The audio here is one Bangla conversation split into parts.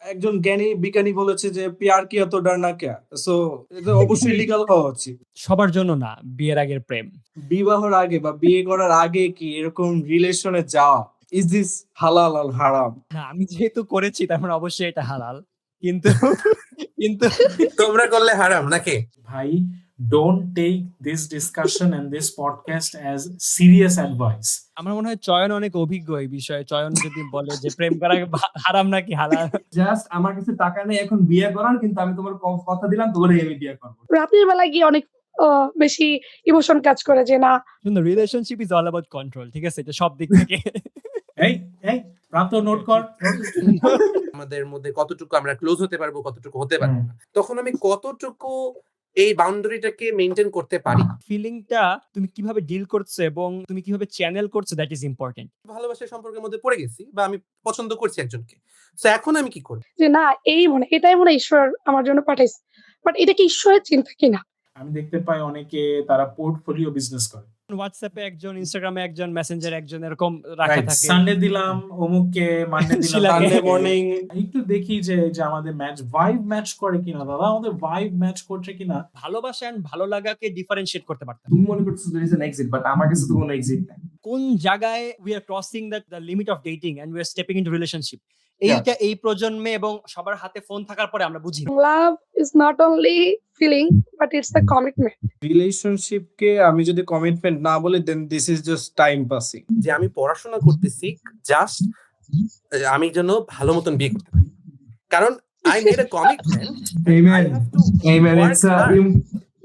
একজন জ্ঞানী বিজ্ঞানী বলেছে যে প্যার কিয়া তো ডরনা ক্যা, সো এটা অবশ্যই লিগ্যাল হওয়া উচিত। সবার জন্য না, বিয়ের আগের প্রেম। বিবাহর আগে বা বিয়ে করার আগে কি এরকম রিলেশনে যাওয়া, ইজ দিস হালাল আর হারাম? না, আমি যেহেতু করেছি তার মানে অবশ্যই এটা হালাল, কিন্তু কিন্তু তোমরা করলে হারাম নাকি? ভাই, don't take this discussion and this podcast as serious advice. আমার মনে হয় চয়ন অনেক অভিজ্ঞ এই বিষয়ে। চয়ন যদি বলে যে প্রেম করা হারাম নাকি হালাল। জাস্ট আমার কাছে টাকা নেই এখন বিয়ে করার, কিন্তু আমি তোমার কথা দিলাম তোমার আমি বিয়ে করবো। রাতের বেলা গিয়ে অনেক বেশি ইমোশন কাজ করে যে না, কিন্তু relationship is all about control, ঠিক আছে? এটা সব দিক থেকে। এই প্রান্ত নোট কর। আমাদের মধ্যে কতটুকু আমরা ক্লোজ হতে পারবো, কতটুকু হতে পারবো না, তখন আমি কতটুকু এই বাউন্ডারিটাকে মেইনটেইন করতে পারি। ফিলিংটা তুমি কিভাবে ডিল করছো এবং তুমি কিভাবে চ্যানেল করছো, দ্যাট ইজ ইম্পর্টেন্ট। ভালোবাসার সম্পর্কের মধ্যে পড়ে গেছি বা আমি পছন্দ করছি একজনকে, তো এখন আমি কি করব? যে না এটাই মনে হয় ঈশ্বর আমার জন্য পাঠাইছে, বাট এটা কি ঈশ্বরের চিন্তা কিনা? আমি দেখতে পাই অনেকে তারা পোর্টফোলিও বিজনেস করে। হোয়াটসঅ্যাপে একজন, ইনস্টাগ্রামে একজন, মেসেঞ্জারে একজন, এরকম রাখা থাকে। সানডে দিলাম অমুককে, মানডে দিলাম সানডে মর্নিং। একটু দেখি যে আমাদের ভাইব ম্যাচ করে কিনা, দাদা আমাদের ভাইব ম্যাচ করছে কিনা। ভালোবাসা এন্ড ভালো লাগাকে ডিফারেন্সিয়েট করতে পারতাম। তুমি মনে করছো there is an exit, but আমার কাছে তো কোনো এক্সিট নাই। কোন জায়গায় we are crossing the limit of dating and we are stepping into relationship, এইটা এই প্রজন্মে এবং সবার হাতে ফোন থাকার পরে আমরা বুঝি। Love is not only feeling, but it's a commitment. রিলেশনশিপকে আমি যদি কমিটমেন্ট না বলি, then this is just time passing. যে আমি পড়াশোনা করতেছি জাস্ট আমি যেন ভালো মতন বিয়ে করতে পারি, কারণ I made a commitment. Amen.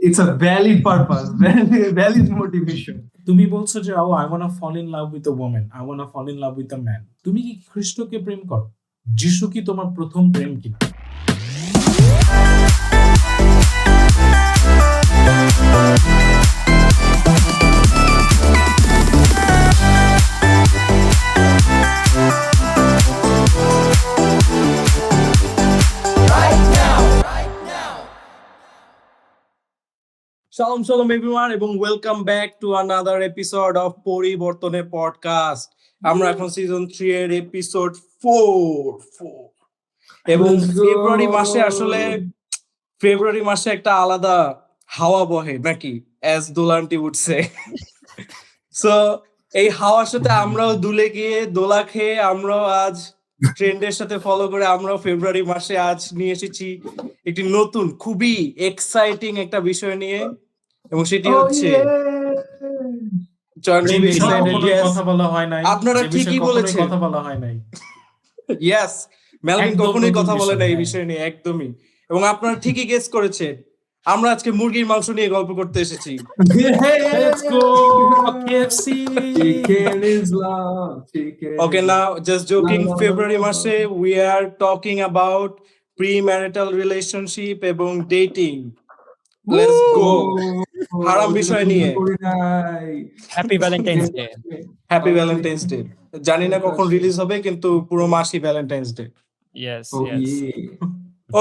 It's a valid purpose, valid motivation. তুমি বলছো যে I wanna fall in love with a woman, I wanna fall in love with a man. তুমি কি খ্রিস্টকে প্রেম করো? যিশু কি তোমার প্রথম প্রেম কিনা? Shalom shalom everyone এবং welcome back to another episode of পরিবর্তনের পডকাস্ট। আমরা এখন সিজন 3 এর এপিসোড 4 এবং ফেব্রুয়ারি মাসে একটা আলাদা হাওয়া বহে নাকি, অ্যাজ দোলান্টি উড সে। সো এই হাওয়ার সাথে আমরাও দুলে গিয়ে দোলা খেয়ে আমরাও আজ ট্রেন্ডের সাথে ফলো করে আমরাও ফেব্রুয়ারি মাসে আজ নিয়ে এসেছি একটি নতুন খুবই এক্সাইটিং একটা বিষয় নিয়ে, এবং সেটি হচ্ছে কথা বলা হয় নাই। আপনারা ঠিকই বলেছেন, কথা বলা হয় নাই। ইয়েস, মেলভিন কখনোই কথা বলে না এই বিষয় নিয়ে, একদমই। এবং আপনারা ঠিকই গেস করেছেন, আমরা আজকে মুরগির মাংস নিয়ে গল্প করতে এসেছি। Let's go KFC. Chicken is love. Okay, now just joking. February মাসে we are talking about premarital relationship এবং dating. Let's go. হারাম বিষয় নিয়ে। Happy Valentine's day. Happy Valentine's day. জানি না কখন রিলিজ হবে, কিন্তু পুরো মাসই Valentine's day. Yes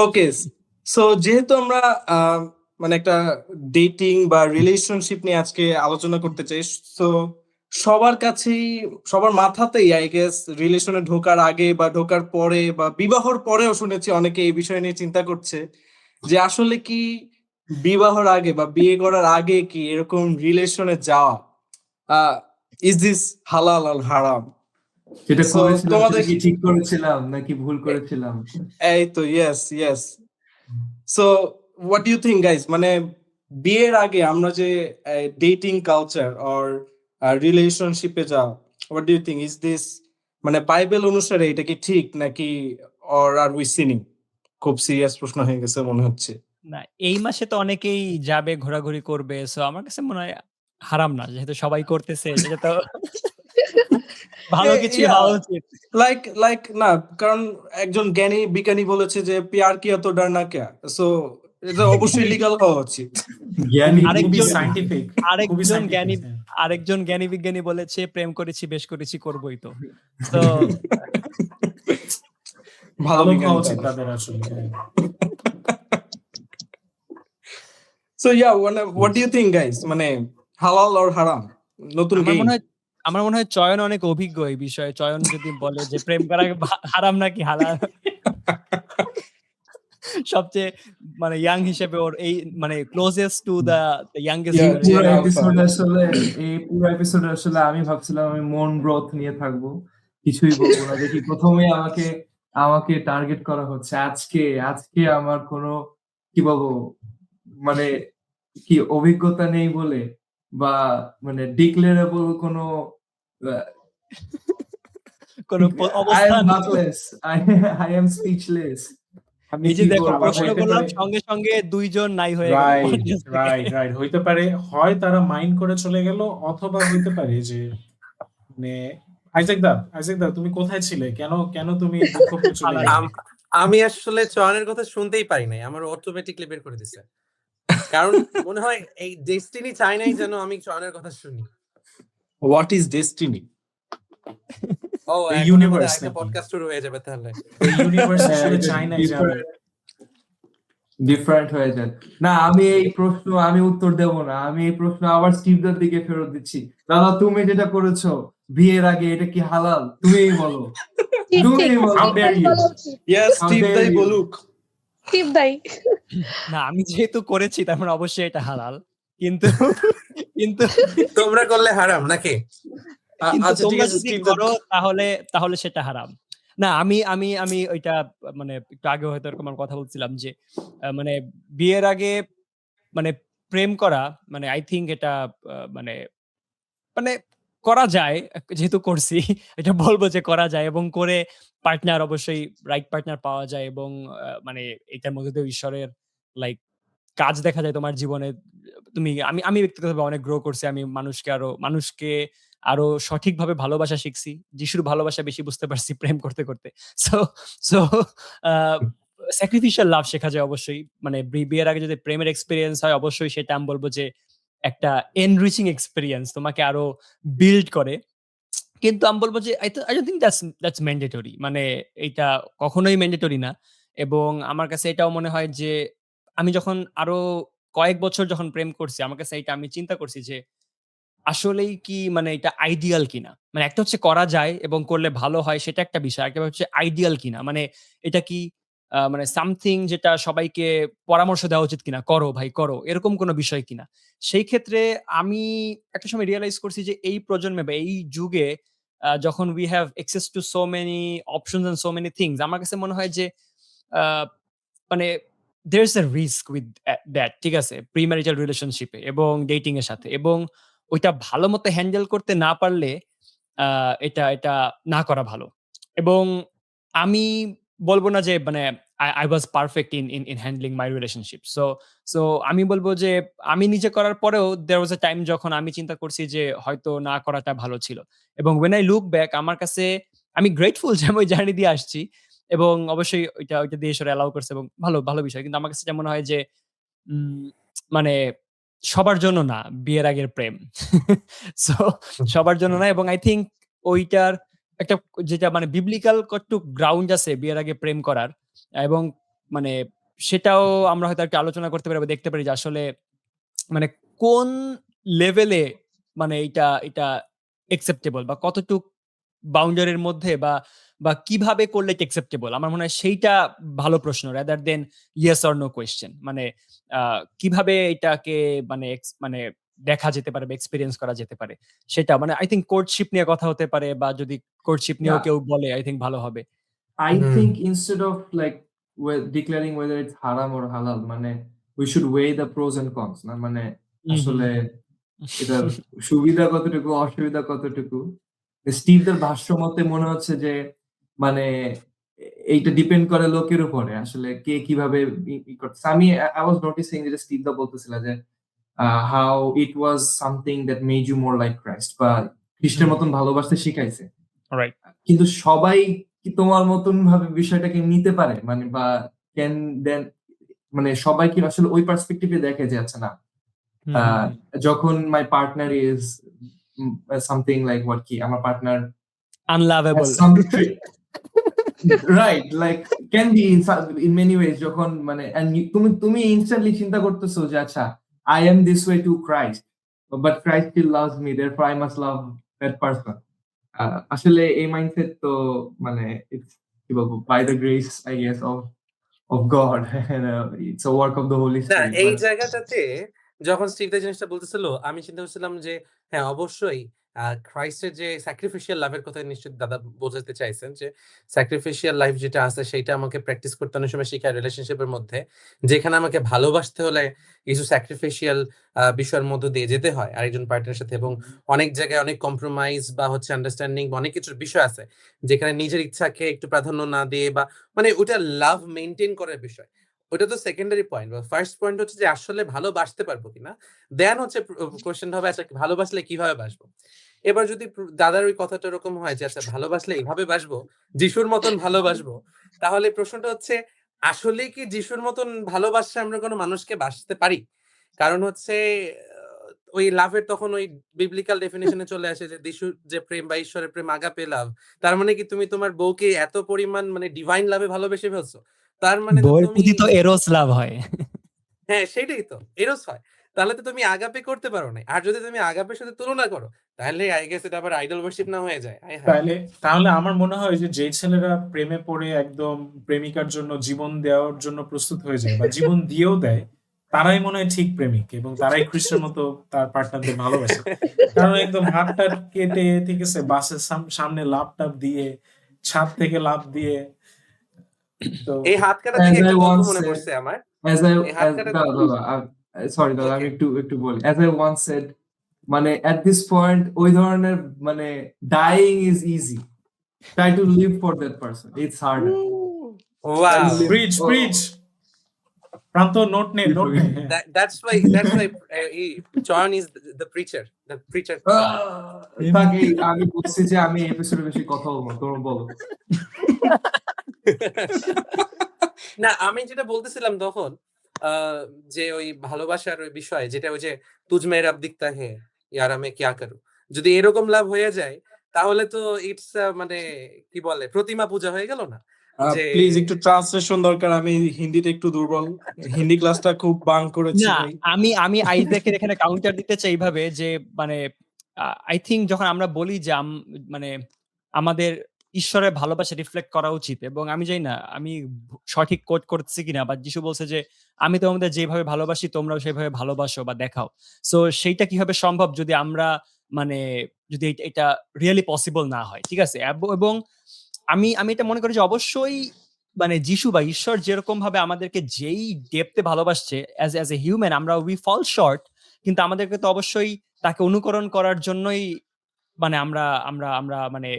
okay, so যেহেতু আমরা মানে একটা ডেটিং বা রিলেশনশিপ নিয়ে আজকে আলোচনা করতে চাই, সো সবার কাছেই সবার মাথাতেই আই গেস রিলেশনে ঢোকার আগে বা ঢোকার পরে বা বিবাহর পরেও শুনেছি অনেকে এই বিষয় নিয়ে চিন্তা করছে যে আসলে কি বিবাহর আগে বা বিয়ে করার আগে কি এরকম রিলেশনে যাওয়া, ইজ দিস হালাল আর হারাম? সেটা So, তোমাদের কি ঠিক করেছিলাম নাকি ভুল করেছিলাম? এই তো yes. So what do you think guys, মানে বিয়ের আগে আমরা যে ডেটিং কালচার অর রিলেশনশিপে যাওয়া, what do you think, is this মানে বাইবেল অনুসারে এটা কি ঠিক নাকি, অর আর উই সিনিং? খুব সিরিয়াস প্রশ্ন হয়ে গেছে মনে হচ্ছে। না, এই মাসে তো অনেকেই যাবে, ঘোরাঘুরি করবে, সো আমার কাছে মনে হয় হারাম না, যেহেতু সবাই করতেছে এটা তো ভালো কিছু হওয়া উচিত। লাইক না, কারণ একজন জ্ঞানী বিজ্ঞানী বলেছে যে প্যার কিয়া তো ডরনা ক্যা, সো এটা অবশ্যই লিগ্যাল হওয়া উচিত। আরেকজন জ্ঞানী বিজ্ঞানী বলেছে প্রেম করেছি, বেশ করেছি, করবোই তো। তো ভালো খাওয়া উচিত তাদের আসলে। So what do you think guys, মানে হালাল or হারাম নতুন গেম? আমার মনে হয় চয়ন অনেক অভিজ্ঞ এই বিষয়ে। চয়ন যদি বলে যে প্রেম করা হারাম নাকি হালাল। সবচেয়ে মানে ইয়াং হিসেবে ওর এই মানে closest to the youngest Yeah, পুরো Gen Alpha. এপিসোড আসলে এই পুরো এপিসোড আসলে আমি ভাবছিলাম আমি মন গ্রোথ নিয়ে থাকবো, কিছুই বলবো না। দেখি প্রথমে আমাকে আমাকে টার্গেট করা হচ্ছে। আজকে আমার কোনো কি বলবো মানে কি অভিজ্ঞতা নেই বলে বা মানে ডিক্লেয়ারেবল কোনো কোনো I am অবস্থান heartless. I am speechless. আমি এই যে কি দেখো করবো? প্রশ্ন হইতে করলাম পারে- সঙ্গে সঙ্গে 2 জন নাই হয়ে গেল রাইট audience থেকে। রাইট হইতে পারে, হয় তারা মাইন্ড করে চলে গেল, অথবা হইতে পারে যে মানে আইজাক দা তুমি কোথায় ছিলে, কেন তুমি দুঃখ পেয়ে চলে গেলে? আমি আসলে চয়নের কথা শুনতেই পারি নাই, আমার অটোমেটিকলি বের করে দিছে। কারণ মনে হয় এই ডেস্টিনি চাই নাই যেন আমি চয়নের কথা শুনি। What is destiny? ও এই এখন universe আমাদের একটা নাকি? পডকাস্ট শুরু হয়ে যাবে তাহলে। এই ইউনিভার্স আসলে এটা চাই না যে আমি ডিফারেন্ট হয়ে যায়। না, আমি এই প্রশ্ন আমি উত্তর দেব না। আমি এই প্রশ্ন আবার স্টিভদের দিকে ফেরত দিচ্ছি। দাদা, তুমি যেটা করেছো বিয়ের আগে, এটা কি হালাল? তুমিই বলো। ঠিক তুমি ঠিক বলো। How dare you? বলা উচিত। Yes, How Steve dare দাই you? বলুক। টিপ দাই। না আমি যেহেতু করেছি তার মানে অবশ্যই এটা হালাল। কিন্তু কিন্তু তোমরা করলে হারাম নাকি? কিন্তু আচ্ছা ঠিক তোমরা আছে, যদি Steve করো তাহলে সেটা হারাম। না আমি ওইটা মানে একটু আগে হয়তো এরকম কথা বলছিলাম যে মানে বিয়ের আগে মানে প্রেম করা মানে আই থিংক এটা মানে মানে করা যায়। যেহেতু করছি এটা বলব যে করা যায় এবং করে পার্টনার অবশ্যই রাইট পার্টনার পাওয়া যায় এবং মানে এটার মধ্যে দিয়ে ঈশ্বরের লাইক কাজ দেখা যায় তোমার জীবনে। আমি ব্যক্তিগতভাবে অনেক গ্রো করছি। আমি মানুষকে আরো সঠিকভাবে ভালোবাসা শিখছি। যিশুর ভালোবাসা বেশি বুঝতে পারছি প্রেম করতে, করতে। সো সো আ স্যাক্রিফিশিয়াল লাভ শেখা যায় অবশ্যই। মানে বিয়ের আগে যদি প্রেমের এক্সপেরিয়েন্স হয় অবশ্যই সেটা আমি বলব যে একটা এনরিচিং এক্সপেরিয়েন্স তোমাকে আরো বিল্ড করে। কিন্তু আমি বলব যে I don't think that's mandatory মানে এইটা কখনোই ম্যান্ডেটরি না। এবং আমার কাছে এটাও মনে হয় যে আমি যখন আরো কয়েক বছর যখন প্রেম করছি আমার কাছে এটা আমি চিন্তা করছি যে আসলেই কি মানে এটা আইডিয়াল কিনা? মানে একটা হচ্ছে করা যায় এবং করলে ভালো হয় সেটা একটা বিষয়। আরেকটা হচ্ছে আইডিয়াল কিনা? মানে এটা কি মানে সামথিং যেটা সবাইকে পরামর্শ দেওয়া উচিত কিনা? করো ভাই করো। এরকম কোনো বিষয় কিনা? সেই ক্ষেত্রে আমি একটা সময় রিয়ালাইজ করছি যে এই প্রজন্মে বা এই যুগে যখন we have access to so many options and so many things আমার কাছে মনে হয় যে আ মানে there is a risk with that ঠিক আছে? প্রি-ম্যারিটাল রিলেশনশিপ এ এবং ডেটিং এর সাথে এবং ওইটা ভালোমতো হ্যান্ডেল করতে না পারলে আ এটা না করা ভালো। এবং আমি বলব না যে মানে I was perfect in handling my relationship. So আমি বলব যে আমি নিজে করার পরেও there was a time যখন আমি চিন্তা করছি যে হয়তো না করাটা ভালো ছিল। এবং when I look back আমার কাছে আমি গ্রেটফুল যে আমি ওই জার্নি দিয়ে আসছি। এবং অবশ্যই ওইটা দিয়ে ঈশ্বর অ্যালাউ করছে এবং ভালো বিষয়। কিন্তু আমার কাছে যেটা মনে হয় যে উম মানে সবার জন্য না বিয়ের আগের প্রেম। সো সবার জন্য না এবং আই থিংক ওইটার একটা যেটা মানে বিবলিক্যাল কতটুক গ্রাউন্ড আছে বিয়ের আগে প্রেম করার এবং মানে সেটাও আমরা হয়তো একটা আলোচনা করতে পারি বা দেখতে পারি যে আসলে মানে কোন লেভেলে মানে এটা অ্যাকসেপ্টেবল বা কতটুক বাউন্ডারির মধ্যে বা কিভাবে করলে এটা অ্যাকসেপ্টেবল আমার মনে হয় সেইটা ভালো প্রশ্ন rather than yes or no question মানে কিভাবে এটাকে মানে দেখা যেতে পারে বা এক্সপেরিয়েন্স করা যেতে পারে সেটা মানে আই থিংক কোর্টশিপ নিয়ে কথা হতে পারে বা যদি কোর্টশিপ নিয়েও Yeah. কেউ বলে আই থিংক ভালো হবে। I think instead of like declaring whether it's haram or halal, মানে we should weigh the pros and cons. না মানে আসলে এটার সুবিধা কতটুকু, অসুবিধা কতটুকু। স্টিভদের ভাষ্য মতে মনে হচ্ছে যে মানে এইটা ডিপেন্ড করে লোকের উপরে আসলে কে কিভাবে করতেছে। আমি I was noticing যেটা স্টিভদা বলতেছিল যে how it was something that made you more like Christ বা খ্রিস্টের মতন ভালোবাসতে শিখাইছে। রাইট কিন্তু সবাই কি তোমার মতন ভাবে বিষয়টাকে নিতে পারে মানে বা ক্যান দেন মানে সবাই কি আসলে ওই পার্সপেক্টিভে দেখে যে আচ্ছা না যখন my partner is something like what কি আমার partner unlovable right like can be in many ways যখন মানে তুমি ইনস্ট্যান্টলি চিন্তা করতেছো যে আচ্ছা I am this way to Christ but Christ still loves me therefore I must love that person. আসলে এই মাইন্ডসেট তো মানে কি বলবো by the grace I guess of of God and it's a work of the Holy না Spirit. এই But জায়গাটাতে যখন স্টিভ এই জিনিসটা বলতেছিল আমি চিন্তা করছিলাম যে হ্যাঁ অবশ্যই ক্রাইস্টের যে স্যাক্রিফিশিয়াল লাভের কথা নিশ্চয়ই দাদা বোঝাতে চাইছেন যে স্যাক্রিফিশিয়াল লাইফ যেটা আছে সেটা আমাকে প্র্যাকটিস করতে অনেক সময় শেখায় রিলেশনশিপের মধ্যে, যেখানে আমাকে ভালোবাসতে হলে কিছু স্যাক্রিফিশিয়াল বিষয়ের মধ্য দিয়ে যেতে হয় আরেকজন পার্টনারের সাথে, এবং অনেক জায়গায় অনেক কম্প্রোমাইজ বা হচ্ছে আন্ডারস্ট্যান্ডিং বা অনেক কিছুর বিষয় আছে যেখানে নিজের ইচ্ছাকে একটু প্রাধান্য না দিয়ে বা মানে ওটা লাভ মেনটেন করার বিষয়। ওটা তো সেকেন্ডারি পয়েন্ট, বা ফার্স্ট পয়েন্ট হচ্ছে যে আসলে ভালোবাসতে পারবো কিনা, দেন হচ্ছে কোশ্চেন হবে আচ্ছা ভালোবাসলে কিভাবে বাসবো। এবার যদি দাদার ওই কথাটা এরকম হয় যে আচ্ছা ভালোবাসলে এইভাবে বাসবো, যিশুর মতন ভালোবাসবো, তাহলে প্রশ্নটা হচ্ছে আসলে কি যিশুর মতন ভালোবাসা আমরা কোনো মানুষকে বাসতে পারি? কারণ হচ্ছে ওই লাভের তখন ওই বিবলিক্যাল ডেফিনিশনে চলে আসে যে যিশুর যে প্রেম বা ঈশ্বরের প্রেম আগাপে লাভ। তার মানে কি তুমি তোমার বউকে এত পরিমাণ মানে ডিভাইন লাভে ভালোবেসে ফেলছো? তার মানে তো বউয়ের তুমি প্রতি তো এরোস লাভ হয়। হ্যাঁ, সেটাই তো। এরোস হয়। তাহলে তো তুমি আগাপে করতে পারো নাই। আর যদি তুমি আগাপের সাথে তুলনা করো, তাহলে আই গেস এটা আবার আইডল ওয়ার্শিপ না হয়ে যায়? হায় হায়! তাহলে আমার মনে হয় যে যে ছেলেরা প্রেমে পড়ে একদম প্রেমিকার জন্য জীবন দেওয়ার জন্য প্রস্তুত হয়ে যায় বা জীবন দিয়েও দেয়, তারাই মনে হয় ঠিক প্রেমিক এবং তারাই খ্রিস্টের মতো তার পার্টনারদের ভালোবাসে। কারণ একদম হাতটা কেটে, ঠিক আছে, বাসের সামনে লাফ টাপ দিয়ে, ছাদ থেকে লাফ দিয়ে। তো এই হাত কাটা as থেকে I একটা গল্প once মনে said, পড়ছে আমার। as I এই হাত as কাটা sorry দাদা আমি ওকে। একটু বলি, as I once said, মানে at this point ওই ধরনের মানে dying is easy, try to live for that person, it's harder. Try to wow! live- preach প্রান্ত নোট নে। That's why John is the preacher. The preacher. তাকে আমি বলছি যে আমি এপিসোডে বেশি কথা বলবো, তোমরা বলো। না আমি যেটা বলতেছিলাম তখন যে ওই ভালোবাসার ওই বিষয় যেটা ওই যে তুঝ মে রব দিখতা হে ইয়ার আমি কিয়া করু, যদি এরকম লাভ হয়ে যায় তাহলে তো ইটস মানে কি বলে প্রতিমা পূজা হয়ে গেল না? যে প্লিজ একটু ট্রান্সলেশন দরকার, আমি হিন্দিতে একটু দুর্বল, হিন্দি ক্লাসটা খুব বাং করেছি না ভাই। আমি আইজ্যাকের এখানে কাউন্টার দিতে চাই এইভাবে যে মানে আই থিংক যখন আমরা বলি যে মানে আমাদের ঈশ্বরের ভালোবাসা রিফ্লেক্ট করা উচিত, এবং আমি জানি না আমি সঠিক কোট করছি কিনা, বা যিশু বলছে যে আমি তোমাদের যেভাবে ভালোবাসি তোমরাও সেভাবে ভালোবাসো বা দেখাও। সো সেইটা কিভাবে সম্ভব যদি আমরা মানে যদি এটা রিয়েলি পসিবল না হয়, ঠিক আছে? এবং আমি এটা মনে করি যে অবশ্যই মানে যিশু বা ঈশ্বর যেরকম ভাবে আমাদেরকে যেই ডেপথে ভালোবাসছে অ্যাজ এ হিউম্যান, আমরা উই ফল শর্ট, কিন্তু আমাদেরকে তো অবশ্যই তাকে অনুকরণ করার জন্যই মানে আমরা আমরা আমরা মানে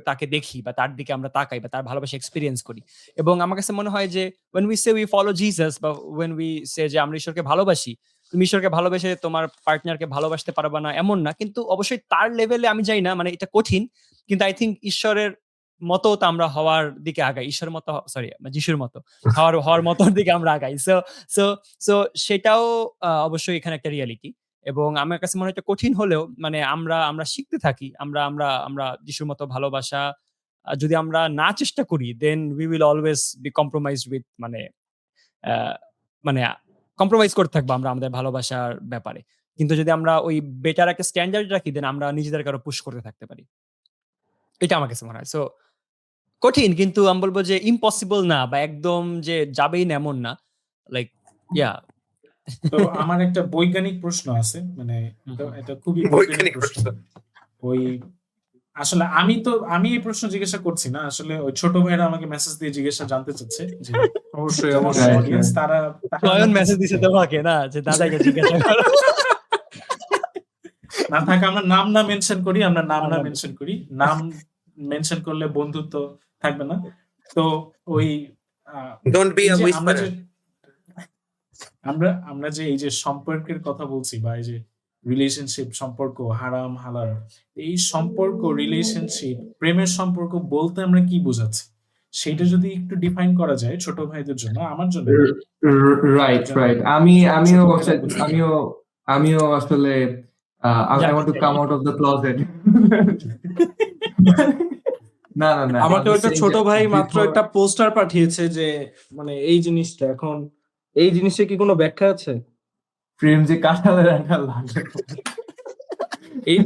তাকে দেখি বা তার দিকে আমরা তাকাই বা তার ভালোবাসা এক্সপেরিয়েন্স করি। এবং আমার কাছে মনে হয় যে when we say we follow Jesus বা when we say যে আমরা ঈশ্বরকে ভালোবাসি, তুমি ঈশ্বরকে ভালোবেসে তোমার পার্টনারকে ভালোবাসতে পারবা না এমন না, কিন্তু অবশ্যই তার লেভেলে আমি যাই না, মানে এটা কঠিন, কিন্তু আই থিংক ঈশ্বরের মতো তো আমরা হওয়ার দিকে আগাই, ঈশ্বরের মতো সরি যিশুর মতো হওয়ার মতোর দিকে আমরা আগাই। সো সো সো সেটাও অবশ্যই এখানে একটা রিয়ালিটি। এবং আমার কাছে মনে হয় এটা কঠিন হলেও মানে আমরা শিখতে থাকি, আমরা যিশুর মতো ভালোবাসা যদি আমরা না চেষ্টা করি, then we will always be compromised with মানে মানে কম্প্রোমাইজ করতে থাকবো আমরা আমাদের ভালোবাসার ব্যাপারে। কিন্তু যদি আমরা ওই বেটার একটা স্ট্যান্ডার্ড রাখি, দেন আমরা নিজেদেরকে আরো পুশ করতে থাকতে পারি। এটা আমার কাছে মনে হয়। সো কঠিন, কিন্তু আমি বলবো যে ইম্পসিবল না বা একদম যে যাবেই না এমন না। লাইক ইয়া তো আমার একটা বৈজ্ঞানিক প্রশ্ন আছে, মানে এটা খুবই বৈজ্ঞানিক বৈজ্ঞানিক প্রশ্ন। প্রশ্ন। ওই আসলে আমি এই প্রশ্ন জিজ্ঞাসা করছি না, আসলে ওই ছোট ভাইরা আমাকে মেসেজ দিয়ে জিজ্ঞাসা জানতে চাচ্ছে যে অবশ্যই যারা অবশ্যই। অডিয়েন্স তারা নয়ন জানতে মেসেজ দিছে চাচ্ছে। তোমাকে না যে দাদাকে জিজ্ঞাসা করো। না থাক, আমরা নাম না মেনশন করি, আচ্ছা। মেনশন করি, নাম মেনশন করলে বন্ধুত্ব থাকবে না। তো ওই Don't be এই a যে whisperer. আমরা যে এই যে সম্পর্কের কথা বলছি বা এই যে রিলেশনশিপ সম্পর্ক হারাম হালাল, এই সম্পর্ক রিলেশনশিপ প্রেমের সম্পর্ক বলতে আমরা কি বোঝাচ্ছি সেটা যদি একটু ডিফাইন করা যায় ছোট ভাইদের জন্য, আমার জন্য না। রাইট আমিও আসলে I want to come out of the closet. না আমাকে একটা ছোট ভাই মাত্র একটা পোস্টার পাঠিয়েছে যে মানে এই জিনিসটা, এখন এই জিনিসের কি কোনো ব্যাখ্যা আছে? প্রেম যে কাঁঠালের আঠা লাগে, এই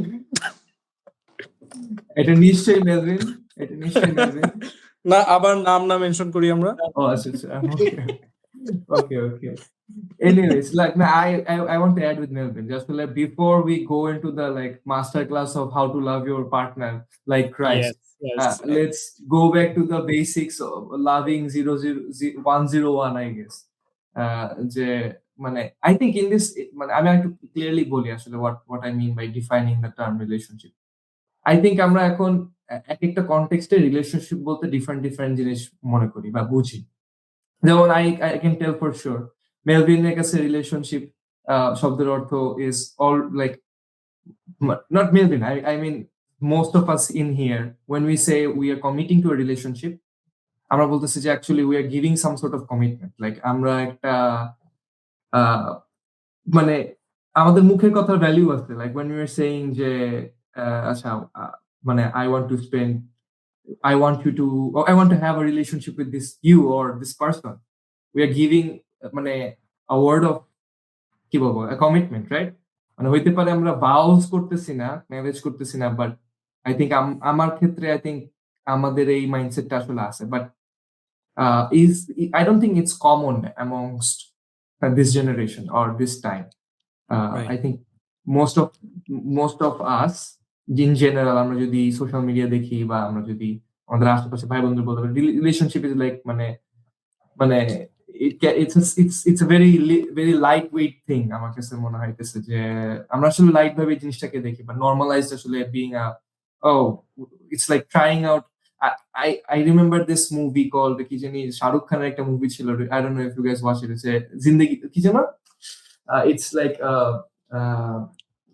এটা নিশ্চয়ই মেলভিন, না আবার নাম না মেনশন করি আমরা। Oh, okay. Anyways, like I want to add with Melvin. Just like before we go into the like master class of how to love your partner like Christ, Yes. let's go back to the basics of loving 101, I guess. যে মানে I think in this মানে আমি একটু clearly বলি আসলে what I mean by defining the term relationship. I think আমরা এখন এক একটা কনটেক্সটে রিলেশনশিপ বলতে ডিফারেন্ট জিনিস মনে করি বা বুঝি। যেমন I can tell for sure মেলভিনের কাছে রিলেশনশিপ শব্দের অর্থ is all like not Melvin, I mean most of us in here when we say we are committing to a relationship আমরা বলতেছি যে actually we are giving some sort of commitment like আমরা একটা মানে আমাদের মুখের কথার ভ্যালু আছে like when we are saying যে আচ্ছা মানে I want you to or I want to have a relationship with this you or this person we are giving মানে a word of কি বলবো a commitment right মানে হইতে পারে আমরা vows করতেছি না ম্যারেজ করতেছি না বাট I think আমার ক্ষেত্রে I think আমাদের এই মাইন্ডসেটটা আসলে আছে but I don't think it's common amongst this generation or this time Right. I think most of us in general আমরা যদি সোশ্যাল মিডিয়া দেখি বা আমরা যদি আমাদের আশেপাশে ভাই বন্ধুদের বলতে রিলেশনশিপ ইজ লাইক মানে it's a very lightweight thing আমার কাছে মনে হইতেছে যে আমরা আসলে লাইট ভাবে জিনিসটাকে দেখি বা নরমালাইজড আসলে being it's like trying out I remember this movie called কি জানি শাহরুখ খানের একটা মুভি ছিল I don't know if you guys watch it it's জিন্দেগি কি জানো it's like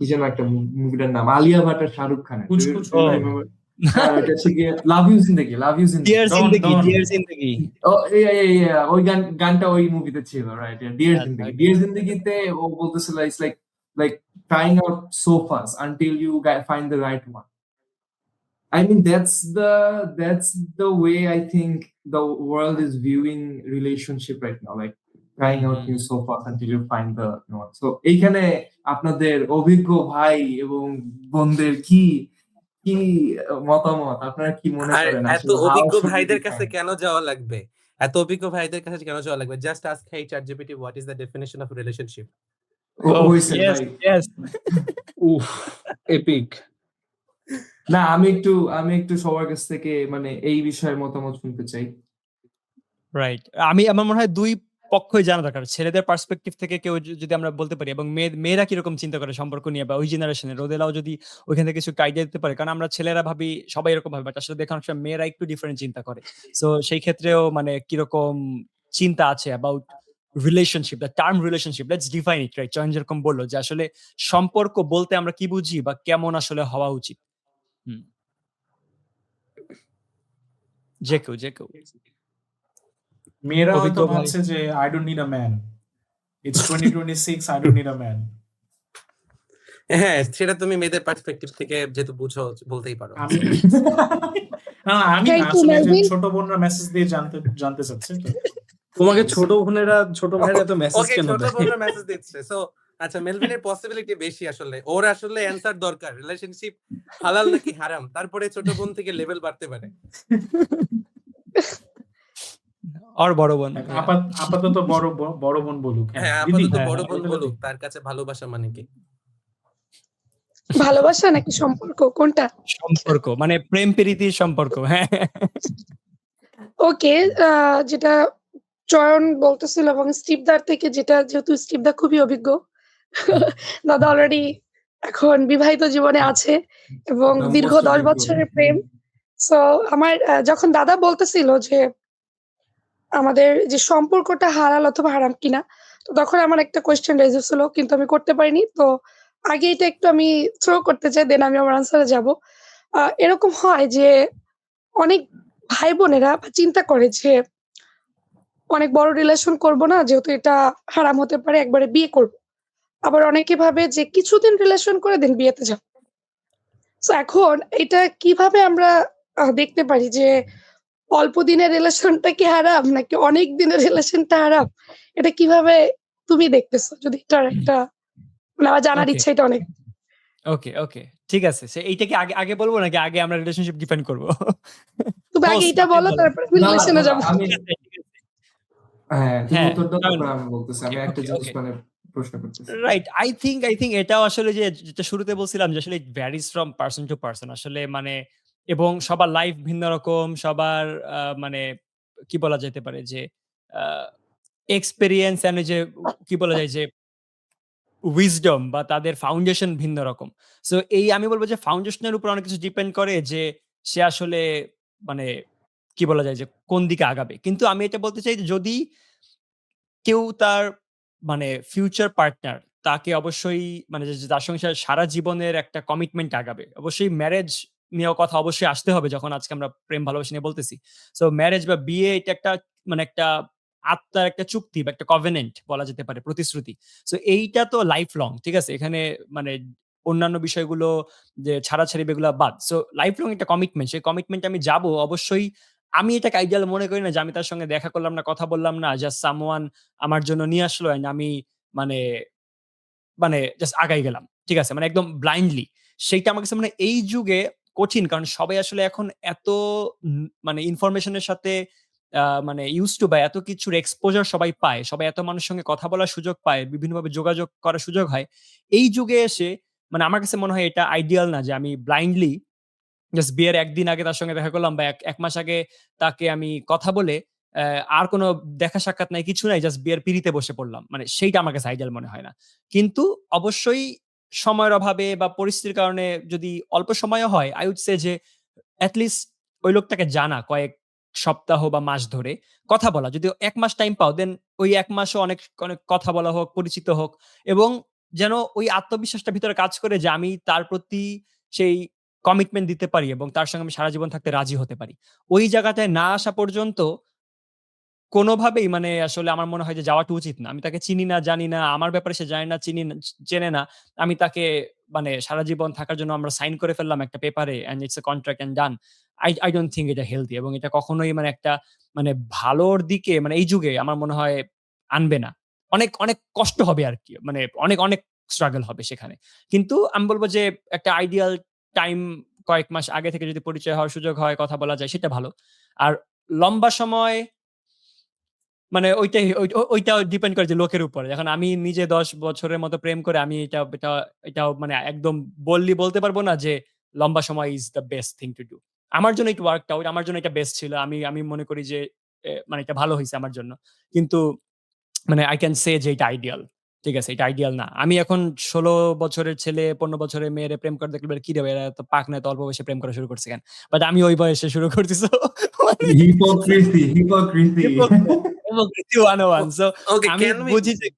কি যেন একটা মুভিটার নাম আলিয়া ভাট আর শাহরুখ খানের কুছ এটা হচ্ছে গিয়ে love you Zindagi Dear Zindagi, Don't. Dear Zindagi. ওই গানটা ওই মুভিতে ছিল রাইট ডিয়ার Yeah, জিন্দেগি okay. ডিয়ার জিন্দেগিতে ও বলতেছিল it's like trying out so fast until you find the right one I mean that's the way I think the world is viewing relationship right now like trying out new sofas until you find the one so এইখানে আপনাদের অভিজ্ঞ ভাই এবং বোনদের কি মতামত আপনারা কি মনে আর করেন এত অভিজ্ঞ ভাইদের কাছে কেন যাওয়া লাগবে just ask hey ChatGPT what is the definition of a relationship Yes. উফ এপিক। না আমি একটু সবার কাছ থেকে মানে এই বিষয়ে মতামত শুনতে চাই রাইট আমার মনে হয় দুই পক্ষই জানা দরকার ছেলেদের পার্সপেক্টিভ থেকে কেউ যদি আমরা বলতে পারি এবং মেয়েরা কিরকম চিন্তা করে সম্পর্ক নিয়ে বা ওই জেনারেশনের ওদেরাও যদি ওইখান থেকে কিছু আইডিয়া দিতে পারে কারণ আমরা ছেলেরা ভাবি সবাই এরকম ভাবে বাট আসলে দেখে অনেক সময় মেয়েরা একটু ডিফারেন্ট চিন্তা করে সো সেই ক্ষেত্রেও মানে কিরকম চিন্তা আছে about relationship the term relationship let's define it right চয়ন যেরকম বললো যে আসলে সম্পর্ক বলতে আমরা কি বুঝি বা কেমন আসলে হওয়া উচিত যে কেউ মেয়েরা অভিজ্ঞ হয়তো ভাই। ভাবছে যে I don't need a man it's 2026 I don't need a man হ্যাঁ সেটা তুমি মেয়েদের পার্সপেক্টিভ থেকে যেহেতু বুঝো বলতেই পারো আমি আমি Thank you, আসলে যে Melvin. ছোট বোনরা মেসেজ দিয়ে জানতে চাচ্ছে তো। তোমাকে ছোট ভাইরা তো মেসেজ ওকে কেন ছোট দেয়? বোনরা মেসেজ দিচ্ছে সো আচ্ছা মেলভিনের পসিবিলিটি বেশি আসলে ওর আসলে অ্যানসার দরকার রিলেশনশিপ হালাল নাকি হারাম তারপরে ছোট বোন থেকে লেভেল বাড়তে পারে আর বড় বোন আপাতত বড় বোন বলুক হ্যাঁ দিদি, আপাতত হ্যাঁ, বড় বোন বলতে বলুক তার কাছে ভালোবাসা মানে কি ভালোবাসা নাকি সম্পর্ক কোনটা? সম্পর্ক মানে প্রেম প্রীতির সম্পর্ক হ্যাঁ ওকে যেটা চয়ন বলতেছিল এবং স্টিভদার থেকে যেহেতু স্টিভদা খুবই অভিজ্ঞ দাদা অলরেডি এখন বিবাহিত জীবনে আছে এবং দীর্ঘ 10 বছরের প্রেম সো আমার যখন দাদা বলতেছিল যে আমাদের যে সম্পর্কটা হালাল অথবা হারাম কিনা তো তখন আমার একটা কোয়েশ্চেন রেজ হচ্ছিল কিন্তু আমি করতে পারিনি তো আগে এটা একটু আমি থ্রো করতে চাই দেন আমি আমার আনসারে যাব এরকম হয় যে অনেক ভাই বোনেরা চিন্তা করে যে অনেক বড় রিলেশন করব না যেহেতু এটা হারাম হতে পারে একবারে বিয়ে করব আবার অনেকে ভাবে যে কিছুদিন রিলেশন করে দেন বিয়েতে যাব সো এখন এটা কিভাবে আমরা দেখতে পারি যে অল্প দিনের রিলেশনটা কি হারাম নাকি অনেক দিনের রিলেশনটা হারাম এটা কিভাবে তুমি দেখতেছো যদি এটার একটা মানে আমার জানার Okay. ইচ্ছা এটা অনেক ওকে, ওকে। ঠিক আছে। এইটা কি আগে আগে বলবো নাকি আগে আমরা রিলেশনশিপ ডিফাইন করব? তুমি আগে হোস্ট এটা আপনি বলো বলেন। তারপরে আমি না, না, রিলেশনে না, যাব। আমি ঠিক আছে, ঠিক আছে। হ্যাঁ, তুমি হ্যাঁ, উত্তর দাও, চয়ন তারপরে আমি বলতেছি। আমি ওকে, একটা ওকে, জিনিস ওকে। মানে প্রশ্ন করতেছি। রাইট। আই থিংক এটাও আসলে যেটা শুরুতে বলছিলাম যে আসলে it varies from person to person. আসলে মানে এবং সবার লাইফ ভিন্ন রকম, সবার মানে কি বলা যেতে পারে যে আ এক্সপেরিয়েন্স অ্যান্ড ওই যে কি বলা যায় যে উইজডম বা তাদের ফাউন্ডেশন ভিন্ন রকম। সো আমি বলব যে ফাউন্ডেশন এর উপর অনেক কিছু ডিপেন্ড করে যে সে আসলে মানে কি বলা যায় যে কোন দিকে আগাবে। কিন্তু আমি এটা বলতে চাই যে যদি কেউ তার মানে ফিউচার পার্টনার তাকে অবশ্যই মানে যে তার সঙ্গে সে সারা জীবনের একটা কমিটমেন্ট আগাবে। অবশ্যই ম্যারেজ নিয়েও কথা অবশ্যই আসতে হবে যখন আজকে আমরা প্রেম ভালোবাসা নিয়ে বলতেছি। সো ম্যারেজ বা বিয়ে এটা একটা মানে একটা আত্মার একটা চুক্তি বা একটা কভেনেন্ট বলা যেতে পারে, প্রতিশ্রুতি। সো এইটা তো লাইফ লং, ঠিক আছে? এখানে মানে অন্যান্য বিষয়গুলো যে ছাড়াছাড়ি এগুলা বাদ। সো লাইফ লং একটা কমিটমেন্ট। সেই কমিটমেন্ট আমি যাবো অবশ্যই। আমি এটাকে আইডিয়াল মনে করি না যে আমি তার সঙ্গে দেখা করলাম না, কথা বললাম না, জাস্ট সামওয়ান আমার জন্য নিয়ে আসলো অ্যান্ড আমি মানে জাস্ট আগাই গেলাম। ঠিক আছে? মানে একদম ব্লাইন্ডলি। সেইটা আমার কাছে মনে হয় এই যুগে কঠিন। কারণ সবাই আসলে এখন এত মানে ইনফরমেশন এর সাথে মানে ইউজড টু বা এত কিছুর এক্সপোজার সবাই পায়। সবাই এত মানুষের সঙ্গে কথা বলার সুযোগ পায়, বিভিন্নভাবে যোগাযোগ করার সুযোগ হয়। এই যুগে এসে মানে আমার কাছে মনে হয় এটা আইডিয়াল না যে আমি ব্লাইন্ডলি জাস্ট বিয়ের ১ দিন আগে তার সঙ্গে দেখা করলাম বা ১ মাস আগে তাকে আমি কথা বলে আর কোন দেখা সাক্ষাৎ নাই, কিছু নাই। জাস্ট বিয়ের পিঁড়িতে বসে পড়লাম। মানে সেইটা আমার কাছে আইডিয়াল মনে হয় না। কিন্তু অবশ্যই সময়ের অভাবে বা পরিস্থিতির কারণে যদি অল্প সময়ও হয়, I would say যে এট লিস্ট ওই লোকটাকে জানা কয়েক সপ্তাহ বা মাস ধরে কথা বলা। যদি ১ মাস টাইম পাও দেন ওই ১ মাসও অনেক অনেক কথা বলা হোক, পরিচিত হোক এবং যেন ওই আত্মবিশ্বাসটা ভিতরে কাজ করে যে আমি তার প্রতি সেই কমিটমেন্ট দিতে পারি এবং তার সঙ্গে আমি সারা জীবন থাকতে রাজি হতে পারি। ওই জায়গাটায় না আসা পর্যন্ত কোনোভাবেই মানে আসলে আমার মনে হয় যে যাওয়াটা উচিত না। আমি তাকে চিনি না, জানি না, আমার ব্যাপারে সে জানে না, চিনি না, চেনে না। আমি তাকে মানে সারা জীবন থাকার জন্য আমরা সাইন করে ফেললাম একটা পেপারে and it's a contract and done. I don't think এটা হেলথি এবং এটা কখনোই মানে একটা মানে ভালোর দিকে মানে এই যুগে আমার মনে হয় আনবে না। অনেক, অনেক কষ্ট হবে আরকি। মানে অনেক, অনেক স্ট্রাগল হবে সেখানে। কিন্তু আমি বলব যে একটা আইডিয়াল টাইম কয়েক মাস আগে থেকে যদি পরিচয় হওয়ার সুযোগ হয়, কথা বলা যায় সেটা ভালো। আর লম্বা সময় মানে ওইটাও ডিপেন্ড করে যে লোকের উপরে। এখন আমি নিজে ১০ বছরের মতো প্রেম করে আমি এটাও মানে একদম বলতে পারব না যে লম্বা সময় is the best thing to do. আমার জন্য ইট ওয়ার্কড আউট। আমার জন্য এটা বেস্ট ছিল। আমি মনে করি যে মানে এটা ভালো হইছে আমার জন্য। কিন্তু মানে I can say যে এটা আইডিয়াল। ঠিক আছে? এটা আইডিয়াল না। আমি এখন ১৬ বছরের ছেলে ১৫ বছরের মেয়েরে প্রেম করে দেখলে কিরে ভাই এরা এত পাকনা, এত অল্প বয়সে প্রেম করা শুরু করছে কেন? বাট আমি ওই বয়সে শুরু করছি। সো মানে hypocrisy, hypocrisy. Hypocrisy 101 so okay, আমি ক্যান উই বুঝি যে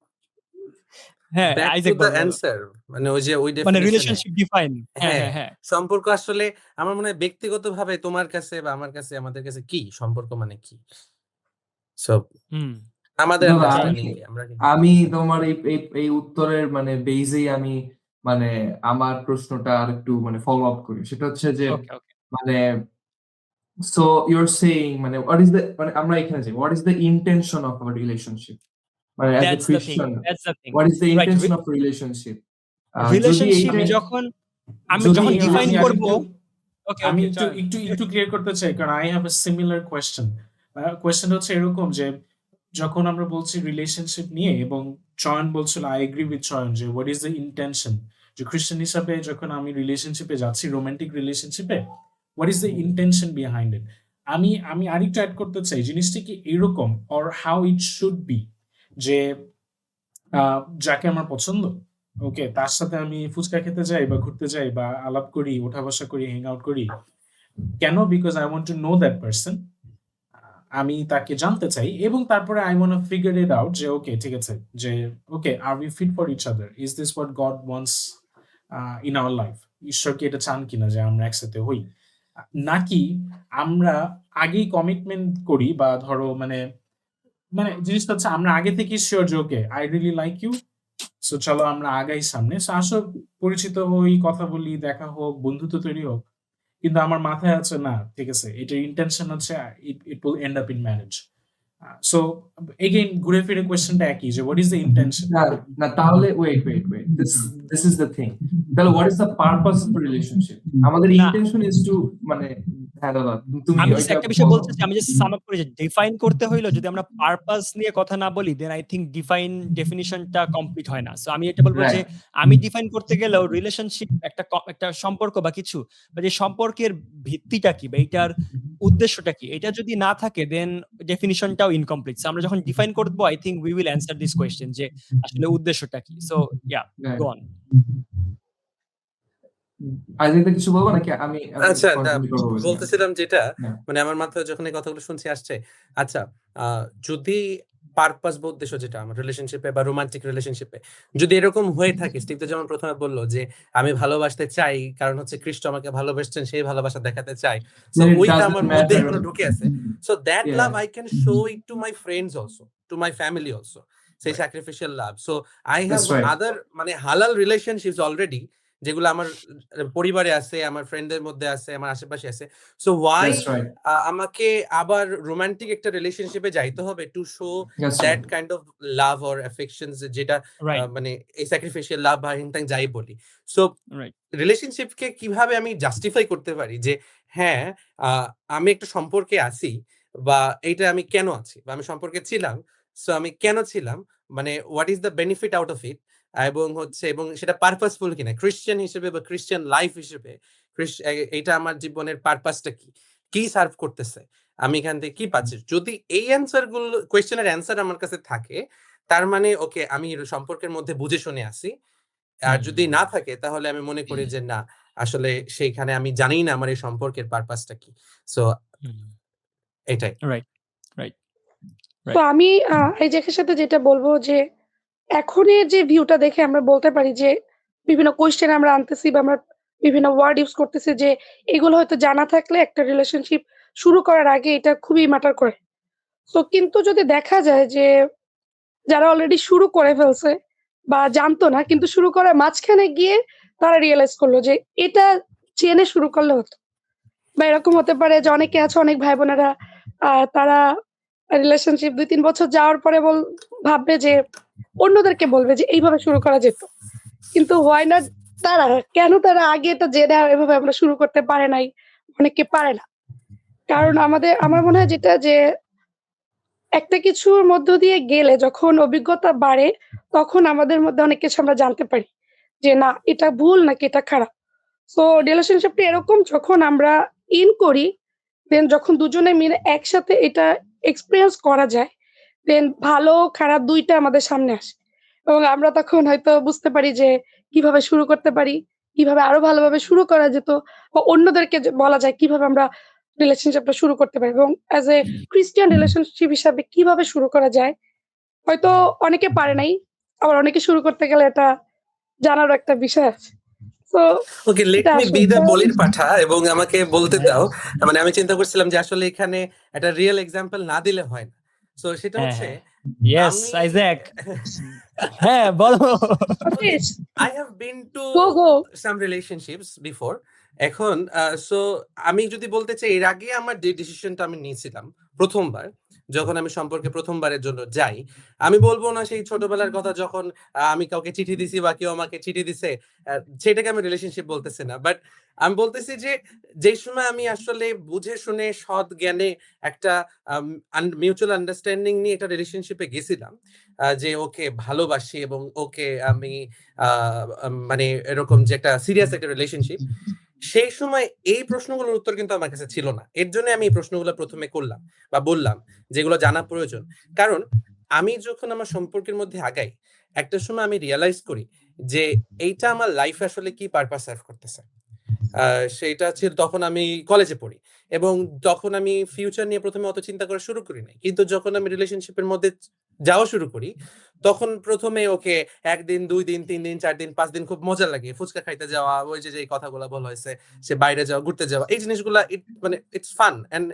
হ্যাঁ, ব্যাক টু আইজ্যাক দ্য বলো। অ্যান্সার? মানে ওই যে ওই মানে ডেফিনিশনে। রিলেশনশিপ ডিফাইন হ্যাঁ, হ্যাঁ, হ্যাঁ, হ্যাঁ। সম্পর্ক আসলে আমার মনে হয় ব্যক্তিগতভাবে তোমার কাছে বা আমার কাছে, আমাদের কাছে কি সম্পর্ক মানে কি? সো হুম। আমাদের দাদা, আন্ডারস্ট্যান্ডিং কি? আমরা কি আমি তোমার এই উত্তরের মানে বেইজেই আমি মানে আমার প্রশ্নটা আরেকটু মানে ফলো আপ করি। সেটা হচ্ছে যে ওকে, ওকে। মানে সো ইউর সেইং মানে হোয়াট ইস দ্য মানে আমরা এখানে যাই। What is the intention of our relationship? মানে as a that's the thing, Christian that's the thing. What is the right intention of relationship? যদি রিলেশনশিপ এইটা যখন আমি যদি যখন আমি ডিফাইন আমি করব আরেকটু ওকে, আমি ওকে একটু চয়ন। একটু একটু ক্লিয়ার করতে চাই, কারণ I have a similar question. কোয়েশ্চেনটা হচ্ছে এরকম যে যখন আমরা বলছি রিলেশনশিপ নিয়ে এবং চয়ন বলছিল, আই এগ্রি উইথ চয়ন, যে হোয়াট ইজ দ্য ইন্টেনশন, যে খ্রিস্টান হিসাবে যখন আমি রিলেশনশিপে যাচ্ছি, রোমান্টিক রিলেশনশিপে, what is the intention behind it. আমি আরেকটু অ্যাড করতে চাই, জিনিসটা কি এরকম or how it should be, যে যাকে আমার পছন্দ, ওকে, তার সাথে আমি ফুচকা খেতে যাই বা ঘুরতে যাই বা আলাপ করি, ওঠা বসা করি, হ্যাং আউট করি, কেন? Because I want to know that person. আমি তাকে জানতে চাই এবং তারপরে I want to figure it out যে ওকে, ঠিক আছে, যে okay, are we fit for each other? Is this what God wants in our life? ঈশ্বর কি এটা চান কিনা যে আমরা একসাথে হই, নাকি আমরা আগেই কমিটমেন্ট করি বা ধরো মানে মানে জিনিসটা হচ্ছে আমরা আগে থেকে শিওর যে okay, I really like you, so চলো আমরা আগাই সামনে, সো আসো, পরিচিত হই, কথা বলি, দেখা হোক, বন্ধুত্ব তৈরি হোক। কিন্তু আমার মাথায় আছে না, ঠিক আছে, এটার ইন্টেনশন হচ্ছে it will end up in marriage. So again ঘুরে ফিরে কোয়েশ্চেনটা একই যে হোয়াট ইজ দ্য ইন্টেনশন? না না তাহলে wait this is the thing. তাহলে what is the purpose of relationship? আমাদের না ইন্টেনশন ইজ টু মানে হ্যাঁ দাদা তুমি আমি just ওইটা একটা বিষয় বলো। বলতে চাই, আমি জাস্ট সাম আপ করে যে ডিফাইন করতে হইলো যদি আমরা পারপাস নিয়ে কথা না বলি দেন আই থিংক ডেফিনিশনটা কমপ্লিট হয় না। সো আমি এটা বলবো যে রাইট আমি ডিফাইন করতে গেলেও রিলেশনশিপ একটা সম্পর্ক বা কিছু বা যে সম্পর্কের ভিত্তিটা কি বা এটার উদ্দেশ্যটা কি এটা যদি না থাকে দেন ডেফিনিশনটাও ইনকমপ্লিট। সো আমরা যখন ডিফাইন করব I think we will answer this question যে আসলে উদ্দেশ্যটা কি। So yeah right go on. Isaac কিছু বলবো নাকি আমি আচ্ছা, কন্টিনিউ করবো বলছিলাম? বলতেছিলাম যেটা হ্যাঁ মানে আমার মাথায় যখন এই কথাগুলো শুনছি আসছে। আচ্ছা, যদি পারপাস বা উদ্দেশ্য যেটা আমার রিলেশনশিপে বা রোমান্টিক রিলেশনশিপে যদি এরকম হয়ে থাকে, স্টিভ তো যেমন প্রথমে বলল যে আমি ভালোবাসতে চাই কারণ হচ্ছে খ্রিস্ট আমাকে ভালোবাসছেন, সেই ভালোবাসা দেখাতে চাই। সো then it ওইটা doesn't আমার মধ্যে matter. এখনো ঢুকে আছে। So that Yeah. Love I can show it to my friends also, to my family also. সেই Right. Sacrificial love. So I have That's right. আদার মানে হালাল রিলেশনশিপস অলরেডি, যেগুলো আমার পরিবারে আছে, আমার ফ্রেন্ডদের মধ্যে আছে, আমার আশেপাশে আছে। So why That's right. আমাকে আবার রোমান্টিক একটা রিলেশনশিপে যাইতে হবে to show That's that right. Kind of love or affections, যেটা রাইট মানে এই স্যাক্রিফিশিয়াল লাভ বা হিংতাং যাই বলি। সো রাইট রিলেশনশিপকে কিভাবে আমি জাস্টিফাই করতে পারি যে হ্যাঁ, আমি একটা সম্পর্কে আছি বা এইটা আমি কেন আছি বা আমি সম্পর্কে ছিলাম। সো আমি কেন ছিলাম, মানে what is the benefit out of it, এবং সেটা পারপাসফুল কিনা ক্রিশ্চিয়ান হিসেবে বা ক্রিশ্চিয়ান লাইফ হিসেবে। এইটা আমার জীবনের পারপাসটা কি, কি সার্ভ করতেছে, আমি এখান থেকে কি পাচ্ছি। যদি এই অ্যান্সার গুলো কোয়েশ্চেনের অ্যান্সার আমার কাছে থাকে, তার মানে ওকে আমি সম্পর্কের মধ্যে বুঝে শুনে আসি। আর যদি না থাকে তাহলে আমি মনে করি যে না, আসলে সেইখানে আমি জানি না আমার এই সম্পর্কের পারপাসটা কি। সো এটাই। রাইট রাইট তো আমি আইজাকের সাথে যেটা বলবো যে এখনের যে ভিউটা দেখে আমরা বলতে পারি যে বিভিন্ন কোয়েশ্চেন আমরা আনতেছি বা আমরা বিভিন্ন ওয়ার্ড ইউজ করতেছি যে এগুলো হয়তো জানা থাকলে একটা রিলেশনশিপ শুরু করার আগে এটা খুবই ম্যাটার করে। তো কিন্তু যদি দেখা যায় যে যারা অলরেডি শুরু করে ফেলছে বা জানতো না কিন্তু শুরু করার মাঝখানে গিয়ে তারা রিয়ালাইজ করলো যে এটা জেনে শুরু করলে হতো। বা এরকম হতে পারে যে অনেকে আছে, অনেক ভাই বোনেরা তারা রিলেশনশিপ ২-৩ বছর যাওয়ার পরে ভাববে যে অন্যদেরকে বলবে যে এইভাবে শুরু করা যেত। কিন্তু why not তারা? কেন তারা আগে এটা জেনে এভাবে আমরা শুরু করতে পারে নাই? অনেকে পারে না। কারণ আমার মনে হয় যেটা যে একটা কিছুর মধ্য দিয়ে গেলে যখন অভিজ্ঞতা বাড়ে, তখন আমাদের মধ্যে অনেক কিছু আমরা জানতে পারি। যে না এটা ভুল নাকি এটা খারাপ। সো রিলেশনশিপটা এরকম যখন আমরা করি, দেন যখন দুজনে মিলে একসাথে এটা এক্সপেরিয়েন্স করা যায়, দেন ভালো খারাপ ২ টা আমাদের সামনে আসে। এবং আমরা তখন হয়তো বুঝতে পারি যে কিভাবে শুরু করতে পারি, কিভাবে আরো ভালোভাবে শুরু করা যেত বা অন্যদেরকে বলা যায় কিভাবে আমরা রিলেশনশিপটা শুরু করতে পারি এবং অ্যাজ এ ক্রিশ্চিয়ান রিলেশনশিপ হিসাবে কিভাবে শুরু করা যায়। হয়তো অনেকে পারে নাই, আবার অনেকে শুরু করতে গেলে এটা জানারও একটা বিষয় আছে। সো ওকে, লেট এটা মি বি আসলে দ্য বলির পাঠা এবং আমাকে বলতে দাও। মানে আমি চিন্তা করছিলাম যে আসলে এখানে একটা রিয়েল এক্সাম্পল না দিলে হয় না। সো সেটা হ্যাঁ হচ্ছে হ্যাঁ ইয়েস আমি আইজ্যাক হ্যাঁ বলো Okay, Please, I have been to go. some relationships before. এখন সো আমি যদি বলতে চাই এর আগে আমার যে ডিসিশনটা আমি নিয়েছিলাম প্রথমবার, যখন আমি সম্পর্কে প্রথমবারের জন্য যাই, আমি বলবো না সেই ছোটবেলার কথা যখন আমি কাউকে চিঠি দিছি বা কেউ আমাকে চিঠি দিছে, সেটাকে আমি রিলেশনশিপ বলতেছি না। বাট আমি বলতেছি যে যেই সময় আমি আসলে বুঝে শুনে সৎ জ্ঞানে একটা মিউচুয়াল আন্ডারস্ট্যান্ডিং নিয়ে একটা রিলেশনশিপে গেছিলাম, যে ওকে ভালোবাসি এবং ওকে আমি মানে এরকম যে একটা সিরিয়াস একটা রিলেশনশিপ, সেই সময় এই প্রশ্নগুলোর উত্তর কিন্তু আমার কাছে ছিল না। এর জন্য আমি এই প্রশ্নগুলো প্রথমে করলাম বা বললাম যেগুলো জানা প্রয়োজন। কারণ আমি যখন আমার সম্পর্কের মধ্যে আগাই, একটা সময় আমি রিয়ালাইজ করি যে এইটা আমার লাইফে আসলে কি পারপাস সার্ভ করতেছে। সেইটা ছিল তখন আমি কলেজে পড়ি এবং তখন আমি ফিউচার নিয়ে প্রথমে অত চিন্তা করা শুরু করি নাই। কিন্তু যখন আমি রিলেশনশিপের মধ্যে যাওয়া শুরু করি, তখন প্রথমে ওকে ১ দিন, ২ দিন, ৩ দিন, ৪ দিন, ৫ দিন খুব মজা লাগে। ফুচকা খাইতে যাওয়া, ওই যে কথাগুলা বলা হয়েছে, সে বাইরে যাওয়া, ঘুরতে যাওয়া। এই জিনিসগুলা মানে ইটস ফান অ্যান্ড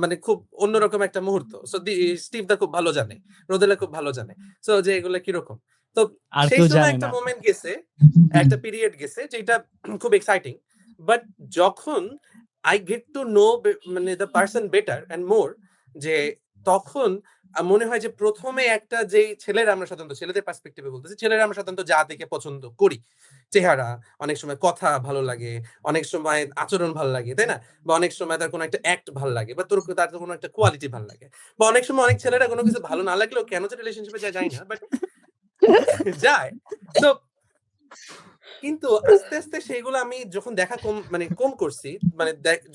মানে খুব অন্যরকম একটা মুহূর্ত। সো স্টিভ দা খুব ভালো জানে, রোদেলা খুব ভালো জানে। সো যে এগুলা কিরকম। তো আর সেই কেউ সময় জানে একটা না মোমেন্ট গেছে, একটা পিরিয়ড গেছে যেটা খুব এক্সাইটিং। বাট যখন I get to know মানে the person better and more, যে তখন মনে হয় যে প্রথমে একটা যেই ছেলেরা আমরা সাধারণত ছেলেদের পার্সপেক্টিভে বলতেছি, ছেলেরা আমরা সাধারণত যা দেখে পছন্দ করি, চেহারা, অনেক সময় কথা ভালো লাগে, অনেক সময় আচরণ ভালো লাগে, তাই না? বা অনেক সময় তার কোনো একটা অ্যাক্ট ভালো লাগে বা তার কোনো একটা কোয়ালিটি ভালো লাগে। বা অনেক সময় অনেক ছেলেরা কোনো কিছু ভালো না লাগলেও কেন যে রিলেশনশিপে যায় জানি না, বাট যায়। তো কিন্তু আস্তে, আস্তে সেগুলো আমি যখন দেখা কম করছি,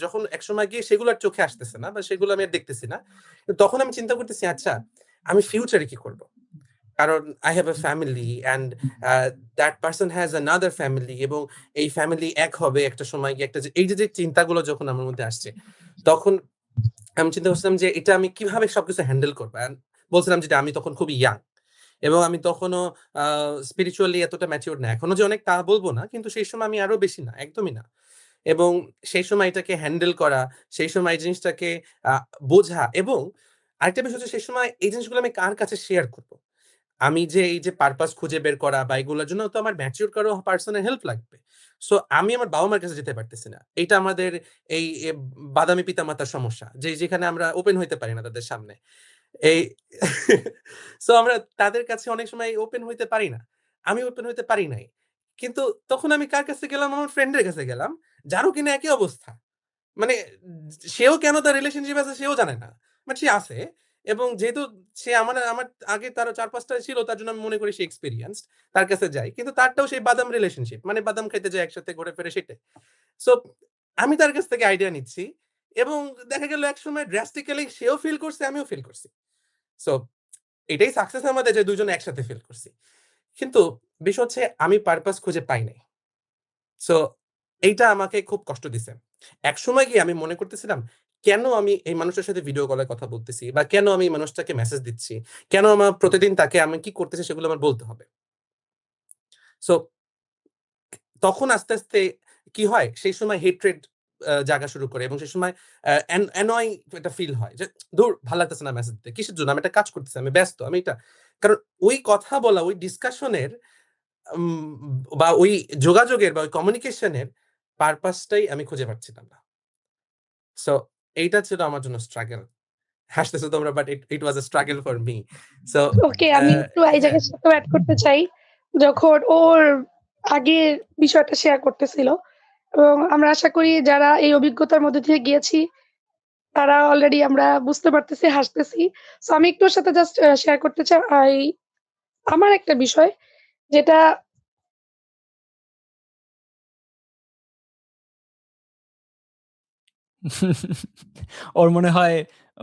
যখন একসময় গিয়ে সেগুলো আর চোখে আসতেছে না বা সেগুলো আমি আর দেখতেছি না। তখন আমি চিন্তা করতেছি, আচ্ছা আমি ফিউচারে কি করব? কারণ I have a family and that person has another family এবং এই ফ্যামিলি এক হবে একটা সময় গিয়ে এই যে চিন্তাগুলো যখন আমার মধ্যে আসছে, তখন আমি চিন্তা করছিলাম যে এটা আমি কিভাবে সবকিছু হ্যান্ডেল করব? বলছিলাম যেটা আমি তখন খুবই ইয়াং এবং আমি তখনও স্পিরিচুয়ালি এতটা ম্যাচিউরড না। এখনো যে অনেক তা বলব না, কিন্তু সেই সময় আমি আরো বেশি না, একদমই না। এবং সেই সময় এটাকে হ্যান্ডেল করা, সেই সময় এই জিনিসটাকে বোঝা এবং আরেকটা বিষয় হচ্ছে সেই সময় এই জিনিসগুলো আমি কার কাছে শেয়ার করব? আমি যে এই যে পারপাস খুঁজে বের করা বা এগুলোর জন্য তো আমার ম্যাচিউর কারো পার্সনের হেল্প লাগবে। সো আমি আমার বাবা-মার কাছে যেতে পারতেছি না। এইটা আমাদের এই বাদামি পিতামাতার সমস্যা। যেখানে আমরা ওপেন হইতে পারি না তাদের সামনে। এই সো আমরা তাদের কাছে অনেক সময় ওপেন হইতে পারি না। আমি ওপেন হইতে পারি নাই। কিন্তু তখন আমি কার কাছে গেলাম? আমার ফ্রেন্ডের কাছে গেলাম। যারও কিনা একই অবস্থা। মানে সেও কেন তার রিলেশনশিপ আছে সেও জানে না। বাট সে আছে এবং যেহেতু সে আমার আগে তারও ৪-৫ টা ছিল, তার জন্য আমি মনে করি সে এক্সপেরিয়েন্সড। তার কাছে যাই। কিন্তু তারটাও সেই বাদাম রিলেশনশিপ। মানে বাদাম খাইতে যাই একসাথে ঘুরে ফিরে সেটাই। সো আমি তার কাছ থেকে আইডিয়া নিচ্ছি এবং দেখা গেল একসময় ড্রাস্টিক্যালি সেও ফিল করছে, আমিও ফিল করছি। সো এটাই সাকসেস আমাদের যে ২ জন একসাথে ফিল করছি। কিন্তু বিষয় হচ্ছে আমি পারপাস খুঁজে পাই নাই। সো এইটা আমাকে খুব কষ্ট দিছে। একসময় গিয়ে আমি মনে করতেছিলাম, কেন আমি এই মানুষটার সাথে ভিডিও কলে কথা বলতেছি বা কেন আমি এই মানুষটাকে মেসেজ দিচ্ছি? কেন আমার প্রতিদিন তাকে আমি কি করতেছি সেগুলো আমার বলতে হবে? সো তখন আস্তে, আস্তে কি হয়? সেই সময় হেট্রেড জাগা শুরু করে এবং সেই সময় অ্যানয়িং একটা ফিল হয় যে, "ধুর ভাল লাগতেছে না মেসেজ দিতে। কিসের জন্য? আমি একটা কাজ করতেছি, আমি ব্যস্ত, আমি এটা।" কারণ ওই কথা বলা, ওই ডিসকাশনের উম বা ওই যোগাযোগের বা ওই কমিউনিকেশন এর পারপাস টাই আমি খুঁজে পাচ্ছিলাম না। সো এইটা ছিল আমার জন্য স্ট্রাগল। হাসতেছো তোমরা, but it was a struggle for me. So okay, আমি একটু আইজাকের সাথেও এড করতে চাই। যখন ওর আগের বিষয়টা শেয়ার করতেছিল এবং আমরা আশা করি যারা এই অভিজ্ঞতার মধ্যে দিয়ে গিয়েছি তারা অলরেডি আমরা বুঝতে পারতেছি, হাসতেছি। সো আমি একটু ওর সাথে জাস্ট শেয়ার করতে চাই আমার একটা বিষয় যেটা ওর মনে হয়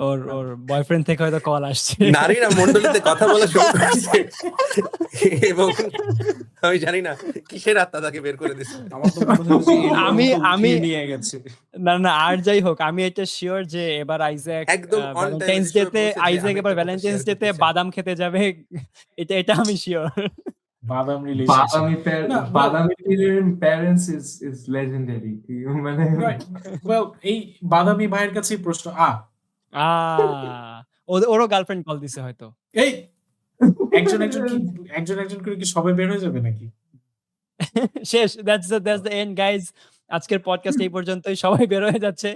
ওর বয়ফ্রেন্ড থেকে হয়তো কল আসছে। নারীরা মণ্ডলীতে কথা বলা শুরু করেছে এবং আমি জানি না কিসের আত্মা তাকে বের করে দিছে। আমার তো মনে হচ্ছে যে আমি নিয়ে গেছে। না আর যাই হোক, আমি এটা শিওর যে এবার আইজ্যাক একদম on time ভ্যালেন্টাইন্স যে সময় ডে তে পৌঁছেছে, আইজ্যাক আমি এবার একটা কথা ভ্যালেন্টাইন্স শেয়ার ডে তে করতে চাই। বাদাম খেতে যাবে। এটা আমি শিওর। বাদাম রিলেশনশিপ। না, বাদামি প্যারেন্টস ইজ লেজেন্ডারি। মানে রাইট। ওয়েল, এই বাদামি ভাইয়ের কাছেই প্রশ্ন। ওরও গার্লফ্রেন্ড কল দিছে হয়তো। এই একজন করে কি সবাই বের হয়ে যাবে নাকি? শেষ। That's the end guys. আজকের পডকাস্ট এই পর্যন্তই। সবাই বের হয়ে যাচ্ছে।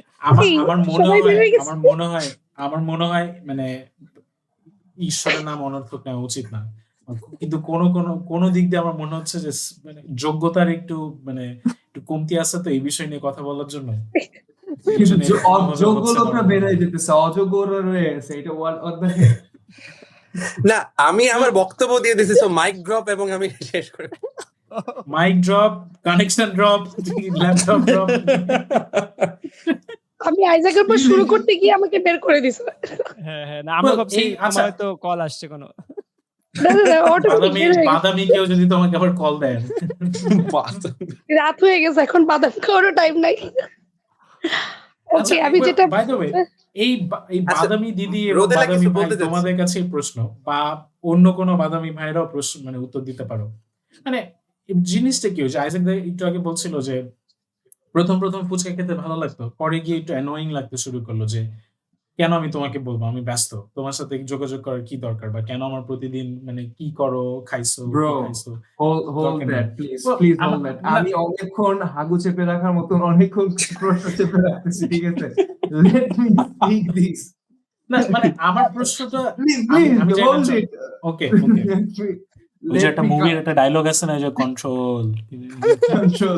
আমার মনে হয় মানে ঈশ্বরের নাম অনর্থক নেওয়া উচিত না। কিন্তু কোন দিক দিয়ে আমার মনে হচ্ছে যে মানে যোগ্যতার একটু কমতি আছে তো এই বিষয় নিয়ে কথা বলার জন্য। অযোগ্য লোকরা বের হয়ে যেতেছে, অযোগ্যরা রয়ে গেছে। এটা না, আমি আমার বক্তব্য দিয়ে দিছি, সো মাইক ড্রপ এবং আমি শেষ করে mic drop, connection drop, laptop drop. আমি আইজাকের পর শুরু করতে গিয়ে আমাকে বের করে দিছে। হ্যাঁ, না আমরা ভাবছি আমার হয়তো কল আসছে কোনো। না, অটোমেটিক বের হয়ে গেছে। বাদামি কেউ যদি তোমাকে আবার কল দেয়, রাত হয়ে গেছে, এখন বাদাম খাওয়ারও টাইম নাই। ওকে, আমি যেটা বাই দ্য ওয়ে, এই বাদামি দিদি এবং রোদেলা বাদামি কিছু ভাই বলতে চাচ্ছে। তোমাদের কাছে প্রশ্ন বা অন্য কোনো বাদামি ভাইরাও প্রশ্ন উত্তর দিতে পারো। মানে জিনিসটা কি হয়েছে? আইজাক ভাই একটু আগে বলছিল যে প্রথম ফুচকা খেতে ভালো লাগতো, পরে গিয়ে একটু অ্যানোয়িং লাগতে শুরু করলো যে কেন আমি তোমাকে বলবো, আমি ব্যস্ত, তোমার সাথে যোগাযোগ করার কি দরকার, বা কেন আমার প্রতিদিন কি করো, খাইছো, কি Bro, খাইছো। hold that, please hold that. আমি অনেকক্ষণ হাগু চেপে রাখার মতন অনেকক্ষণ প্রশ্ন চেপে রাখতেছি, ঠিক আছে? Let me speak this. না মানে আমার প্রশ্নটা প্লিজ আমি প্লিজ আমি চাই হোল্ড না ইট ওকে ওকে ওই যে একটা মুভির একটা ডায়লগ আছে না যে কন্ট্রোল কন্ট্রোল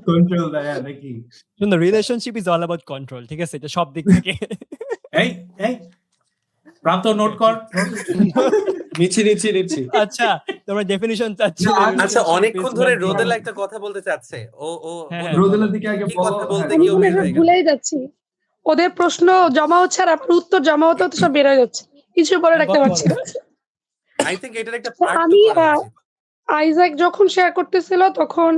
কন্ট্রোল দেয় নাকি শুনুন, relationship is all about control, ঠিক আছে? এটা সব দিক থেকে। এই এই প্রান্ত নোট কর নিচ্ছি আচ্ছা, তোমরা ডেফিনিশন চাচ্ছ? না, আচ্ছা, অনেকক্ষণ ধরে রোদেলা একটা কথা বলতে চাচ্ছে। ও ও হ্যাঁ, বলো, হ্যাঁ। রোদেলার বলো। দিকে আগে কি বলো কথা বলতে আমি গিয়ে ও মনে বের হয় হয়ে গেল। ভুলেই যাচ্ছি। ওদের প্রশ্ন জমা হচ্ছে আর আমার উত্তর জমা হতে হতে সব বের হয়ে যাচ্ছে। কিছু বলে হ্যাঁ, রাখতে বলো, পারছি না। আই থিংক এটার একটা তো পার্ট 2 আমি করা উচিত। আইজ্যাক যখন শেয়ার করতেছিল তখন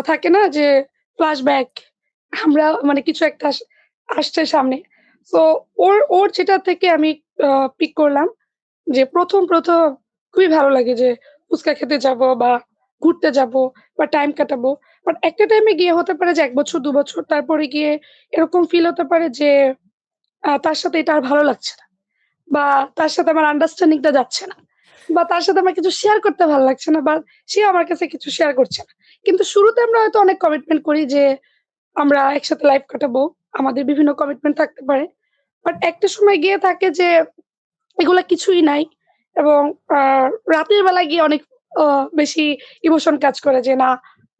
থাকে না যে ফ্ল্যাশব্যাক, আমরা মানে কিছু একটা আসছে সামনে। সো ওর যেটা থেকে আমি পিক করলাম যে ১ম খুবই ভালো লাগে যে ফুচকা খেতে যাবো বা ঘুরতে যাবো বা টাইম কাটাবো। বাট একটা টাইমে গিয়ে হতে পারে যে ১ বছর ২ বছর তারপরে গিয়ে এরকম ফিল হতে পারে যে তার সাথে এটা আর ভালো লাগছে না। বা তার সাথে আমার আন্ডারস্ট্যান্ডিং টা যাচ্ছে না। বা তার সাথে আমার কিছু শেয়ার করতে ভালো লাগছে না বা সে আমার কাছে কিছু শেয়ার করছে না। কিন্তু শুরুতে আমরা হয়তো অনেক কমিটমেন্ট করি যে আমরা একসাথে লাইফ কাটাবো। আমাদের বিভিন্ন কমিটমেন্ট থাকতে পারে। বাট একটা সময় গিয়ে থাকে যে এগুলা কিছুই নাই এবং আ রাতের বেলা গিয়ে অনেক বেশি ইমোশন কাজ করে যে না,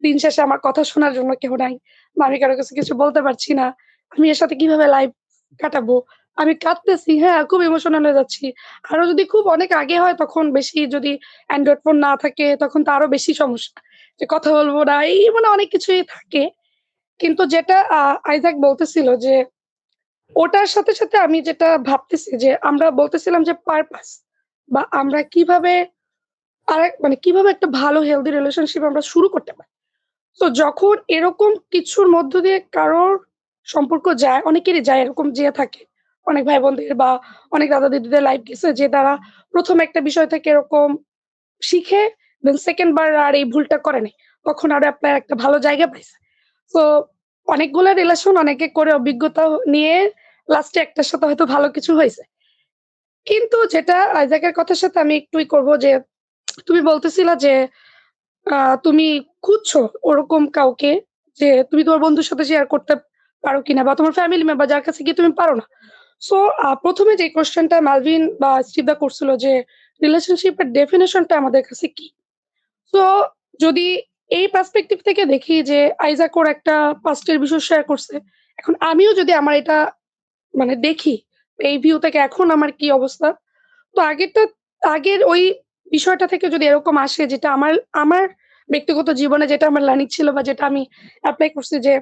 দিন শেষে আমার কথা শোনার জন্য কেউ নাই। বা আমি কারো কাছে কিছু বলতে পারছি না। আমি এর সাথে কিভাবে লাইফ কাটাবো? আমি কাঁদতেছি, হ্যাঁ, খুব ইমোশনাল হয়ে যাচ্ছি। আরো যদি খুব অনেক আগে হয় তখন বেশি যদি অ্যান্ড্রয়েড ফোন না থাকে তখন তো আরো বেশি সমস্যা। যে কথা বলবো না, এই মানে অনেক কিছুই থাকে। কিন্তু যেটা আইজ্যাক বলতেছিল যে ওটার সাথে আমি যেটা ভাবতেছি যে আমরা বলতেছিলাম যে পারপাস বা আমরা কিভাবে মানে কিভাবে একটা ভালো হেলথি রিলেশনশিপ আমরা শুরু করতে পারি। তো যখন এরকম কিছুর মধ্য দিয়ে কারোর সম্পর্ক যায়, অনেকেরই যায়, এরকম যেয়ে থাকে। অনেক ভাই-বোনদের বা অনেক দাদা-দিদিদের লাইফ গেছে যে তারা ১ম একটা বিষয় থেকে এরকম শিখে দেন 2nd বার আর এই ভুলটা করে নাই। তখন আরো আপনার একটা ভালো জায়গা পাইছে। তো অনেকগুলা রিলেশন অনেকে করে অভিজ্ঞতা নিয়ে লাস্টে একটার সাথে হয়তো ভালো কিছু হইছে। কিন্তু যেটা আইজ্যাকের কথার সাথে আমি একটু করব যে তুমি বলতেছিলা যে তুমি খুঁজছো ওরকম কাউকে যে তুমি তোমার বন্ধুর সাথে শেয়ার করতে পারো কিনা বা তোমার ফ্যামিলি মেম্বার যার কাছে গিয়ে তুমি পারো না। সো ১ম এ যে কোয়েশ্চেনটা মালভিন বা স্টিভদা করছিল যে রিলেশনশিপ এর ডেফিনিশনটা আমাদের কাছে কি? সো যদি এই পার্সপেক্টিভ থেকে দেখি যে আইজ্যাক ওর একটা পাস্ট এর বিষয় শেয়ার করছে। এখন আমিও যদি আমার এটা মানে দেখি এই ভিউ থেকে এখন আমার কি অবস্থা? তো আগের ওই বিষয়টা থেকে যদি এরকম আসে যেটা আমার ব্যক্তিগত জীবনে যেটা আমার লার্নিং ছিল বা যেটা আমি এপ্লাই করছি যে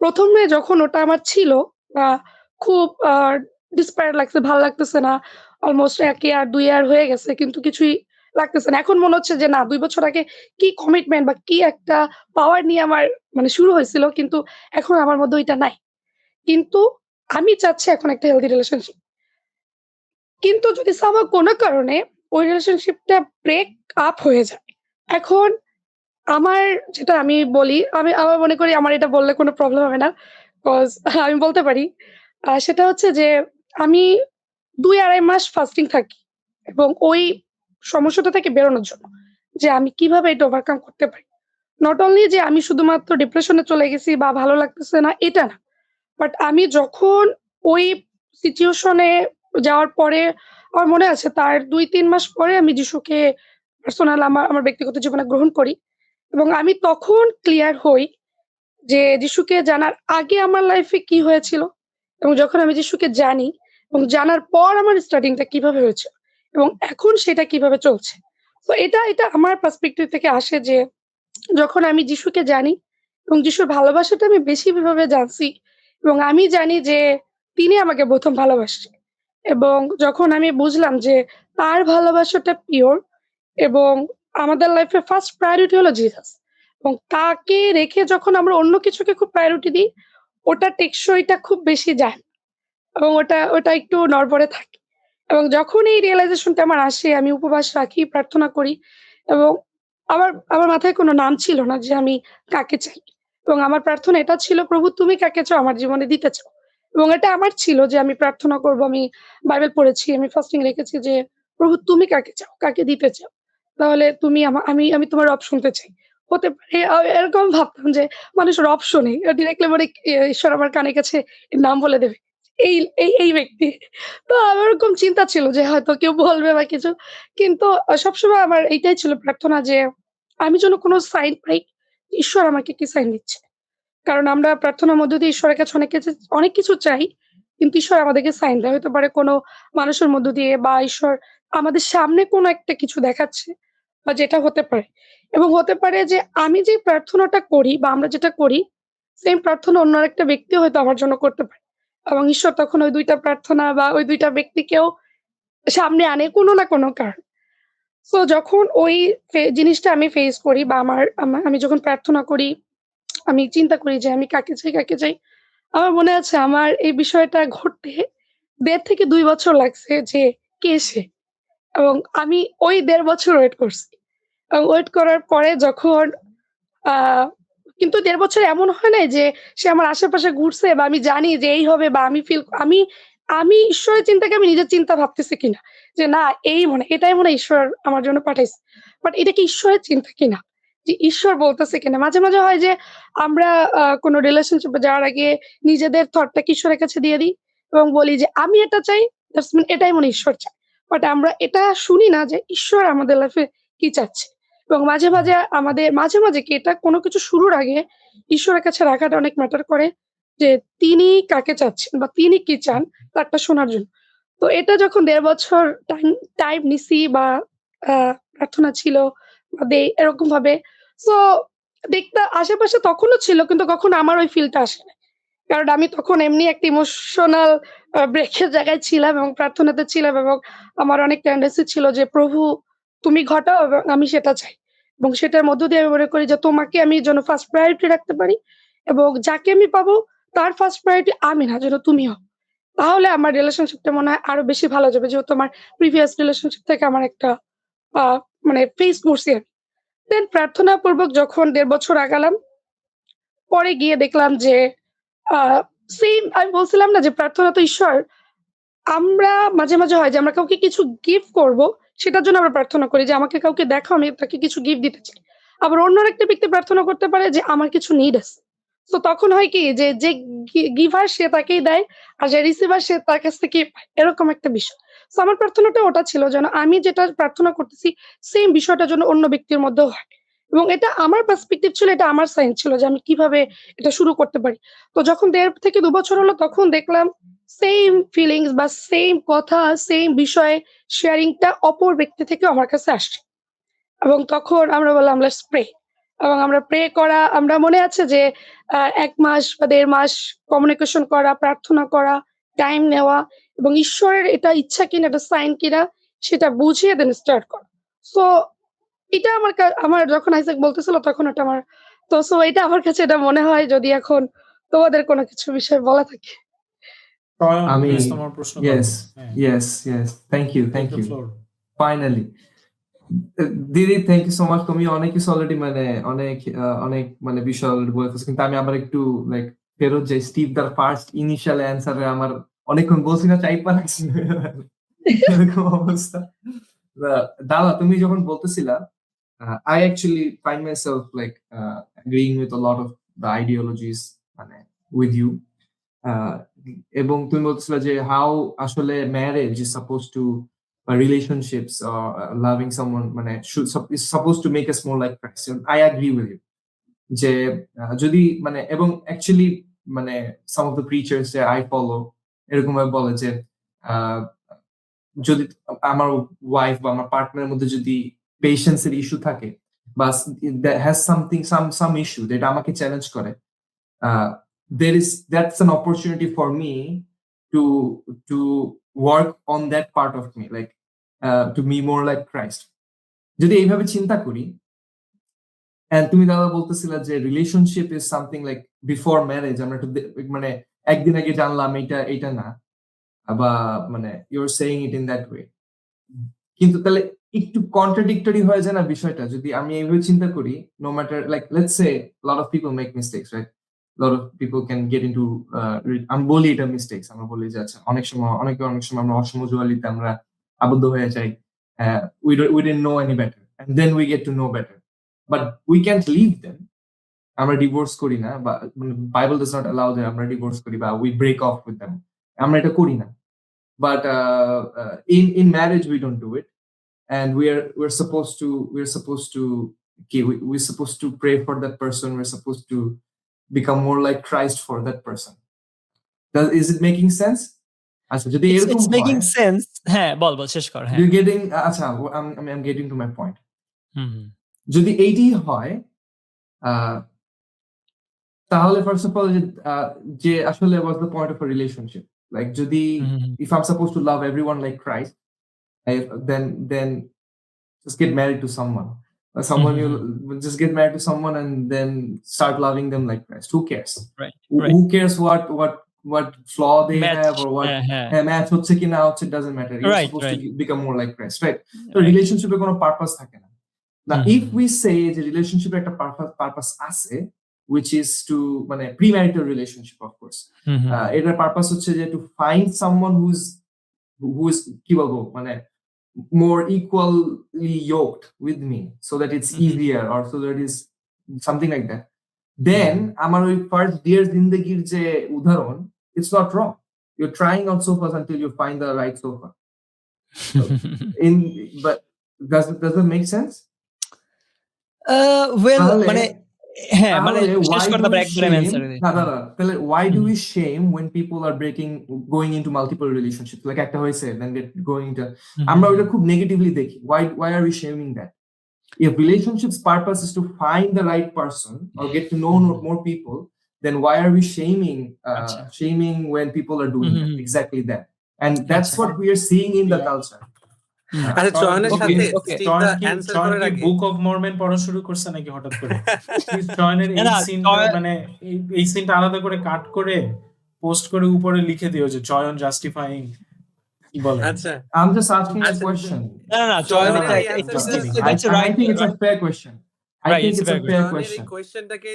১ম এ যখন ওটা আমার ছিল খুব ডিসপায়ার লাগছে, ভাল লাগতেছে না। অলমোস্ট ১ ইয়ার ২ ইয়ার হয়ে গেছে কিন্তু কিছুই লাগতেছে না। এখন মনে হচ্ছে যে না ২ বছর আগে কি কমিটমেন্ট বা কি একটা পাওয়ার নিয়ে আমার মানে শুরু হয়েছিল কিন্তু এখন আমার মধ্যে ওইটা নাই। কিন্তু আমি চাচ্ছি এখন একটা হেলথি রিলেশনশিপ। কিন্তু যদি somehow কোনো কারণে ওই রিলেশনশিপটা ব্রেক আপ হয়ে যায়। এখন আমার যেটা আমি বলি, আমার মনে করি আমার এটা বললে কোনো প্রবলেম হবে না। কজ আমি বলতে পারি। সেটা হচ্ছে যে আমি ২-২.৫ মাস ফাস্টিং থাকি এবং ওই সমস্যাটা থেকে বেরোনোর জন্য। যে আমি কিভাবে এটা ওভারকাম করতে পারি। নট অনলি যে আমি শুধুমাত্র ডিপ্রেশন এ চলে গেছি বা ভালো লাগতেছে না এটা না। বাট আমি যখন ওই সিচুয়েশন এ যাওয়ার পরে আমার মনে আছে তার ২-৩ মাস পরে আমি যিশুকে পার্সোনাল আমার ব্যক্তিগত জীবনে গ্রহণ করি এবং আমি তখন ক্লিয়ার হই যে যিশুকে জানার আগে আমার লাইফে কি হয়েছিল এবং যখন আমি যিশুকে জানি এবং জানার পর আমার স্টার্টিংটা কিভাবে হয়েছে এবং এখন সেটা কিভাবে চলছে। তো এটা আমার পার্সপেক্টিভ থেকে আসে যে যখন আমি যিশুকে জানি এবং যিশুর ভালোবাসাটা আমি বেশি ভাবে জানছি এবং আমি জানি যে তিনি আমাকে ১ম ভালোবাসছে এবং যখন আমি বুঝলাম যে তার ভালোবাসাটা পিওর এবং আমাদের লাইফে ফার্স্ট প্রায়োরিটি হলো জিসাস এবং তাকে রেখে যখন আমরা অন্য কিছুকে খুব প্রায়োরিটি দিই, ওটা টেকসইটা খুব বেশি যায় না এবং ওটা একটু নড়বড়ে থাকে এবং যখন এই রিয়ালাইজেশনটা আমার আসে, আমি উপবাস রাখি, প্রার্থনা করি এবং আমার মাথায় কোনো নাম ছিল না যে আমি কাকে চাই এবং আমার প্রার্থনা এটা ছিল, "প্রভু তুমি কাকে চাও আমার জীবনে দিতে চাও।" এবং এটা আমার ছিল যে আমি প্রার্থনা করব, আমি বাইবেল পড়েছি, আমি ফাস্টিং রেখেছি যে, "প্রভু তুমি কাকে চাও? কাকে দিতে চাও? তাহলে তুমি আমি তোমার রব শুনতে চাই।" হতে পারে এরকম ভাবতাম যে মানুষের অপশন নেই। ডিরেক্টলি মানে ঈশ্বর আমার কানের কাছে এর নাম বলে দেবে। এই ব্যক্তি। তো আমার ওরকম চিন্তা ছিল যে হয়তো কেউ বলবে বা কিছু। কিন্তু সবসময় আমার এইটাই ছিল প্রার্থনা যে আমি যেন কোনো সাইন পাই, ঈশ্বর আমাকে কি সাইন দিচ্ছে। কারণ আমরা প্রার্থনার মধ্য দিয়ে ঈশ্বরের কাছে অনেক কিছু চাই। কিন্তু ঈশ্বর আমাদেরকে সাইন দেয়। হতে পারে কোনো মানুষের মধ্য দিয়ে বা ঈশ্বর আমাদের সামনে কোনো একটা কিছু দেখাচ্ছে বা যেটা হতে পারে। এবং হতে পারে যে আমি যে প্রার্থনাটা করি বা আমরা যেটা করি, সেম প্রার্থনা অন্য আরেকটা ব্যক্তিও হয়তো আমার জন্য করতে পারে। এবং ঈশ্বর তখন ওই ২ টা প্রার্থনা বা ওই ২ টা ব্যক্তিকেও সামনে আনে কোনো না কোনো কারণে। সো যখন ওই জিনিসটা আমি ফেস করি বা আমি যখন প্রার্থনা করি, আমি চিন্তা করি যে আমি কাকে চাই, কাকে চাই। আমার মনে আছে আমার এই বিষয়টা ঘটতে ১.৫ থেকে ২ বছর লাগছে যে কে সে? এবং আমি ওই ১.৫ বছর ওয়েট করছি। এবং ওয়েট করার পরে যখন আ কিন্তু ১.৫ বছর এমন হয় নাই যে সে আমার আশেপাশে ঘুরছে বা আমি জানি যে এই হবে বা আমি ঈশ্বরের চিন্তাকে আমি নিজের চিন্তা ভাবতেছি কিনা। যে না এটাই মনে হয় ঈশ্বর আমার জন্য পাঠাইছে। বাট এটা কি ঈশ্বরের চিন্তা কিনা? যে ঈশ্বর বলতেছে কিনা। মাঝে মাঝে হয় যে আমরা কোনো রিলেশনশিপ এ যাওয়ার আগে নিজেদের থটটাকে ঈশ্বরের কাছে দিয়ে দিই এবং বলি যে আমি এটা চাই, দ্যাটস মিন এটাই মনে হয় ঈশ্বর চায়। বাট আমরা এটা শুনি না যে ঈশ্বর আমাদের লাইফে কি চাচ্ছে। এবং মাঝে মাঝে কি এটা কোনো কিছু শুরুর আগে ঈশ্বরের কাছে রাখাটা অনেক ম্যাটার করে যে তিনি কাকে চাচ্ছেন বা তিনি কি চান তারটা শোনার জন্য। তো এটা যখন ১.৫ বছর টাইম নিছি বা আ প্রার্থনা ছিল বা এরকমভাবে সো আশেপাশে তখনও ছিল কিন্তু কখনো আমার ওই ফিলটা আসে নাই। কারণ আমি তখন এমনি একটা ইমোশনাল ব্রেক এর জায়গায় ছিলাম এবং প্রার্থনাতে ছিলাম এবং আমার অনেক টেনডেন্সি ছিল যে, "প্রভু তুমি ঘটাও এবং আমি সেটা চাই।" এবং সেটার মধ্য দিয়ে আমি মনে করি যে তোমাকে আমি যেন ফার্স্ট প্রায়োরিটি রাখতে পারি এবং যাকে আমি পাবো তার ফার্স্ট প্রায়োরিটি আমি না, যেন তুমি হও। তাহলে আমার রিলেশনশিপটা মনে হয় আরো বেশি ভালো যাবে। যেহেতু আমার প্রিভিয়াস রিলেশনশিপ থেকে আমার একটা আ মানে ফেস করছি আমি। দেন প্রার্থনাপূর্বক যখন ১.৫ বছর আগালাম, পরে গিয়ে দেখলাম যে আ সেইম আমি বলছিলাম না যে প্রার্থনা তো ঈশ্বর আমরা মাঝে মাঝে হয় যে আমরা কাউকে কিছু গিফট করব, সেটার জন্য আমরা প্রার্থনা করি যে আমাকে কাউকে দেখাও আমি তাকে কিছু গিফট দিতে চাই। আবার অন্য আরেকটা ব্যক্তি প্রার্থনা করতে পারে যে আমার কিছু নিড আছে। তো তখন হয় কি যে গিভার সে তাকেই দেয়, আর যে রিসিভার সে তার কাছ থেকেই পায়। এরকম একটা বিষয়। সো আমার প্রার্থনাটা ওটা ছিল যেন আমি যেটা প্রার্থনা করতেছি সেম বিষয়টা যেন অন্য ব্যক্তির মধ্যেও হয়। এবং এটা আমার পার্সপেক্টিভ ছিল, এটা আমার সাইন ছিল যে আমি কিভাবে এটা শুরু করতে পারি। তো যখন ১.৫ থেকে ২ বছর হলো তখন দেখলাম সেইম ফিলিংস বা সেইম কথা, সেইম বিষয়ে শেয়ারিং টা অপর ব্যক্তি থেকেও আমার কাছে আসছে। এবং তখন আমরা বললাম লেটস প্রে। এবং আমরা প্রে করা আমরা মনে আছে যে ১ মাস বা ১.৫ মাস কমিউনিকেশন করা, প্রার্থনা করা, টাইম নেওয়া এবং ঈশ্বরের এটা ইচ্ছা কিনা, এটা সাইন কিনা সেটা বুঝে দেন স্টার্ট করা। সো এটা আমার যখন আইজ্যাক বলতেছিল তখন ওটা আমার এটা আমার কাছে এটা মনে হয় যদি এখন তোমাদের কোনো কিছু বিষয় বলা থাকে। টয়ন, আমি প্লিজ তোমার প্রশ্ন করো। ইয়েস, হ্যাঁ, yes. Thank you, take thank the you. Floor. Finally. দিদি থ্যাংক ইউ সো মাচ। তুমি অনেক কিছু অলরেডি মানে অনেক মানে বিষয় অলরেডি বলে ফেলছো। কিন্তু আমি আবার একটু লাইক ফেরত যাই। স্টিভ দার ফার্স্ট ইনিশিয়াল অ্যান্সারে আমার অনেকক্ষণ বলছি না চাইপা লাগছে এরকম অবস্থা। দাদা তুমি যখন বলতেছিলা I actually find myself like agreeing with a lot of the ideologies মানে with you. আহ, এবং তুমি বলতেছিলে যে হাউ আসলে marriage is suppose two relationships or loving someone মানে is supposed to make us more like Christ. I agree with you যে যদি মানে এবং অ্যাকচুয়ালি মানে some of the preachers যে I follow এরকম ভাবে বলে যে আহ, যদি আমার ওয়াইফ বা আমার পার্টনারের মধ্যে যদি পেশেন্স এর ইস্যু থাকে বা হ্যাজ সাম ইস্যু যেটা আমাকে চ্যালেঞ্জ করে uh, that's an opportunity for me to to work on that part of me like to be more like Christ. যদি এইভাবে চিন্তা করি and তুমি দাদা বলতেছিলা যে relationship is something like before marriage আমরা একটু মানে একদিন আগে জানলাম এটা না বা মানে your saying it in that way, কিন্তু তাহলে একটু কন্ট্রাডিক্টরি হয়ে যায় না বিষয়টা যদি আমি এইভাবে চিন্তা করি no matter like let's say lot of people make mistakes right, lot of people can get into আমি বলি এটা মিস্টেকস আমরা বলি যে আচ্ছা অনেক সময় আমরা অসমজুয়ালিতে আমরা আবদ্ধ হয়ে যাই, we didn't know any better and then we get to know better but we can't leave them. আমরা ডিভোর্স করি না, বা Bible does not allow that আমরা ডিভোর্স করি বা we break off with them, আমরা এটা করি না। But in marriage we don't do it, and we're supposed to okay, we're supposed to pray for that person, we're supposed to become more like Christ for that person. Is it making sense? আচ্ছা, যদি এরকম It's making হয়, sense. হ্যাঁ, বল শেষ কর। হ্যাঁ। you're getting, আচ্ছা, I'm getting to my point. হুম, হুম। যদি এইটি হয়, তাহলে ফার্স্ট অফ অল যে আসলে what's the point of a relationship? Like যদি হুম, হুম, হুম। if I'm supposed to love everyone like Christ, then just get married to someone. Someone you just get married to someone and then start loving them like Christ. Who cares? Right, Who right. who cares what flaw they Match. have or what হ্যাঁ। match হচ্ছে কি না হচ্ছে, doesn't matter. You're Right, supposed right. to become more like Christ, right? So Right. relationship এর কোনো পারপাস থাকে না। Now hmm, if we say যে relationship একটা পারপাস আছে, which is to মানে premarital relationship of course, হুম, হুম। এটার পারপাস হচ্ছে যে to find someone who is কি বলবো মানে more equally yoked with me so that it's easier, or so that is something like that. Then আমার ওই ফার্স্ট ডিয়ার জিন্দেগির যে উদাহরণ, it's not wrong. You're trying on sofas until you find the right sofa. But does it make sense? Well, তাহলে- মানে হ্যাঁ, মানে তাহলে শেষ why করে do তারপর we একবারে আমি shame- answer দিই। না, তাহলে why do hmm. we shame when people are going into multiple relationships, like একটা হয়েছে then they're going to, আমরা ওইটা খুব নেগেটিভলি দেখি। Why are we shaming that? If relationships purpose is to find the right person or get to know more people, then why are we shaming আচ্ছা। shaming when people are doing that? Hmm. Exactly that. And that's আচ্ছা। what we are seeing in the culture. আচ্ছা, চয়নের Okay, সাথে okay. স্টিভ দা অ্যানসার করার আগে বুক অফ মরমেন পড়া শুরু করছে নাকি হঠাৎ করে? চয়নের এই না, সিনটা মানে এই সিনটা আলাদা করে কাট করে পোস্ট করে উপরে লিখে দিও যে চয়ন জাস্টিফাইং, কি বলে? আচ্ছা, I'm just asking a আচ্ছা, question. না, চয়নের চয়নের এই answer that's I right. think it's a fair question. I Right, think it's it's a a fair fair চয়নের এই question. কোয়েশ্চেনটাকে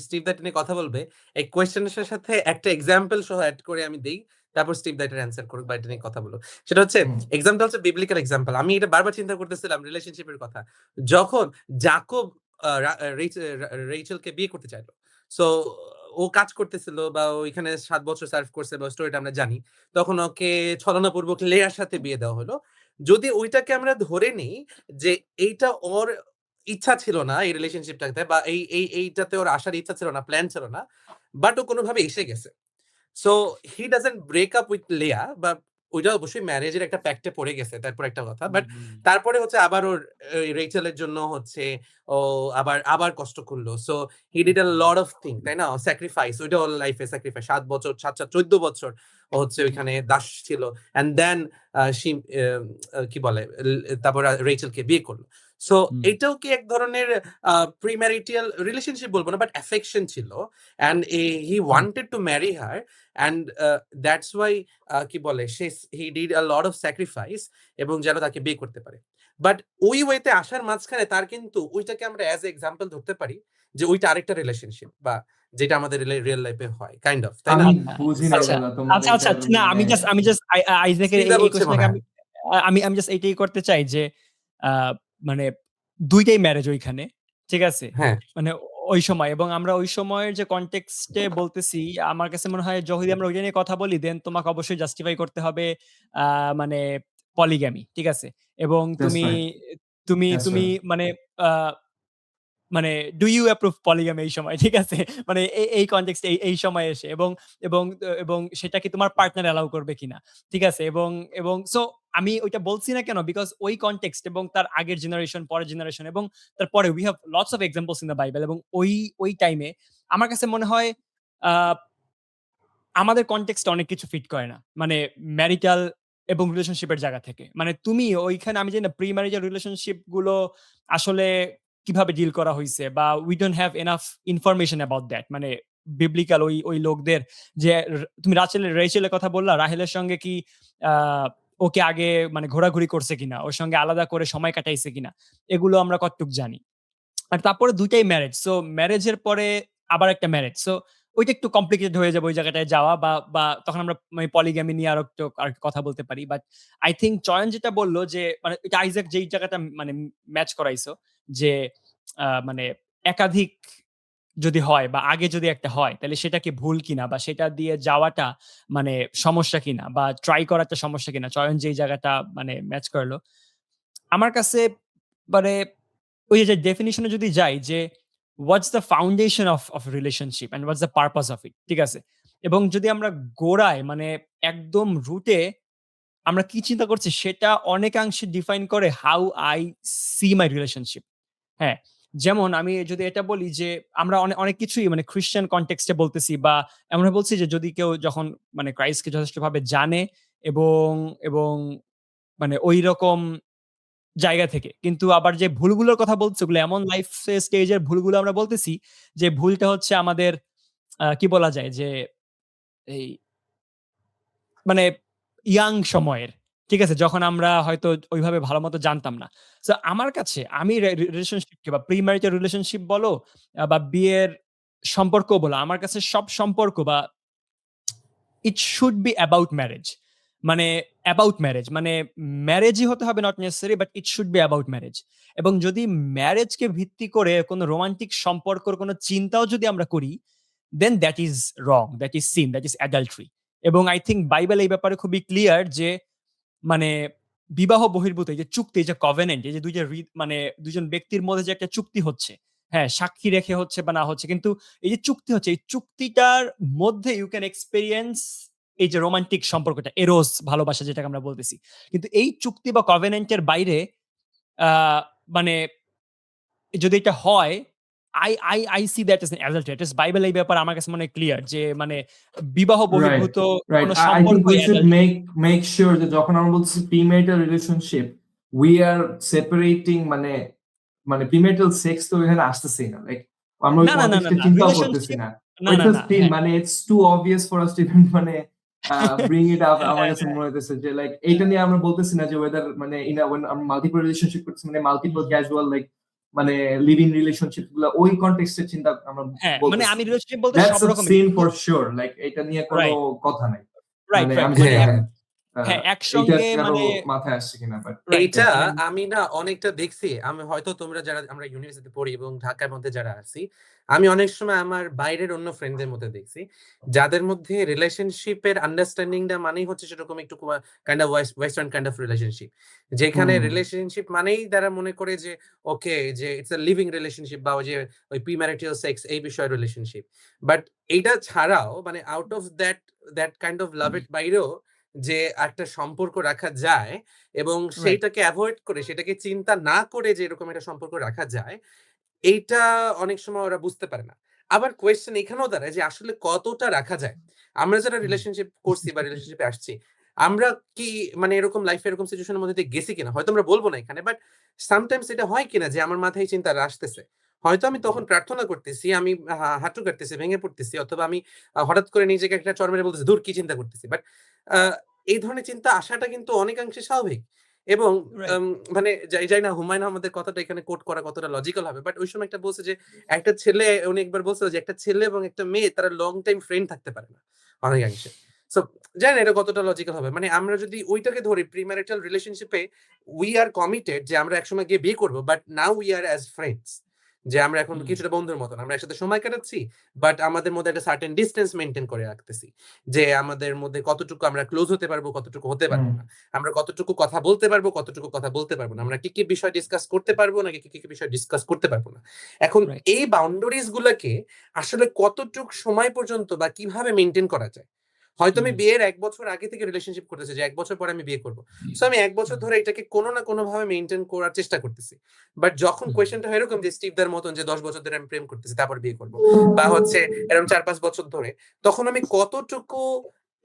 স্টিভ দা নিয়ে কথা বলবে, এই কোয়েশ্চেনের সাথে একটা এক্সাম্পল সহ অ্যাড করে আমি দেই, তারপর স্টিভ দা এটার অ্যান্সার করুক বা এটা নিয়ে কথা বলুক। সেটা হচ্ছে এক্সাম্পল হচ্ছে বিবলিক্যাল এক্সাম্পল। আমি এটা বারবার চিন্তা করতেছিলাম রিলেশনশিপের কথা। যখন জাকব রেচেলকে বিয়ে করতে চাইলো, সো ও কাজ করতেছিল বা ওইখানে 7 বছর সার্ভ করছে বা স্টোরিটা আমরা জানি, তখন ওকে ছলনাপূর্বক লেয়ার সাথে বিয়ে দেওয়া হলো। যদি ওইটাকে আমরা ধরে নিই যে এইটা ওর ইচ্ছা ছিল না এই রিলেশনশিপটাতে, বা এইটাতে ওর আসার ইচ্ছা ছিল না, প্ল্যান ছিল না, বাট ও কোনোভাবে এসে গেছে। So he doesn't break up with Leah, বা ওইটা অবশ্যই ম্যারেজের একটা প্যাক্টে পড়ে গেছে, তারপর একটা কথা। বাট তারপরে হচ্ছে আবার ওর রেচেলের জন্য হচ্ছে ও আবার কষ্ট করলো। So he did a lot of thing, তাই না? স্যাক্রিফাইস, ওইটা ওর লাইফে স্যাক্রিফাইস। 7 বছর 14 বছর ও হচ্ছে ওইখানে দাস ছিল। অ্যান্ড দেন কি বলে, তারপর রেচেলকে বিয়ে করলো। সো এটাও কি এক ধরনের প্রিম্যারিটাল রিলেশনশিপ বলবো না, বাট অ্যাফেকশন ছিল। And he wanted to marry her, and that's why কি বলে, he did a lot of sacrifice, এবং যেন তাকে বিয়ে করতে পারে। বাট ওই ওয়েতে আসার মাঝখানে তার কিন্তু ওইটাকে আমরা অ্যাজ এ এক্সাম্পল ধরতে পারি যে ওইটা আরেকটা রিলেশনশিপ, বা যেটা আমাদের রিয়েল লাইফে হয়, কাইন্ড অফ, তাই না? আমি বুঝি না আচ্ছা, এগুলা, তোমাদের আচ্ছা, এটার না, আমি মানে- জাস্ট আইজ্যাকের স্টিভ দা এই বলছে কোয়েশ্চনটাকে মনে হয়। আমি জাস্ট এইটাই করতে চাই যে মানে ২ টাই ম্যারেজ ওইখানে। ঠিক আছে? হ্যাঁ, মানে ওই সময়, এবং আমরা ওই সময়ের যে কনটেক্সটে বলতেছি, আমার কাছে মনে হয় যদি আমরা ওইটা নিয়ে কথা বলি, দেন তোমাকে অবশ্যই জাস্টিফাই করতে হবে মানে পলিগ্যামি। ঠিক আছে? এবং That's right. তুমি That's তুমি right. মানে আ মানে ডু ইউ অ্যাপ্রুভ পলিগ্যামি এই সময়? ঠিক আছে? মানে এই কনটেক্সট এই সময়ে এসে, এবং সেটা কি তোমার পার্টনার অ্যালাউ করবে কিনা? ঠিক আছে? এবং সো আমি ওইটা বলছি না কেন? বিকজ ওই কনটেক্সট এবং তার আগের জেনারেশন, পরের জেনারেশন এবং তারপরে we have lots of examples in the Bible, এবং ওই টাইমে আমার কাছে মনে হয় আ আমাদের কনটেক্সট অনেক কিছু ফিট করে না। মানে ম্যারিটাল এবং রিলেশনশিপের জায়গা থেকে। মানে তুমি ওইখানে, আমি জানি না প্রি ম্যারিটাল রিলেশনশিপ গুলো আসলে কিভাবে ডিল করা হইছে, বা we don't have enough information about that. মানে বিবলিক্যাল ওই লোকদের যে তুমি রেচেলের কথা বললা, রাহেলের সঙ্গে কি আ ওকে আগে মানে ঘোরাঘুরি করছে কিনা, ওর সঙ্গে আলাদা করে সময় কাটাইছে কিনা, এগুলো আমরা কতটুক জানি। আর তারপরে ২ টাই ম্যারেজ। সো ম্যারেজের পরে আবার একটা ম্যারেজ। সো ওইটা একটু কমপ্লিকেটেড হয়ে যাবে ওই জায়গাটায় যাওয়া, বা তখন আমরা পলিগ্যামি নিয়ে আরো একটু কথা বলতে পারি। বাট আই থিংক চয়ন যেটা বলল যে মানে এটা আইজ্যাক যেই জায়গাটা মানে ম্যাচ করাইছো যে মানে একাধিক যদি হয় বা আগে যদি একটা হয় তাহলে সেটা কি ভুল কিনা বা সেটা দিয়ে যাওয়াটা মানে সমস্যা কিনা বা ট্রাই করাটা সমস্যা কিনা, চয়ন যেই জায়গাটা মানে ম্যাচ করলো আমার কাছে। মানে ওই যে ডেফিনিশনে যদি যাই যে what's the foundation of relationship and what's the purpose of it, ঠিক আছে? এবং যদি আমরা গোড়ায় মানে একদম রুটে আমরা কি চিন্তা করছি সেটা অনেকাংশে ডিফাইন করে how I see my relationship. হ্যাঁ, যেমন আমি যদি এটা বলি যে আমরা অনেক কিছুই মানে খ্রিস্টান কনটেক্সটে বলতেছি বা এমনভাবে বলছি যে যদি কেউ যখন মানে ক্রাইস্টকে যথেষ্টভাবে জানে এবং এবং মানে ঐরকম জায়গা থেকে। কিন্তু আবার যে ভুলগুলোর কথা বলছি ওগুলো এমন লাইফ স্টেজের ভুলগুলো আমরা বলতেছি যে ভুলটা হচ্ছে আমাদের কি বলা যায় যে এই মানে ইয়াং সময়ের। ঠিক আছে? যখন আমরা হয়তো ওইভাবে ভালোমতো জানতাম না। সো আমার কাছে আমি রিলেশনশিপকে বা প্রি-ম্যারিটাল রিলেশনশিপ বলো বা বিয়ের সম্পর্ক বলো, আমার কাছে সব সম্পর্ক বা it should be about marriage. মানে অ্যাবাউট ম্যারেজ মানে ম্যারেজই হতে হবে not necessary, but it should be about marriage. এবং যদি ম্যারেজকে ভিত্তি করে কোনো রোমান্টিক সম্পর্কর কোনো চিন্তাও যদি আমরা করি, then that is wrong, that is sin, that is adultery. এবং আই থিংক বাইবেল এই ব্যাপারে খুবই ক্লিয়ার যে মানে বিবাহ বহির্ভূত এই যে চুক্তি, এই যে কভেনেন্ট, এই যে মানে দুইজন ব্যক্তির মধ্যে যে একটা চুক্তি হচ্ছে, হ্যাঁ, সাক্ষী রেখে হচ্ছে বা না হচ্ছে, কিন্তু এই যে চুক্তি হচ্ছে, এই চুক্তিটার মধ্যে ইউ ক্যান এক্সপেরিয়েন্স এই যে রোমান্টিক সম্পর্কটা, এরোস ভালোবাসা যেটাকে আমরা বলতেছি। কিন্তু এই চুক্তি বা কভেনেন্টের বাইরে মানে যদি এটা হয়, I see that as an adultery. At least Bible এই ব্যাপারে আমার কাছে মনে হয় ক্লিয়ার যে মানে বিবাহ Right, বহির্ভূত right. কোনো I think সম্পর্কই we should adultery। make sure that যখন আমরা বলছি premarital relationship, we are separating মানে premarital sex তো এখানে আসতেছেই না। Like আমরা ওই না, না, না, না, কনটেক্সটে না। চিন্তাও করতেছি রিলেশনশিপ না। না, But না, it's না। still হ্যাঁ। মানে it's too obvious for us to even মানে bring it up. আমার হ্যাঁ, কাছে হ্যাঁ। মনে হইতেছে যে like এইটা নিয়ে আমরা বলতেছি না যে whether মানে in a when আমরা multiple relationship করতেছি মানে multiple casual like মানে লিভিং রিলেশনশিপ গুলা ওই কনটেক্সটে চিন্তা আমরা হ্যাঁ, মানে বলতেছি আমি না। রিলেশনশিপ বলতে That's সব a রকমের। sin for sure. Like এটা নিয়ে কোনো রাইট, কথা নাই। রাইট, মানে রাইট। আমি মানে জানি হ্যাঁ, না হ্যাঁ, এইটা একসঙ্গে কারো মানে মাথায় আসছে কিনা বাট রাইট, এইটা রাইট। মানে আমি না অনেকটা দেখছি। আমি হয়তো তোমরা যারা আমরা ইউনিভার্সিটিতে পড়ি এবং ঢাকার মধ্যে যারা আছি, আমি অনেক সময় আমার বাইরের অন্য ফ্রেন্ডদের মধ্যে দেখছি, যাদের মধ্যে রিলেশনশিপের আন্ডারস্ট্যান্ডিংটা মানেই হচ্ছে সেরকম একটু kind of western kind of relationship. যেখানে রিলেশনশিপ মানেই তারা মনে করে যে ওকে যে ইটস আ লিভিং রিলেশনশিপ বা ওই প্রিম্যারিটাল সেক্স এই বিষয়ে রিলেশনশিপ। বাট এইটা ছাড়াও মানে out of that kind of লাভের বাইরেও যে একটা সম্পর্ক রাখা যায় এবং রাইট, সেইটাকে এভয়েড করে সেটাকে চিন্তা না করে যে এরকম একটা সম্পর্ক রাখা যায়, এইটা অনেক সময় ওরা বুঝতে পারে না। আবার কোয়েশ্চেন এখানেও দাঁড়ায় যে আসলে কতটা রাখা যায়? আমরা যারা রিলেশনশিপ করছি বা রিলেশনশিপে আসছি, আমরা কি মানে এরকম লাইফে এরকম সিচুয়েশনের মধ্যে দিয়ে গেছি কিনা? হয়তো আমরা বলব না এখানে, বাট সামটাইমস এটা হয় কিনা যে আমার মাথায় এই চিন্তাটা আসতেছে। হয়তো আমি তখন প্রার্থনা করতেছি, আমি হাঁটু কাটতেছি, ভেঙে পড়তেছি অথবা আমি হঠাৎ করে নিজেকে একটা চড় মেরে বলতেছি, "ধুর কি চিন্তা করতেছি?" বাট আ এই ধরনের চিন্তা আসাটা কিন্তু অনেকাংশে স্বাভাবিক এবং রাইট। মানে জানি না হুমায়ূন আহমেদের কথাটা এখানে কোট করা কতটা লজিক্যাল হবে। বাট ওই সময় একটা বলছে যে একটা ছেলে উনি একবার বলছিল যে একটা ছেলে এবং একটা মেয়ে তারা লং টাইম ফ্রেন্ড থাকতে পারে না অনেকাংশে। সো জানি না এটা কতটা লজিক্যাল হবে। মানে আমরা যদি ওইটাকে ধরি প্রিম্যারিটাল রিলেশনশিপে উই আর কমিটেড যে আমরা একসময় গিয়ে বিয়ে করব। But now we are as friends. যে আমরা এখন কিছুটা বন্ধুর মতন। আমরা একসাথে সময় কাটাচ্ছি। বাট আমাদের মধ্যে একটা সার্টেন ডিসট্যান্স মেইনটেইন করে রাখতেছি। যে আমাদের মধ্যে কতটুকু আমরা ক্লোজ হতে পারবো, কতটুকু হতে পারবো না। আমরা কতটুকু কথা বলতে পারবো, কতটুকু কথা বলতে পারবো না। আমরা কি বিষয় ডিসকাস করতে পারবো নাকি কি বিষয় ডিসকাস করতে পারবো না। এখন রাইট। এই বাউন্ডারিজ গুলাকে আসলে কতটুক সময় পর্যন্ত বা কিভাবে মেইনটেইন করা যায়? হয়তো আমি বিয়ের ১ বছর আগে থেকে রিলেশনশিপ করতেছি যে ১ বছর পরে আমি বিয়ে করব। সো আমি ১ বছর ধরে এটাকে কোনো না কোনোভাবে মেইনটেইন করার চেষ্টা করতেছি। বাট যখন কোয়েশ্চেনটা হয় এরকম যে স্টিভদার মতন যে ১০ বছর ধরে আমি প্রেম করতেছি তারপর বিয়ে করব। বা হচ্ছে এরকম ৪-৫ বছর ধরে, তখন আমি কতটুকু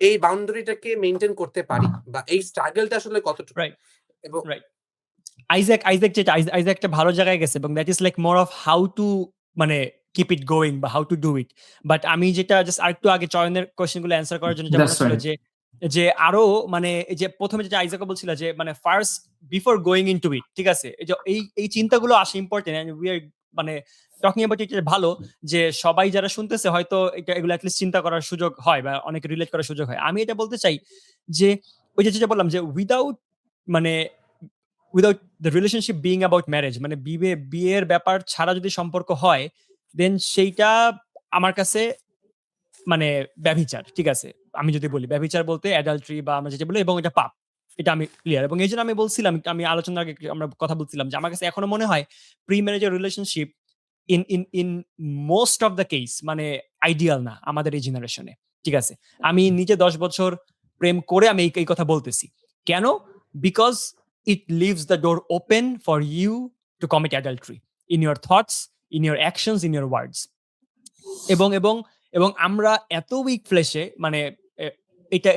এই বাউন্ডারিটাকে মেইনটেইন করতে পারি বা এই স্ট্রাগলটা আসলে কতটুকু? রাইট, এবং রাইট। আইজ্যাক একটা ভালো জায়গায় গেছে এবং that is like more of how to মানে কিপ ইট গোইং বা how to do it. But আমি যেটা জাস্ট আরেকটু আগে চয়নের কোয়েশ্চেন গুলো অ্যান্সার করার জন্য যেটা That's মনে ছিল right. যে আরো মানে এই যে প্রথমে যেটা আইজ্যাকও বলছিল যে মানে ফার্স্ট বিফোর গোয়িং ইনটু ইট, ঠিক আছে? এই যে এই চিন্তাগুলো আসা ইম্পর্টেন্ট এন্ড উই আর মানে টকিং অ্যাবাউট ইট ভালো যে সবাই যারা শুনতেছে হয়তো এগুলো এট লিস্ট চিন্তা করার সুযোগ হয় বা অনেকে রিলেট করার সুযোগ হয়। আমি এটা বলতে চাই যে ওই যে যেটা বললাম যে উইদাউট মানে without the relationship being about marriage, মানে বিয়ের ব্যাপার ছাড়া যদি সম্পর্ক হয়, দেন সেইটা আমার কাছে মানে ব্যভিচার। ঠিক আছে, আমি যদি বলি ব্যভিচার বলতে অ্যাডাল্টারি বা আমরা যেটা বলি, এবং এটা পাপ, এটা আমি ক্লিয়ার। এবং এই জন্য আমি বলছিলাম, আমি আলোচনার আগে আমরা কথা বলছিলাম যে আমার কাছে এখনো মনে হয় প্রি ম্যারেজের relationship in most of the case মানে আইডিয়াল না আমাদের এই জেনারেশনে। ঠিক আছে, আমি নিজে 10 বছর প্রেম করে আমি এই কথা বলতেছি। কেন? Because it leaves the door open for you to commit adultery in your thoughts, in your actions, in your words. এবং আমরা এত উইক ফ্লেশে, মানে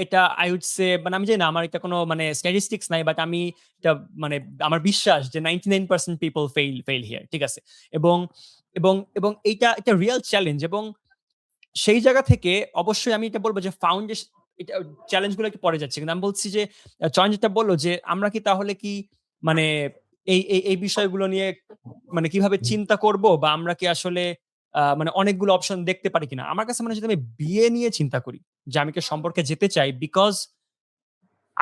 এটা আই উড সে, মানে আমি জানি না, আমার এটা কোনো মানে স্ট্যাটিস্টিক্স নাই, বাট আমি এটা মানে আমার বিশ্বাস যে 99% পিপল ফেইল হিয়ার। ঠিক আছে, এবং এবং এবং এটা রিয়েল চ্যালেঞ্জ। এবং সেই জায়গা থেকে অবশ্যই আমি এটা বলবো যে ফাউন্ডেশন, এটা চ্যালেঞ্জগুলো একটু পরে যাচ্ছে, কিন্তু আমি বলছি যে চয়ন যেটা বললো যে আমরা কি তাহলে কি মানে এই বিষয়গুলো নিয়ে মানে কিভাবে চিন্তা করব, বা আমরা কি আসলে মানে অনেকগুলো অপশন দেখতে পারি কিনা। আমার কাছে মনে হয় যদি আমি বিয়ে নিয়ে চিন্তা করি যে আমি কি সম্পর্কে যেতে চাই because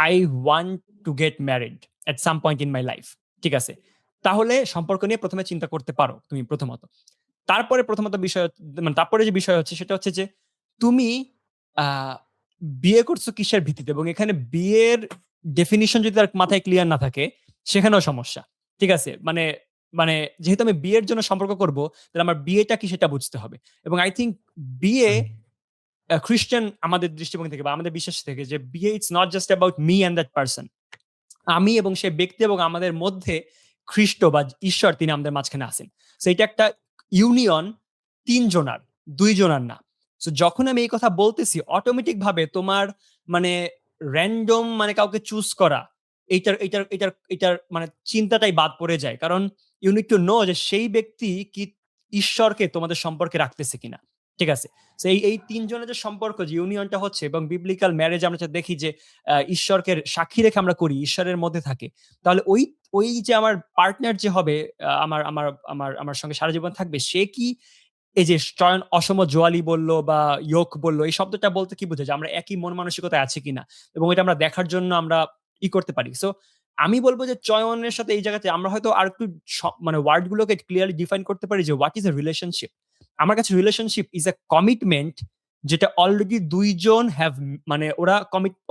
I want to get married at some point in my life, ঠিক আছে, তাহলে সম্পর্ক নিয়ে প্রথমে চিন্তা করতে পারো তুমি প্রথমত। তারপরে মানে তারপরে যে বিষয় হচ্ছে সেটা হচ্ছে যে তুমি বিয়ে করছো কিসের ভিত্তিতে, এবং এখানে বিয়ের ডেফিনিশন যদি তার মাথায় ক্লিয়ার না থাকে সেখানেও সমস্যা। ঠিক আছে, মানে মানে যেহেতু আমি বিয়ের জন্য সম্পর্ক করব, তাহলে আমার বিয়েটা কি সেটা বুঝতে হবে। এবং আই থিঙ্ক বিয়ে খ্রিস্টান আমাদের দৃষ্টিভঙ্গি থেকে বা আমাদের বিশ্বাস থেকে যে বিয়ে it's not just about me and that person, আমি এবং সে ব্যক্তি এবং আমাদের মধ্যে খ্রিস্ট বা ঈশ্বর তিনি আমাদের মাঝখানে আছেন। সো এটা একটা ইউনিয়ন, 3 জনার, 2 জনার না। সো যখন আমি এই কথা বলতেছি অটোমেটিক ভাবে তোমার মানে র্যান্ডম মানে কাউকে চুজ করা এইটার মানে চিন্তাটাই বাদ পড়ে যায়। কারণ ইউ নিড টু নো যে সেই ব্যক্তি কি ঈশ্বরকে তোমাদের সম্পর্কে রাখতেছে কিনা। ঠিক আছে, তো এই 3 জনের যে সম্পর্ক, যে ইউনিয়নটা হচ্ছে, এবং বিবলিক্যাল ম্যারেজ আমরা যেটা দেখি যে ঈশ্বরকে সাক্ষী রেখে আমরা করি, ঈশ্বরের মধ্যে থাকে, তাহলে ওই যে আমার পার্টনার যে হবে আমার আমার আমার আমার সঙ্গে সারা জীবন থাকবে, সে কি এই যে চয়ন অসম জোয়ালি বললো বা ইয়োক বললো, এই শব্দটা বলতে কি বোঝায় যে আমরা একই মন মানসিকতায় আছি কিনা, এবং এটা আমরা দেখার জন্য আমরা করতে পারি। সো আমি বলবো যে চয়নের সাথে এই জায়গাতে আমরা হয়তো আর একটু মানে ওয়ার্ড গুলোকে ক্লিয়ারলি ডিফাইন করতে পারি যে হোয়াট ইজ এ রিলেশনশিপ। আমার কাছে রিলেশনশিপ ইজ এ কমিটমেন্ট যেটা অলরেডি 2 জন হ্যাভ মানে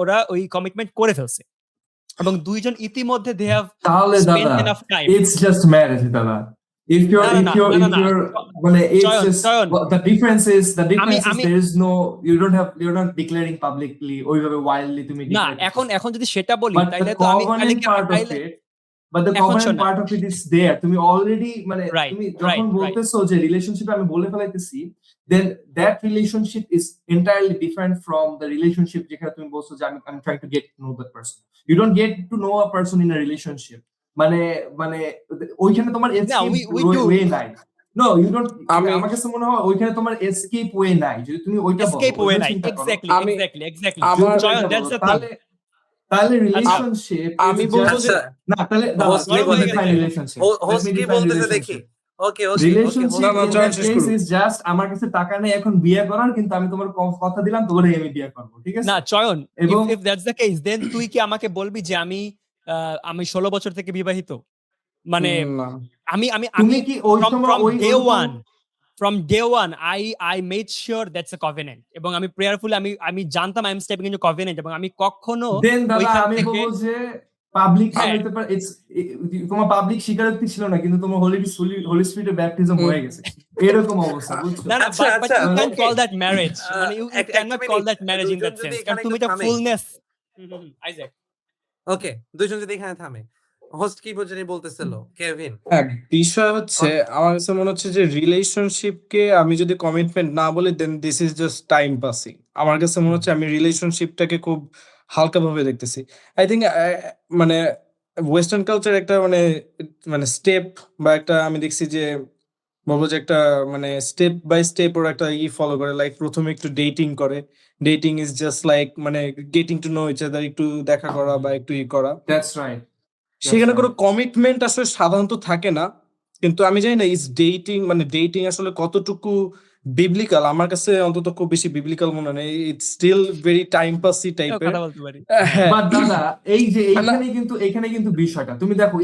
ওরা ওই কমিটমেন্ট করে ফেলছে, এবং 2 জন ইতিমধ্যে দে হ্যাভ তাহলে স্পেন্ট দাদা enough time. it's just marriage দাদা. If you're মানে it's চয়ন, just চয়ন। the difference is আমি- there is no, you're not declaring publicly ওইভাবে wildly তুমি না, declare এখন যদি সেটা বলি but তাইলে the তো আমি covenant part of তাইলে it, but the এখন covenant শোনো। part of it is there. তুমি already মানে Right, তুমি right, যখন right. বলতেছো যে রিলেশনশিপ আমি বলে ফেলাইতেছি, then that relationship is entirely different from the relationship যেখানে তুমি বলছো যে I'm trying to get to know that person. You don't get to know a person in a relationship. মানে ওইখানে তোমার we do. ওয়ে নাই। No, you don't. আমি- আমার কাছে মনে হয় ওইখানে তোমার এসকেপ ওয়ে নাই। যদি তুমি ওইটা বলো, এসকেপ ওয়ে ওইটা নাই। চিন্তা করো। এক্স্যাক্টলি আমি- এক্স্যাক্টলি আমার- চয়ন, দ্যাটস দ্য থিং। তাহলে রিলেশনশিপ আমি বলবো যে না, তাহলে Host কি বলে গেছে? রিলেশনশিপ হোস্ট কি বলতেছে দেখি। ওকে ওকে রিলেশনশিপ না, ইন চয়ন দ্যাট শেষ কেস করুন। ইজ জাস্ট আমার কাছে টাকা নেই এখন বিয়ে করার, কিন্তু আমি তোমার কথা দিলাম তোমার আমি বিয়ে করব, ঠিক আছে? না চয়ন, এবং- ইফ দ্যাটস দ্য কেস দেন তুই কি আমাকে বলবি যে আমি 16 বছর থেকে বিবাহিত? মানে না। আমি তুমি কি ওই সময় from ওই day ওরকম- one from day one I made sure that's a covenant, এবং আমি প্রেয়ারফুলি আমি জানতাম I am stepping into covenant, এবং আমি কখনো দেন দাদা ওইখান আমি থেকে- বলবো যে পাবলিক হ্যাঁ। হইতে পারে, তোমার পাবলিক স্বীকারোক্তি ছিল না, কিন্তু তোমার হোলি স্পিরিটের ব্যাপটিজম হয়ে গেছে, এরকম অবস্থা, বুঝছো? না আচ্ছা, but আচ্ছা, you can't okay. call that marriage, মানে you একটা cannot call minute, that marriage in that দুজন যদি sense, এখানে কারণ তুমি একটু এটা থামে। ফুলনেস। আইজ্যাক, ওকে, দুইজন যদি এখানে থামে। হোস্ট কি জানি বলতেছিল কেভিন। হ্যাঁ, বিষয় হচ্ছে আমার কাছে মনে হচ্ছে যে রিলেশনশিপকে আমি যদি কমিটমেন্ট না বলি then this is just time passing. আমার কাছে মনে হচ্ছে আমি রিলেশনশিপটাকে খুব হালকাভাবে দেখতেছি। আই থিঙ্ক মানে ওয়েস্টার্ন কালচার একটা মানে স্টেপ বা একটা আমি দেখছি যে বলবো যে একটা মানে স্টেপ বাই স্টেপ ওরা একটা ফলো করে, লাইক প্রথমে একটু ডেটিং করে। ডেটিং ইজ জাস্ট লাইক মানে getting to know each other, একটু দেখা করা বা একটু করা। That's right. সেখানে কোনো কমিটমেন্ট আসলে সাধারণত থাকে না, কিন্তু আমি জানি না ইজ ডেটিং মানে ডেটিং আসলে কতটুকু বিবলিক্যাল, আমার কাছে অন্তত খুব বেশি বিবলিক্যাল মনে নেই, ইটস স্টিল ভেরি টাইম পাসি এও টাইপের। কথা বলতে পারি। হ্যাঁ বাট দাদা এই যে না, এইখানে কিন্তু বিষয়টা তুমি দেখো,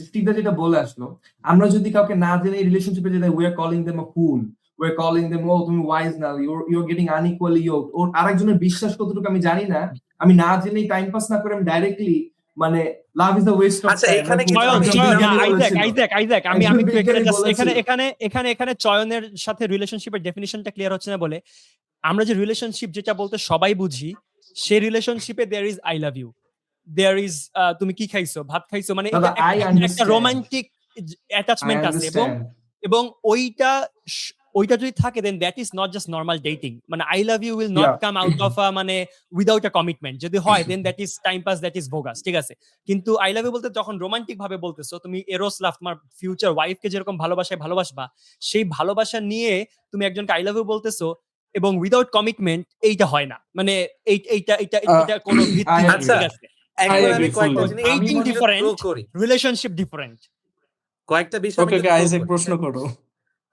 স্টিভদা যেটা বলে আসলো, আমরা যদি কাউকে না জেনে রিলেশনশিপে যেটা we are calling them a fool, we are calling them ও তুমি ওয়াইজ না, ইউ আর গেটিং আনইকুয়ালি ইয়োকড, ওর আরেকজনের বিশ্বাস কতটুকু আমি জানি না, আমি না জেনেই টাইম পাস না করে আমি ডাইরেক্টলি মানে love is the West of আচ্ছা, টাইম, এখানে কিন্তু চয়ন আমি একজন চয়ন না বিজ্ঞানী আইজ্যাক বলেছিল, আইজ্যাক আইজ্যাক আমি একজন আমি একটু এখানে বিজ্ঞানী জাস্ট এখানে বলেছিল। এখানে এখানে এখানে চয়নের সাথে রিলেশনশিপের ডেফিনিশনটা ক্লিয়ার হচ্ছে না বলে, আমরা যে রিলেশনশিপ যেটা বলতে সবাই বুঝি, সেই রিলেশনশিপে there is I love you, there is তুমি কি খাইছো, ভাত খাইছো, মানে দাদা এটা আই একটা আন্ডারস্ট্যান্ড, রোমান্টিক আই অ্যাটাচমেন্ট আছে, এবং আন্ডারস্ট্যান্ড। ওইটা ওইটা যদি থাকে then that is not just normal dating, মানে I love you will not yeah, come out of মানে উইদাউট আ কমিটমেন্ট, যদি হয় then that is time pass, that is bogus, ঠিক আছে। কিন্তু আই লাভ ইউ বলতে যখন রোমান্টিক ভাবে বলতেছো, তুমি এরোস লাভ, তোমার ফিউচার ওয়াইফকে যেরকম ভালোবাসায় ভালোবাসবা, সেই ভালোবাসা নিয়ে তুমি একজনকে আই লাভ ইউ বলতেছো এবং উইদাউট কমিটমেন্ট, এইটা হয় না, মানে এইটা এইটা uh, এটা কোনো ভিত্তি I নেই, আচ্ছা, ঠিক আছে। I এখন আমি agree কয়েকটা fully. জিনিস আমি ডেটিং মনে থ্রো ডিফারেন্ট, করি, রিলেশনশিপ ডিফারেন্ট। কয়েকটা বিষয় আমি ওকে একটু ওকে থ্রো আইজ্যাক করি, প্রশ্ন হ্যাঁ? করো।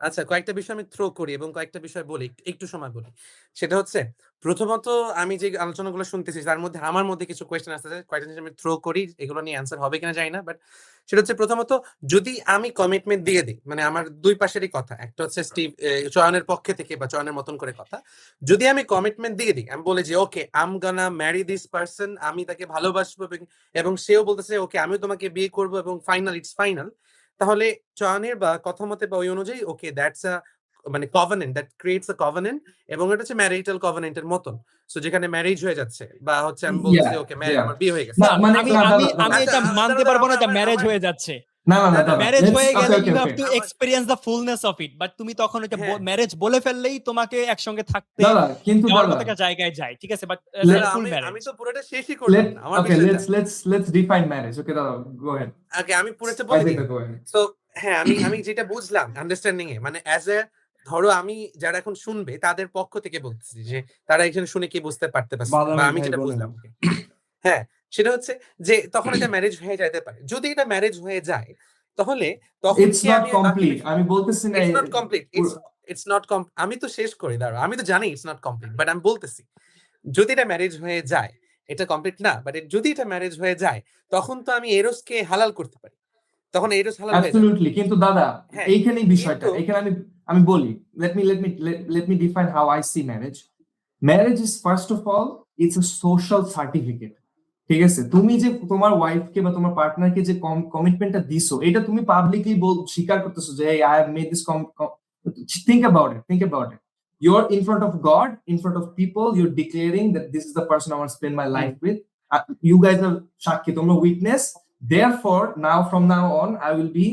আচ্ছা, কয়েকটা বিষয় আমি থ্রো করি এবং কয়েকটা বিষয় বলি, একটু সময় বলি। সেটা হচ্ছে, প্রথমত আমি যে আলোচনাগুলো শুনতেছি তার মধ্যে আমার মধ্যে কিছু কোয়েশ্চেন আসতেছে, কয়েকটা জিনিস আমি থ্রো করি, এগুলো নিয়ে অ্যান্সার হবে কিনা জানি না, বাট সেটা হচ্ছে প্রথমত, যদি আমি কমিটমেন্ট দিয়ে দিই, মানে আমার দুই পাশেরই কথা, একটা হচ্ছে চয়নের পক্ষে থেকে বা চয়নের মতন করে কথা, যদি আমি কমিটমেন্ট দিয়ে দিই, আমি বলি যে okay I am gonna marry this person, আমি তাকে ভালোবাসবো, এবং সেও বলতেছে ওকে আমিও তোমাকে বিয়ে করবো এবং ফাইনাল, ইটস ফাইনাল, তাহলে চয়নের বা কথা মতে বা ওই অনুযায়ী ওকে দ্যাটস আ মানে covenant, that creates a covenant, এবং এটা হচ্ছে ম্যারিটাল কভেনেন্টের মতন। সো যেখানে ম্যারেজ হয়ে যাচ্ছে, বা হচ্ছে আমি বলতেছি ইয়া ওকে ইয়া আমার বিয়ে হয়ে গেছে। না মানে আমি না আমি দাদা আমি দাদা আচ্ছা, এটা মানতে দাঁড়াও, পারবো না যে আমার ম্যারেজ আমার হয়ে যাচ্ছে। না না না না, দাদা ম্যারেজ লেটস হয়ে ওকে গেলে okay you have okay to experience the fullness of it, but তুমি তখন এটা হ্যাঁ, ম্যারেজ বলে ফেললেই তোমাকে একসঙ্গে থাকতে দাদা কিন্তু যাওয়ার দাদা মতো একটা জায়গায় যায়, ঠিক আছে, বাট let দাঁড়া, ফুল আমি ম্যারেজ। আমি তো পুরোটা শেষই করলাম let না আমার okay বিষয়টা। let's define marriage. Okay দাদা go ahead. ওকে, আমি পুরোটা I বলে think দিই। go ahead. সো হ্যাঁ, আমি আমি যেটা বুঝলাম আন্ডারস্ট্যান্ডিং এ, মানে অ্যাজ এ, ধরো আমি যারা এখন শুনবে তাদের পক্ষ থেকে বলতেছি, যে তারা এখানে শুনে কি বুঝতে পারতে পারছে, বা বাদামি আমি ভাই যেটা বলেন। বুঝলাম। হ্যাঁ, সেটা হচ্ছে যে তখন এটা ম্যারেজ হয়ে যেতে পারে। যদি এটা ম্যারেজ হয়ে যায়, তাহলে তখন It's কি not আমি বাকি complete. আমি বলতেছি না it's not complete, it's not আমি তো শেষ করি, দাঁড়াও, আমি তো জানি ইটস নট কমপ্লিট, বাট আমি বলতেছি, যদি এটা ম্যারেজ হয়ে যায়, এটা কমপ্লিট না, বাট যদি এটা ম্যারেজ হয়ে যায়, তখন তো আমি এরোসকে হালাল করতে পারি, তখন এরোস হালাল হয়ে যাবে। absolutely কিন্তু দাদা হ্যাঁ, এইখানেই বিষয়টা, কিন্তু এখানে আমি বলি let me define how I see marriage. Marriage is first of all it's a social certificate. ঠিক আছে, তুমি যে তোমার ওয়াইফকে বা তোমার পার্টনারকে যে কমিটমেন্টটা দিছো, এটা তুমি পাবলিকলি স্বীকার করতেছো যে I have made this think about it, you're in front of God, in front of people, you're declaring that this is the person I want to spend my life with. You guys are সাক্ষী, তোমরা witness, therefore now from now on I will be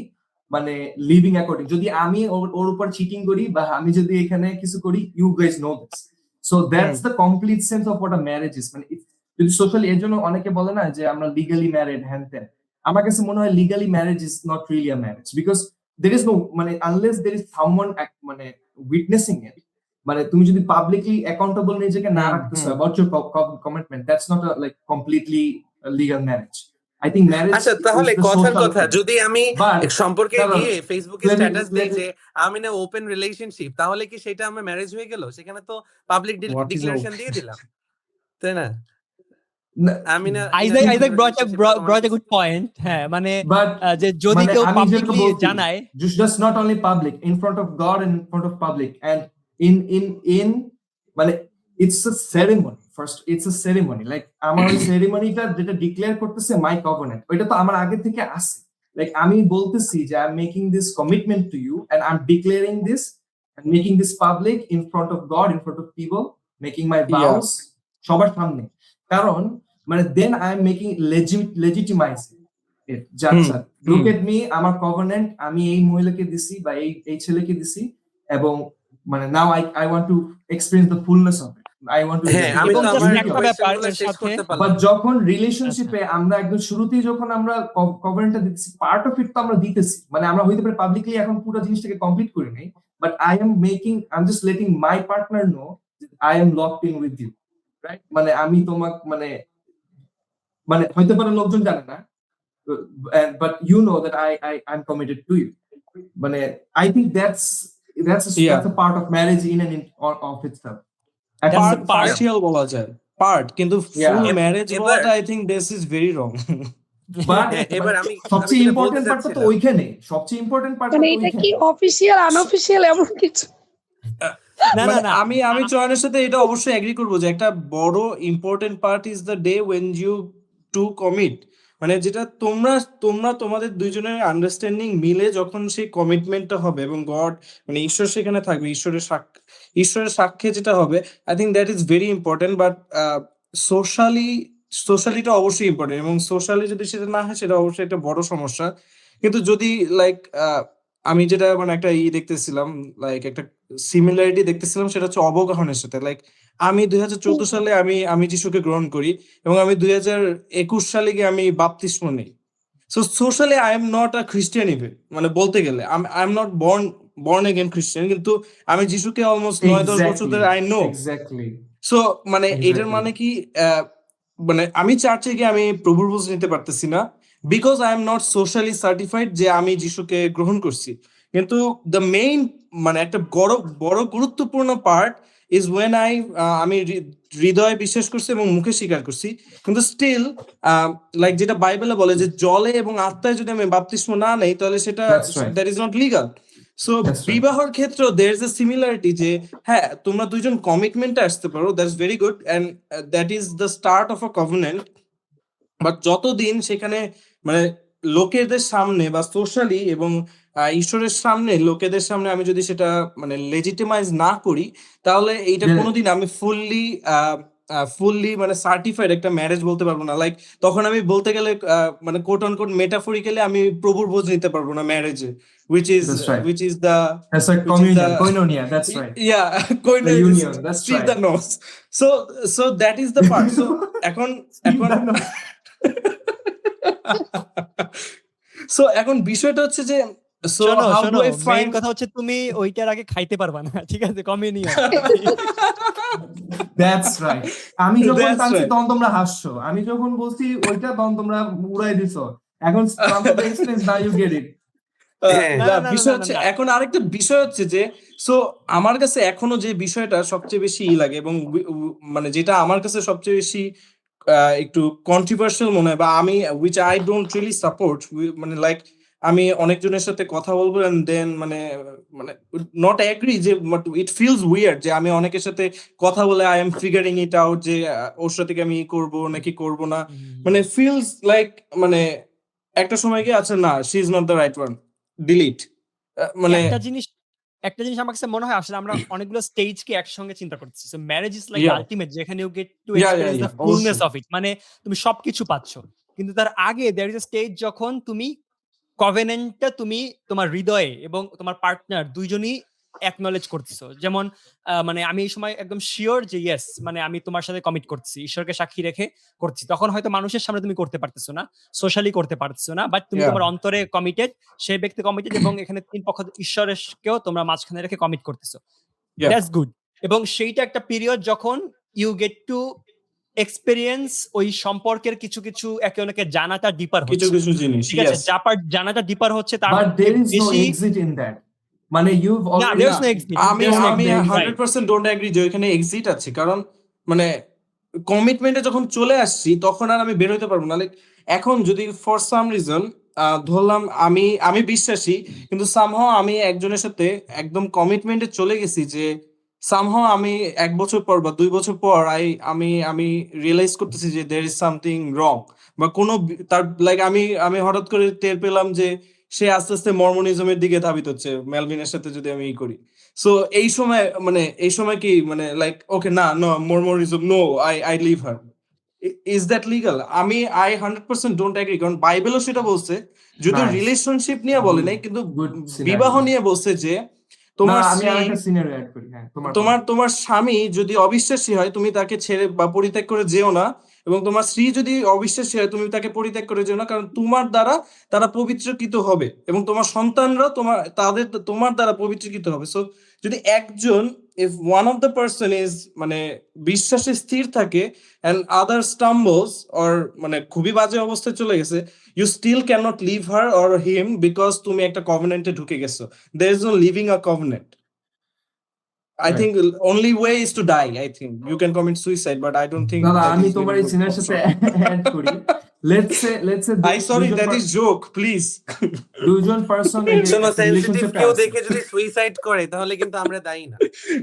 মানে লিভিং অ্যাকর্ডিং, যদি আমি ওর উপর চিটিং করি বা আমি যদি এখানে কিছু করি, you guys know this, so that's the complete sense of what a marriage is. মানে যদি সোশ্যালি, এর জন্য অনেকে বলে না যে আমরা লিগালি ম্যারিড হ্যান ত্যান, আমার কাছে মনে হয় legally marriage is not really a marriage, because there is no মানে আনলেস দের ইজ সামওয়ান মানে উইটনেসিং ইট, মানে তুমি যদি পাবলিকলি অ্যাকাউন্টেবল নিজেকে না রাখতেছো about your commitment, that's not like completely legal marriage. I think marriage আচ্ছা, তাহলে কথার কথা, যদি আমি সম্পর্কে গিয়ে ফেসবুকে স্ট্যাটাস দিই যে আমি না ওপেন রিলেশনশিপ, তাহলে কি সেটা আমার ম্যারেজ হয়ে গেল? সেখানে তো পাবলিক ডিক্লারেশন দিয়ে দিলাম, তাই না? আমি না Isaac brought a good point, হ্যাঁ, মানে যে যদি কেউ পাবলিকলি জানায়, just not only public, in front of God and in front of public, and in মানে it's a ceremony, first it's a ceremony, like আমার ওই সেরেমনিটা যেটা ডিক্লেয়ার করতেছে মাই কভেনেন্ট, ওইটা তো আমার আগে থেকে আছে, লাইক আমি বলতেছি যে I am making this commitment to you and I am declaring this and making this public in front of God, in front of people, making my vows সবার সামনে, কারণ মানে then I am making legitimizing it, আচ্ছা look at me, আমার কভেনেন্ট আমি এই মহিলাকে দিছি বা এই ছেলেকে দিছি, এবং মানে now I want to experience the fullness of it. I want to আমি তো আমার একটা ব্যাপার শেষ করতে পারলাম। বাট যখন রিলেশনশিপে আমরা একদম শুরুতেই যখন আমরা কভারেন্টটা দিতেছি, পার্ট অফ ইট তো আমরা দিতেছি, মানে আমরা হইতে পারে পাবলিকলি এখন পুরো জিনিসটাকে কমপ্লিট করি নাই, but I am just letting my partner know I am locked in with you, right? মানে আমি তোমাকে মানে হইতে পারে লোকজন জানে না, but you know that I am committed to you, মানে I think that's Yeah. that's a part of marriage in and of itself. That's এখন a part. পার্শিয়াল বলা যায়, পার্ট, কিন্তু Yeah. ফুল ম্যারেজ এবার- বলাটা I think this is very wrong. but হ্যাঁ, এবার আমি সবচেয়ে যেটা বলতে ইম্পর্টেন্ট পার্টটা তো চাচ্ছিলাম- ওইখানে, সবচেয়ে ইম্পর্টেন্ট পার্টটা মানে তো এটা কি ওইখানে। অফিসিয়াল আনঅফিসিয়াল এমন কিছু? না না মানে না আমি চয়নের সাথে এটা অবশ্যই এগ্রি করবো যে একটা বড় important part is the day when you to commit, মানে যেটা তোমরা তোমাদের দুইজনের আন্ডারস্ট্যান্ডিং মিলে যখন সেই কমিটমেন্টটা হবে এবং গড মানে ঈশ্বর সেখানে থাকবে, ঈশ্বরের সাক্ষ্যে যেটা হবে, I think that is very important. But সোশ্যালিটা অবশ্যই ইম্পর্টেন্ট, এবং সোশ্যালি যদি সেটা না হয় সেটা অবশ্যই একটা বড় সমস্যা। কিন্তু যদি লাইক আমি যেটা মানে একটা দেখতেছিলাম, লাইক একটা সিমিলারিটি দেখতেছিলাম, সেটা হচ্ছে অবগাহনের সাথে। লাইক আমি 2014 সালে আমি যিশুকে গ্রহণ করি, এবং আমি 2021 সালে গিয়ে আমি বাপ্তিস্ম নেই। So socially I am not a Christian even, মানে বলতে গেলে I am not born again Christian, কিন্তু আমি যিশুকে অলমোস্ট 9-10 বছর ধরে আই নো। এক্স্যাক্টলি সো মানে এটার Exactly. মানে কি মানে আমি চার্চে গিয়ে আমি প্রভুর বুঝ নিতে পারতেছি না, because I am not socially certified যে আমি যিশুকে গ্রহণ করছি। কিন্তু দ্য মেইন মানে একটা বড় গুরুত্বপূর্ণ পার্ট ইজ ওয়েন আমি হৃদয়ে বিশ্বাস করছি এবং মুখে স্বীকার করছি, কিন্তু স্টিল লাইক যেটা বাইবেলে বলে যে জলে এবং আত্মায় যদি আমি বাপ্তিস্ম না নেই তাহলে সেটা That's right. That is not legal. So That's right. বিবাহর ক্ষেত্রে দের ইজ এ সিমিলারিটি যে হ্যাঁ তোমরা দুইজন কমিটমেন্টে আসতে পারো, that's very good, and that is the start of a covenant. But যতদিন সেখানে মানে লোকেদের সামনে বা সোশ্যালি এবং ঈশ্বরের সামনে লোকেদের সামনে আমি যদি সেটা মানে লেজিটিমাইজ না করি, তাহলে এইটা Yeah. কোনোদিন আমি ফুললি মানে সার্টিফাইড একটা ম্যারেজ বলতে পারবো না। লাইক তখন আমি বলতে গেলে মানে কোট অন কোট মেটাফরিক্যালি আমি প্রভুর বোঝ নিতে পারবো না ম্যারেজে, which is That's right. which is the That's like which is koinonia, that's right. yeah koinonia The is union, that's speak right. the nose. So that is the part. So এখন সো এখন বিষয়টা হচ্ছে যে সো শোনো হাউ শোনো ডু আই মেইন ফাইন্ড কথা হচ্ছে তুমি ওইটার আগে খাইতে পারবা না, ঠিক আছে? কমিউনিয়ন। That's right. আমি যখন That's টানছি right. তখন তোমরা হাসছো, আমি যখন বলছি ওইটা তখন তোমরা উড়াই দিছো। এখন now you get it. হ্যাঁ। না, না, না, বিষয় না, হচ্ছে না। এখন আরেকটা বিষয় হচ্ছে যে সো আমার কাছে এখনো যে বিষয়টা সবচেয়ে বেশি লাগে এবং মানে যেটা আমার কাছে সবচেয়ে বেশি একটু কন্ট্রোভার্সিয়াল মনে হয় বা আমি which I don't really support, মানে লাইক আমি অনেকজনের সাথে কথা বলবো এন্ড দেন মানে নট এগ্রি যে ইট ফিলস উইয়ার্ড যে আমি অনেকের সাথে কথা বলে I am figuring it out যে ওর সাথে কি আমি করবো নাকি করবো না, মানে ফিলস লাইক মানে একটা সময় গিয়ে আচ্ছা না she is not the right one, delete মানে একটা জিনিস আমার কাছে মনে হয় আসলে আমরা অনেকগুলো স্টেজকে একসঙ্গে চিন্তা করতেছি। So marriage is like Yeah. Ultimate, যেখানে you get to Yeah, yeah, experience the yeah, fullness অবশ্যই। অফ ইট, মানে তুমি সবকিছু পাচ্ছো। কিন্তু তার আগে দেয়ার ইজ এ স্টেজ যখন তুমি কভেনেন্টটা তুমি তোমার হৃদয়ে এবং তোমার পার্টনার দুইজনই অ্যাকনলেজ করতেছো। যেমন মানে আমি এই সময় একদম শিওর যে ইয়েস মানে আমি তোমার সাথে কমিট করছি, ঈশ্বরকে সাক্ষী রেখে করছি। তখন হয়তো মানুষের সামনে তুমি করতে পারতেছো না, সোশ্যালি করতে পারতেছো না, বাট তুমি Yeah. তোমার অন্তরে কমিটেড, সেই ব্যক্তি কমিটেড, এবং এখানে তিন পক্ষ ঈশ্বরকেও তোমরা মাঝখানে রেখে কমিট করতেছো। Yeah. That's good. এবং সেইটা একটা পিরিয়ড যখন ইউ গেট টু এক্সপেরিয়েন্স ওই সম্পর্কের কিছু কিছু একে অন্যকে জানাটা ডিপার কিছু হচ্ছে, কিছু জিনিস, ঠিক আছে? yes. জানাটা ডিপার হচ্ছে তার But there is no বেশি exit in that. মানে you've না, already there's no exit. আমি There's no আমি exit, right. 100% ডোন্ট এগ্রি যে ওইখানে এক্সিট আছে, কারণ মানে কমিটমেন্টে যখন চলে আসছি তখন আর আমি বের হইতে পারবো না। লাইক এখন যদি ফর সাম রিজন ধরলাম আমি বিশ্বাসী, কিন্তু সামহাও আমি একজনের সাথে একদম কমিটমেন্টে চলে গেছি যে সামহাও আমি 1 বছর পর বা 2 বছর পর আমি রিয়েলাইজ করতেছি যে দের ইজ সামথিং রং, বা কোনো তার লাইক আমি হঠাৎ করে টের পেলাম যে সে আস্তে আস্তে মর্মনিজমের দিকে ধাবিত হচ্ছে মেলভিনের সাথে যদি আমি করি। সো এই সময় কি মানে লাইক ওকে না no Mormonism no I live her, is that legal? I 100% don't agree, কারণ বাইবেলও সেটা বলছে, যদিও Nice. রিলেশনশিপ নিয়ে বলে নাই, কিন্তু Good scenario. বিবাহ নিয়ে বলছে যে না তোমার আমি স্ত্রী আরেকটা সিনারিও অ্যাড করি। হ্যাঁ তোমার স্বামী যদি অবিশ্বাসী হয় তুমি তাকে ছেড়ে বা পরিত্যাগ করে যেও না, এবং তোমার স্ত্রী যদি অবিশ্বাসী হয় তুমি তাকে পরিত্যাগ করে যেও না, কারণ তোমার দ্বারা তারা পবিত্রকৃত হবে এবং তোমার সন্তানরা তোমার দ্বারা পবিত্রকৃত হবে। সো যদি একজন if one of the person is মানে বিশ্বাসে স্থির থাকে এন্ড আদার স্টাম্বলস অর মানে খুবই বাজে অবস্থায় চলে গেছে, you still can not leave her or him because তুমি একটা কভেনেন্টে ঢুকে গেছো। There is no living a covenant. I think only way is to die. I think you can commit suicide, but I don't think. দাদা that আমি is তোমার very এই good সিনের সাথে option. অ্যাড করি let's say I sorry, that is joke. Please. দুজন পারসন শোনো, সেনসিটিভ রিলেশনশিপে কেউ আছে দেখে যদি সুইসাইড করে তাহলে কিন্তু আমরা দায়ী না।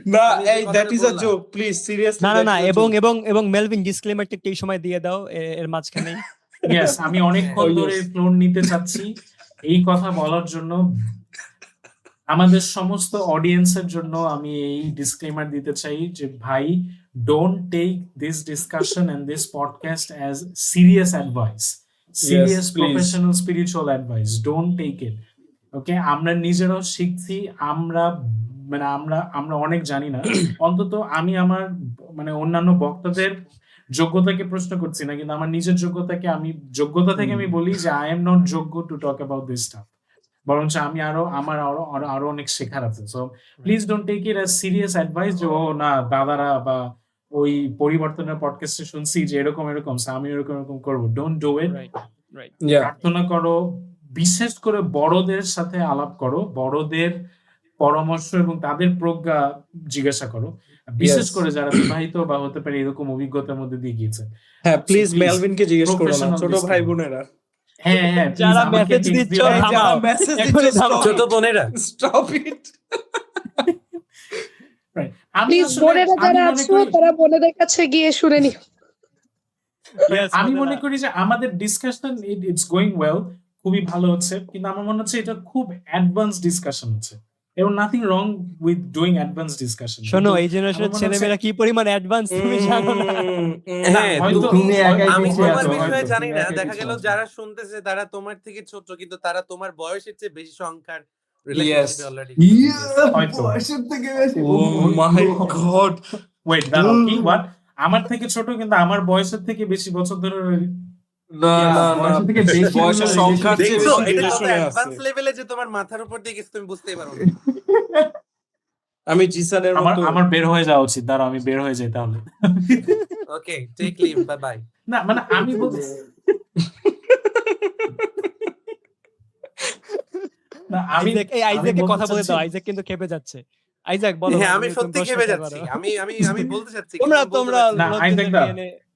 Nah, আমি যে hey, that কথাটা is a বললাম। joke. Please, seriously. না না that না is a এবং joke. এবং এবং মেলভিন ডিসক্লেমারটা একটু এই সময় দিয়ে দাও এর মাঝখানেই। ইয়েস, আমি অনেকক্ষণ Oh, ধরে yes. ফ্লোর নিতে চাচ্ছি এই কথা বলার জন্য। আমাদের সমস্ত অডিয়েন্সের জন্য আমি এই ডিসক্লেমার দিতে চাই যে ভাই, don't take this discussion and this podcast as serious advice, serious please. Professional spiritual advice, don't take it. Okay, আমরা নিজেরাও শিখছি, আমরা আমরা অনেক জানি না। অন্তত আমি আমার অন্যান্য বক্তাদের যোগ্যতাকে প্রশ্ন করছি না, কিন্তু আমার নিজের যোগ্যতা থেকে আমি বলি যে আই এম নট যোগ্য to talk about this stuff, বরঞ্চ আমি আরো অনেক শেখার আছে। So please don't take it as serious advice যে ও না দাদারা বা ওই পরিবর্তনের পডকাস্টে শুনছি যে এরকম আমি এরকম করবো। Don't do it. Right Yeah. প্রার্থনা করো, বিশেষ করে বড়দের সাথে আলাপ করো, বড়দের পরামর্শ এবং তাদের প্রজ্ঞা জিজ্ঞাসা করো, বিশেষ Yes. করে যারা বিবাহিত বা হতে পারে এরকম অভিজ্ঞতার মধ্যে দিয়ে গিয়েছে। হ্যাঁ, প্লিজ please, মেলভিনকে জিজ্ঞেস করো না, professional ছোট disclaimer. ভাই বোনেরা। হ্যাঁ please যারা আমাকে message text দিচ্ছ, দিও। এই যারা থামাও। message এখনই দিচ্ছ, থামাও। ছোট বোনেরা stop it. Right. আমি প্লিজ আসলে- বোনেরা আমি যারা মনে আছো করি- তারা বোনেদের কাছে গিয়ে শুনে নিও। আমি মনে করি যে আমাদের ডিসকাশন ইটস গোয়িং ওয়েল, খুবই ভালো হচ্ছে, কিন্তু আমার মনে হচ্ছে এটা খুব অ্যাডভান্স ডিসকাশন হচ্ছে এবং nothing wrong with doing advance discussion. শোনো, এই জেনারেশনের ছেলেমেয়েরা কি পরিমাণ অ্যাডভান্স তুমি জানো না। হ্যাঁ, হয়তো তুমি একাই আমি পিছিয়ে তোমার আছো, বিষয়ে হয়তো জানি তুমি না, একাই দেখা পিছিয়ে গেল আছো। যারা শুনতেছে তারা তোমার থেকে ছোট, কিন্তু তারা তোমার বয়সের চেয়ে বেশি সংখ্যার Yes. রিলেশনশিপে অলরেডি। হয়তো। বয়সের থেকে বেশি। Oh my god. ওয়েট দাঁড়াও, কি হোয়াট? আমার থেকে ছোট কিন্তু আমার বয়সের থেকে বেশি বছর ধরে না না না, বয়সের থেকে বেশি বয়সের হলো সংখ্যার চেয়ে দেখছো, বেশি এটা কত রিলেশনে আছে। অ্যাডভান্স লেভেলে যে তোমার মাথার উপর দিয়ে গেছে তুমি বুঝতেই পারো না। আমি জিসানের মতো আমার বের হয়ে যাওয়া উচিত। দাঁড়াও, আমি বের হয়ে যাই তাহলে। ওকে, টেক লিভ, বাই বাই। না আমি বলছি না, আমি আইজ্যাককে কথা বলে দাও, চাচ্ছি- আইজ্যাক কিন্তু খেপে যাচ্ছে। আইজ্যাক বলো। হ্যাঁ, ভাই, আমি তুমি সত্যি প্রশ্ন খেপে করতে যাচ্ছি। পারো। আমি বলতে চাচ্ছি, তোমরা কিন্তু আমি বলতে তোমরা পারছি না, না। আইজ্যাক লজ্জিত দা। নিয়ে নে-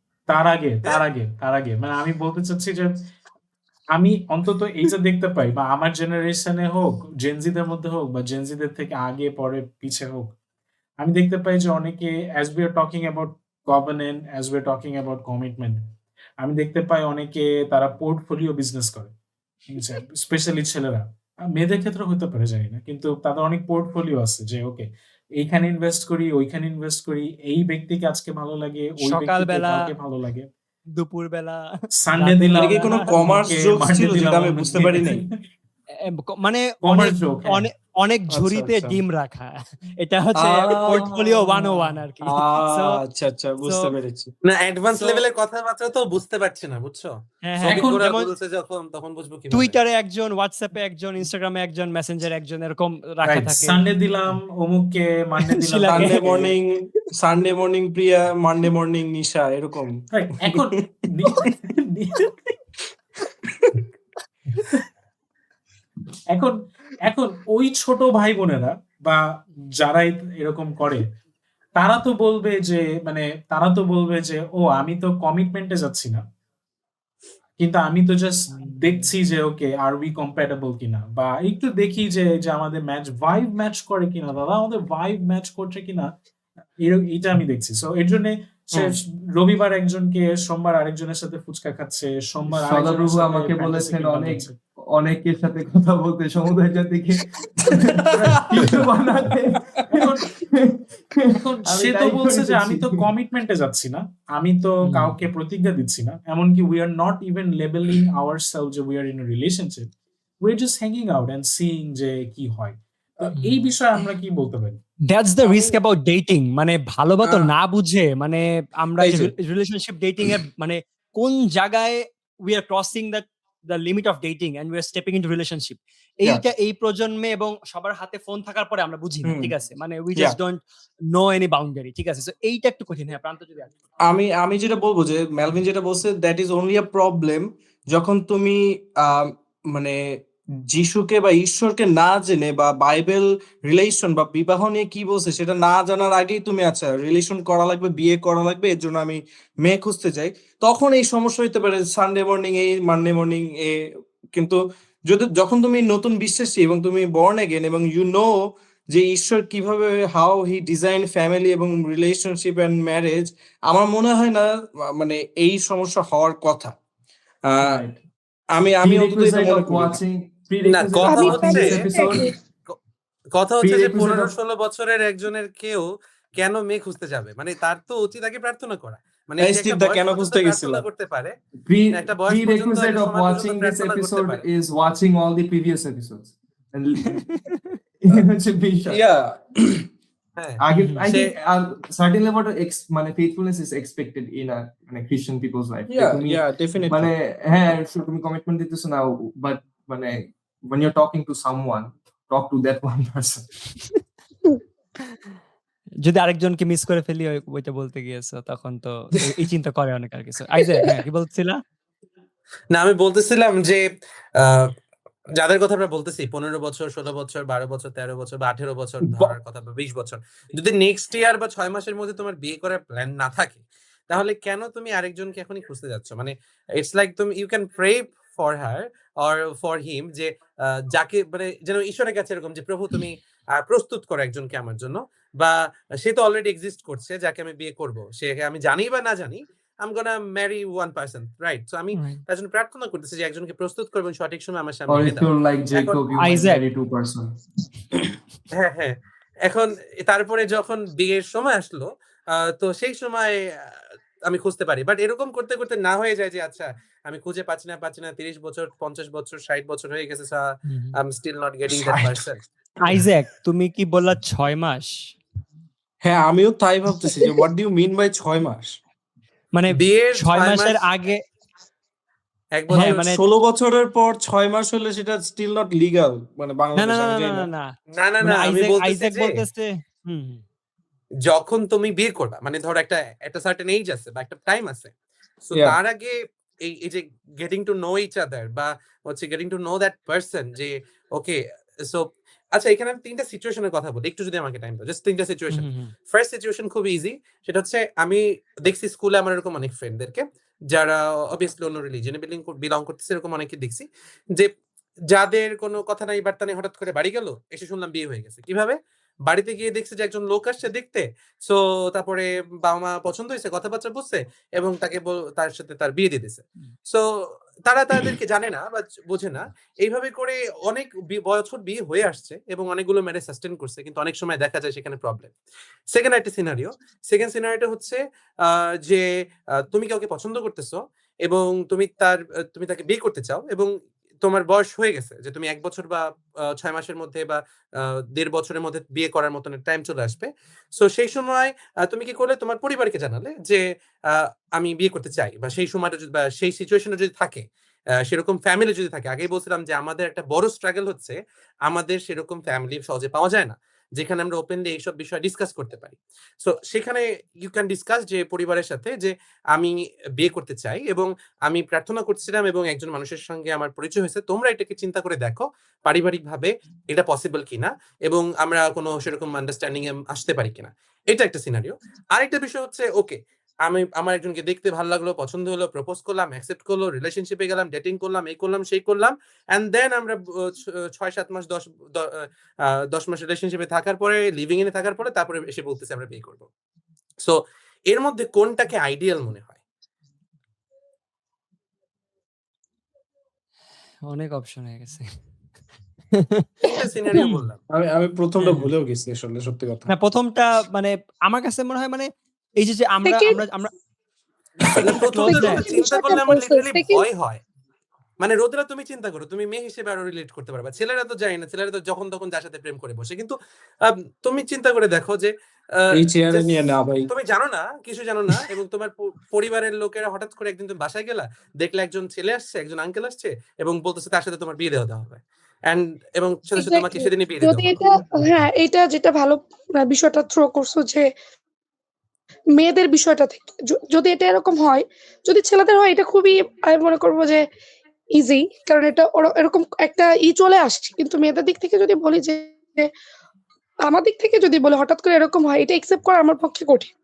তার আগে আমি বলতে চাচ্ছি যে আমি অন্তত এইটা দেখতে পাই, বা আমার জেনারেশনে হোক, জেনজিদের মধ্যে হোক, বা জেনজিদের থেকে আগে পরে পিছে হোক, আমি দেখতে পাই যে অনেকে as we are talking about covenant, as we are talking about commitment, আমি দেখতে পাই অনেকে তারা পোর্টফোলিও বিজনেস করে, ঠিক আছে, স্পেশালি ছেলেরা। মেয়েদের ক্ষেত্রে হতে পারে জানি না, কিন্তু তাদের অনেক পোর্টফোলিও আছে যে ওকে এইখানে ইনভেস্ট করি, ওইখানে ইনভেস্ট করি, এই ব্যক্তিকে আজকে ভালো লাগে, ওই ব্যক্তিকে সকালবেলা, কালকে ভালো লাগে, দুপুরবেলা, সানডে রাতের দিলাম, এটা কি কোনো commerce ওকে jokes Monday ছিল যেটা দিলাম, আমি বুঝতে পারি নাই? মানে Commerce joke, হ্যাঁ। অনেক আচ্ছা, ঝুড়িতে আচ্ছা। ডিম রাখা, এটা হচ্ছে পোর্টফোলিও 101 আর কি। So, আচ্ছা বুঝতে so- পেরেছি। না, অ্যাডভান্স So- লেভেলের কথাবার্তা তো বুঝতে পারছি না, বুঝছো? হ্যাঁ, ছবি এখন করে যেমন বলছে যখন, তখন বুঝবো কিভাবে। টুইটারে একজন, হোয়াটসঅ্যাপে একজন, ইনস্টাগ্রামে একজন, মেসেঞ্জারে একজন, এরকম রাখা থাকে। সানডে দিলাম অমুককে, মানডে দিলাম শিলাকে। সানডে মর্নিং প্রিয়া, মানডে মর্নিং নিশা, এরকম। Right, এখন এখন ওই ছোট ভাই বোনেরা বা যারা এরকম করে, তারা তো বলবে যে ও আমি তো কমিটমেন্টে যাচ্ছি না, কিন্তু আমি তো জাস্ট দেখছি যে ওকে আর উই কম্প্যাটেবল কিনা, বা একটু দেখি যে আমাদের ভাইব ম্যাচ করে কিনা, দাদা আমাদের ভাইব ম্যাচ করছে কিনা, এটা আমি দেখছি। সো এর জন্য সে রবিবার একজনকে, সোমবার আরেকজনের সাথে ফুচকা খাচ্ছে, সোমবার আরেকজনের সদাপ্রভু সাথে আমাকে fantasy বলেছেন game অনেক- খেলছে। অনেকের সাথে কথা বলতে, সমুদ্রের জাতিকে কিছু বানাতে। এখন আমি সে তো তাই বলছে যে করেছি। আমি তো কমিটমেন্টে যাচ্ছি না, আমি তো কাউকে প্রতিজ্ঞা দিচ্ছি না, এমনকি we are not even labeling ourselves যে we are in a relationship, we are just hanging out and seeing যে কি হয়। তো এই বিষয়ে আমরা কি বলতে পারি? That's the risk about dating. মানে ভালোবাসা না বুঝে, মানে আমরা এই যে। রিলেশনশিপ ডেটিং এর মানে কোন জায়গায় we are crossing the limit of dating and we are stepping into relationship, এইটা এই প্রজন্মে এবং সবার হাতে ফোন থাকার পরে আমরা বুঝি না, হুম। ঠিক আছে, মানে we just don't know any boundary, ঠিক আছে। সো এইটা একটু কঠিন। হ্যাঁ, প্রান্ত যদি আসে। আমি যেটা বলবো যে মেলভিন যেটা বলছে, that is only a problem যখন তুমি মানে যিশুকে বা ঈশ্বরকে না জেনে বা বাইবেল রিলেশন বা বিবাহ নিয়ে কি বলছে সেটা না জানার আগেই তুমি আচ্ছা রিলেশন করা লাগবে, বিয়ে করা লাগবে, এর জন্য আমি মেয়ে খুঁজতে চাই, তখন এই সমস্যা হইতে পারে সানডে মর্নিং এই মানডে মর্নিং এ। কিন্তু যখন তুমি নতুন বিশ্বাসী এবং তুমি বর্ন এগেন এবং ইউ নো যে ঈশ্বর কিভাবে হাউ হি ডিজাইন ফ্যামিলি এবং রিলেশনশিপ এন্ড ম্যারেজ, আমার মনে হয় না মানে এই সমস্যা হওয়ার কথা। আহ Right. আমি অন্তত এটা Prerequisite মনে of করি না। watching না, prerequisite of কথা আমি হচ্ছে watching this episode. ক- কথা হচ্ছে যে Prerequisite 15-16 of বছরের একজনের কেউ কেন মেয়ে খুঁজতে যাবে? মানে তার তো উচিত আগে প্রার্থনা করা। মানে এই সে একটা স্টিভদা বয়স কেন পর্যন্ত খুঁজতে গেছিল? প্রার্থনা করতে পারে, একটা বয়স পর্যন্ত prerequisite একটা of সময় পর্যন্ত watching this প্রার্থনা করতে episode পারে। is watching all the previous episodes. And হচ্ছে বিষয়। ইয়া হ্যাঁ, আগে I say think certain level of মানে faithfulness is expected in a মানে Christian people's life. যে ইয়া তুমি ইয়া ডেফিনেটলি মানে হ্যাঁ তুমি কমিটমেন্ট দিতেছো না, বাট মানে when you're talking to someone, talk to that one person. যদি আরেকজনকে মিস করে ফেলি ওইটা বলতে গিয়েছো তখন তো এই চিন্তা করে অনেক আর কিছু। আইজ্যাক, হ্যাঁ কি বলছিলা? না, আমি বলতেছিলাম যে আহ, যাদের কথা আমরা বলতেছি 15 বছর, 16 বছর, 12 বছর, 13 বছর বা 18 বছর ধরার কথা বা 20 বছর, যদি নেক্সট ইয়ার বা 6 মাসের মধ্যে তোমার বিয়ে করার প্ল্যান না থাকে, তাহলে কেন তুমি আরেকজনকে এখনই খুঁজতে যাচ্ছ? মানে ইটস লাইক তুমি you can pray for her or for him, যে যাকে মানে যেন ঈশ্বরের কাছে এরকম যে প্রভু তুমি প্রস্তুত করো একজনকে আমার জন্য, বা সে তো অলরেডি এক্সিস্ট করছে যাকে আমি বিয়ে করব, সে আমি জানি বা না জানি, I'm gonna marry one person, right? So আমি তার জন্য প্রার্থনা করতেছি যে একজনকে প্রস্তুত করবেন সঠিক সময় আমার সামনে Or এনে if দাও। you're like Jacob, you might Isaac. marry two person. হ্যাঁ, হ্যাঁ। এখন তারপরে যখন বিয়ের সময় আসলো, তো সেই সময় আমি খুঁজতে পারি। বাট এরকম করতে, করতে না হয়ে যায় যে আচ্ছা আমি খুঁজে পাচ্ছি না 30 বছর, 50 বছর, 60 বছর হয়ে গেছে, so I'm still not getting that 60 person. Isaac, তুমি কি বললা 6 মাস? হ্যাঁ আমিও তাই ভাবতেছি যে what do you mean by 6 মাস? মানে বিয়ের 6 6 মাসের মাস আগে 1 বছর। হ্যাঁ, মানে 16 বছরের পর 6 মাস হলে সেটা স্টিল নট লিগ্যাল মানে না, না, বাংলাদেশে না, আমি না, জানি না, না। না। না, না, মানে না, আমি বলতেছি আইজ্যাক যে বলতেছে যখন তুমি বিয়ে করবা, মানে ধরো একটা সার্টেন এজ আছে বা একটা টাইম আছে, সো Yeah. তার আগে এই যে getting to know each other বা হচ্ছে getting to know that person, যে ওকে সো আচ্ছা এখানে আমি 3টা সিচুয়েশনের কথা বলি, একটু যদি আমাকে টাইম দাও, জাস্ট 3টা সিচুয়েশন। ফার্স্ট সিচুয়েশন খুব ইজি, সেটা হচ্ছে আমি দেখছি স্কুলে আমার এরকম অনেক ফ্রেন্ডদেরকে যারা অবভিয়াসলি অন্য রিলিজিয়নে বিলং করতেছে, এরকম অনেকে দেখছি যে যাদের কোনো কথা নাই বার্তা নেই, হঠাৎ করে বাড়ি গেল, এসে শুনলাম বিয়ে হয়ে গেছে। কিভাবে? বাড়িতে গিয়ে দেখছে যে একজন লোক আসছে দেখতে, সো তারপরে বাবা মা পছন্দ হয়েছে, কথাবার্তা বুঝছে এবং তাকে তার সাথে তার বিয়ে দিয়ে দিছে। সো তারা তাদেরকে জানে না বা বোঝে না, এইভাবে করে অনেক বছর বিয়ে হয়ে আসছে এবং অনেকগুলো ম্যারেজ সাস্টেন করছে, কিন্তু অনেক সময় দেখা যায় সেখানে প্রবলেম। সেকেন্ড সিনারিও হচ্ছে যে তুমি কাউকে পছন্দ করতেছো এবং তুমি তাকে বিয়ে করতে চাও এবং তোমার বয়স হয়ে গেছে যে তুমি 1 বছর বা 6 মাসের মধ্যে বা 1.5 বছরের মধ্যে বিয়ে করার মতন টাইম চলে আসবে। সো সেই সময় তুমি কি করলে? তোমার পরিবারকে জানালে যে আমি বিয়ে করতে চাই, বা সেই সময়টা বা সেই সিচুয়েশনে যদি থাকে, সেরকম ফ্যামিলি যদি থাকে। আগেই বলছিলাম যে আমাদের একটা বড় স্ট্রাগল হচ্ছে আমাদের সেরকম ফ্যামিলি সহজে পাওয়া যায় না, যেখানে আমরা ওপেনলি এইসব বিষয় ডিসকাস করতে পারি। সো সেখানে ইউ ক্যান ডিসকাস যে পরিবারের সাথে যে আমি বিয়ে করতে চাই এবং আমি প্রার্থনা করছিলাম এবং একজন মানুষের সঙ্গে আমার পরিচয় হয়েছে। তোমরা এটাকে চিন্তা করে দেখো পারিবারিকভাবে এটা পসিবল কিনা এবং আমরা কোনো সেরকম আন্ডারস্ট্যান্ডিং এ আসতে পারি কিনা। এটা একটা সিনারিও। আরেকটা বিষয় হচ্ছে ওকে, আমার একজনকে দেখতে ভালো লাগলো, পছন্দ হলো, প্রপোজ করলাম, অ্যাকসেপ্ট করলো, রিলেশনশিপে গেলাম, ডেটিং করলাম, এই করলাম, সেই করলাম, অ্যান্ড দেন আমরা 6-7 মাস 10 মাস রিলেশনশিপে থাকার পরে, লিভিং ইনে থাকার পরে তারপরে এসে বলতেছে আমরা বিয়ে করব। সো এর মধ্যে কোনটাকে আইডিয়াল মনে হয়? অনেক অপশন হয়ে গেছে। 3টা সিনারিও বললাম। আমি প্রথমটা হ্যাঁ। ভুলেও গেছি আসলে সত্যি কথা। না, প্রথমটা মানে আমার কাছে মনে হয় মানে এই যে আমরা Second- আমরা আমরা না, প্রথমটার Close কথা দেয়। চিন্তা করলে আমার বলছে, লিটারালি second- ভয় হয়। মানে রোদেলা তুমি চিন্তা করো, তুমি মেয়ে হিসেবে আরো রিলেট করতে পারবা। ছেলেরা তো জানি না, ছেলেরা তো যখন তখন যার সাথে প্রেম করে বসে। কিন্তু তুমি চিন্তা করে দেখো যে এই চেয়ারে just নিয়ে না ভাই। তুমি জানো না, কিছু জানো না এবং তোমার পরিবারের লোকেরা হঠাৎ করে একদিন তুমি বাসায় গেলা, দেখলে একজন ছেলে আসছে, একজন আঙ্কেল আসছে এবং বলতেছে তার সাথে তোমার বিয়ে দেওয়া হবে। এবং সাথে সাথে তোমাকে Exactly. সেদিনই বিয়ে দিয়ে যদি দেওয়া হবে। এটা এটা যেটা ভালো বিষয়টা থ্রো করছো যে মেয়েদের বিষয়টা থেকে যদি এটা এরকম হয়, যদি ছেলেদের হয় এটা খুবই আমি মনে করবো যে ইজি, কারণ এটা এরকম একটা চলে আসছে। কিন্তু মেয়েদের দিক থেকে যদি বলি যে আমার দিক থেকে যদি বলি হঠাৎ করে এরকম হয়, এটা একসেপ্ট করা আমার পক্ষে কঠিন।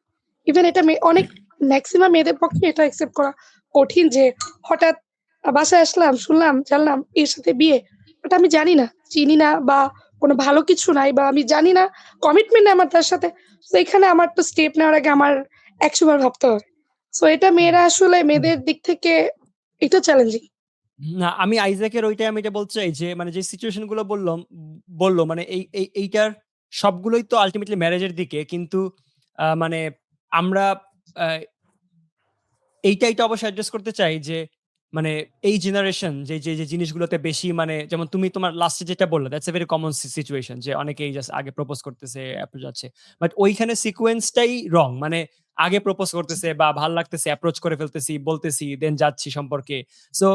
ইভেন এটা অনেক মেক্সিমাম মেয়েদের পক্ষে এটা একসেপ্ট করা কঠিন যে হঠাৎ বাসায় আসলাম, শুনলাম, জানলাম এর সাথে বিয়ে। বাট আমি জানি না, চিনি না বা কোনো ভালো কিছু নাই বা আমি জানি না, কমিটমেন্ট নাই আমার তার সাথে। তো এখানে আমার তো স্টেপ নেওয়ার আগে আমার ১০০ বার ভাবতে হবে। সো এটা মেয়েরা আসলে মেয়েদের দিক থেকে এটা চ্যালেঞ্জিং। না, আমি আইজ্যাকের ওইটাই আমি এটা বলতে চাই যে মানে যে সিচুয়েশন গুলো বলল মানে এইটার সবগুলোই তো আলটিমেটলি ম্যারেজের দিকে, কিন্তু মানে আমরা এইটা অবশ্যই অ্যাড্রেস করতে চাই যে মানে এই জেনারেশন যে জিনিসগুলোতে বেশি মানে যেমন তুমি তোমার লাস্টে যেটা বললে that's a very common situation যে অনেকেই জাস্ট আগে প্রপোজ করতেছে অ্যাপ্রোচ যাচ্ছে, বাট ওইখানে সিকোয়েন্সটাই রং। মানে আগে প্রপোজ করতেছে বা ভাল লাগতেছে অ্যাপ্রোচ করে ফেলতেছি, বলতেছি, দেন যাচ্ছি সম্পর্কে। সো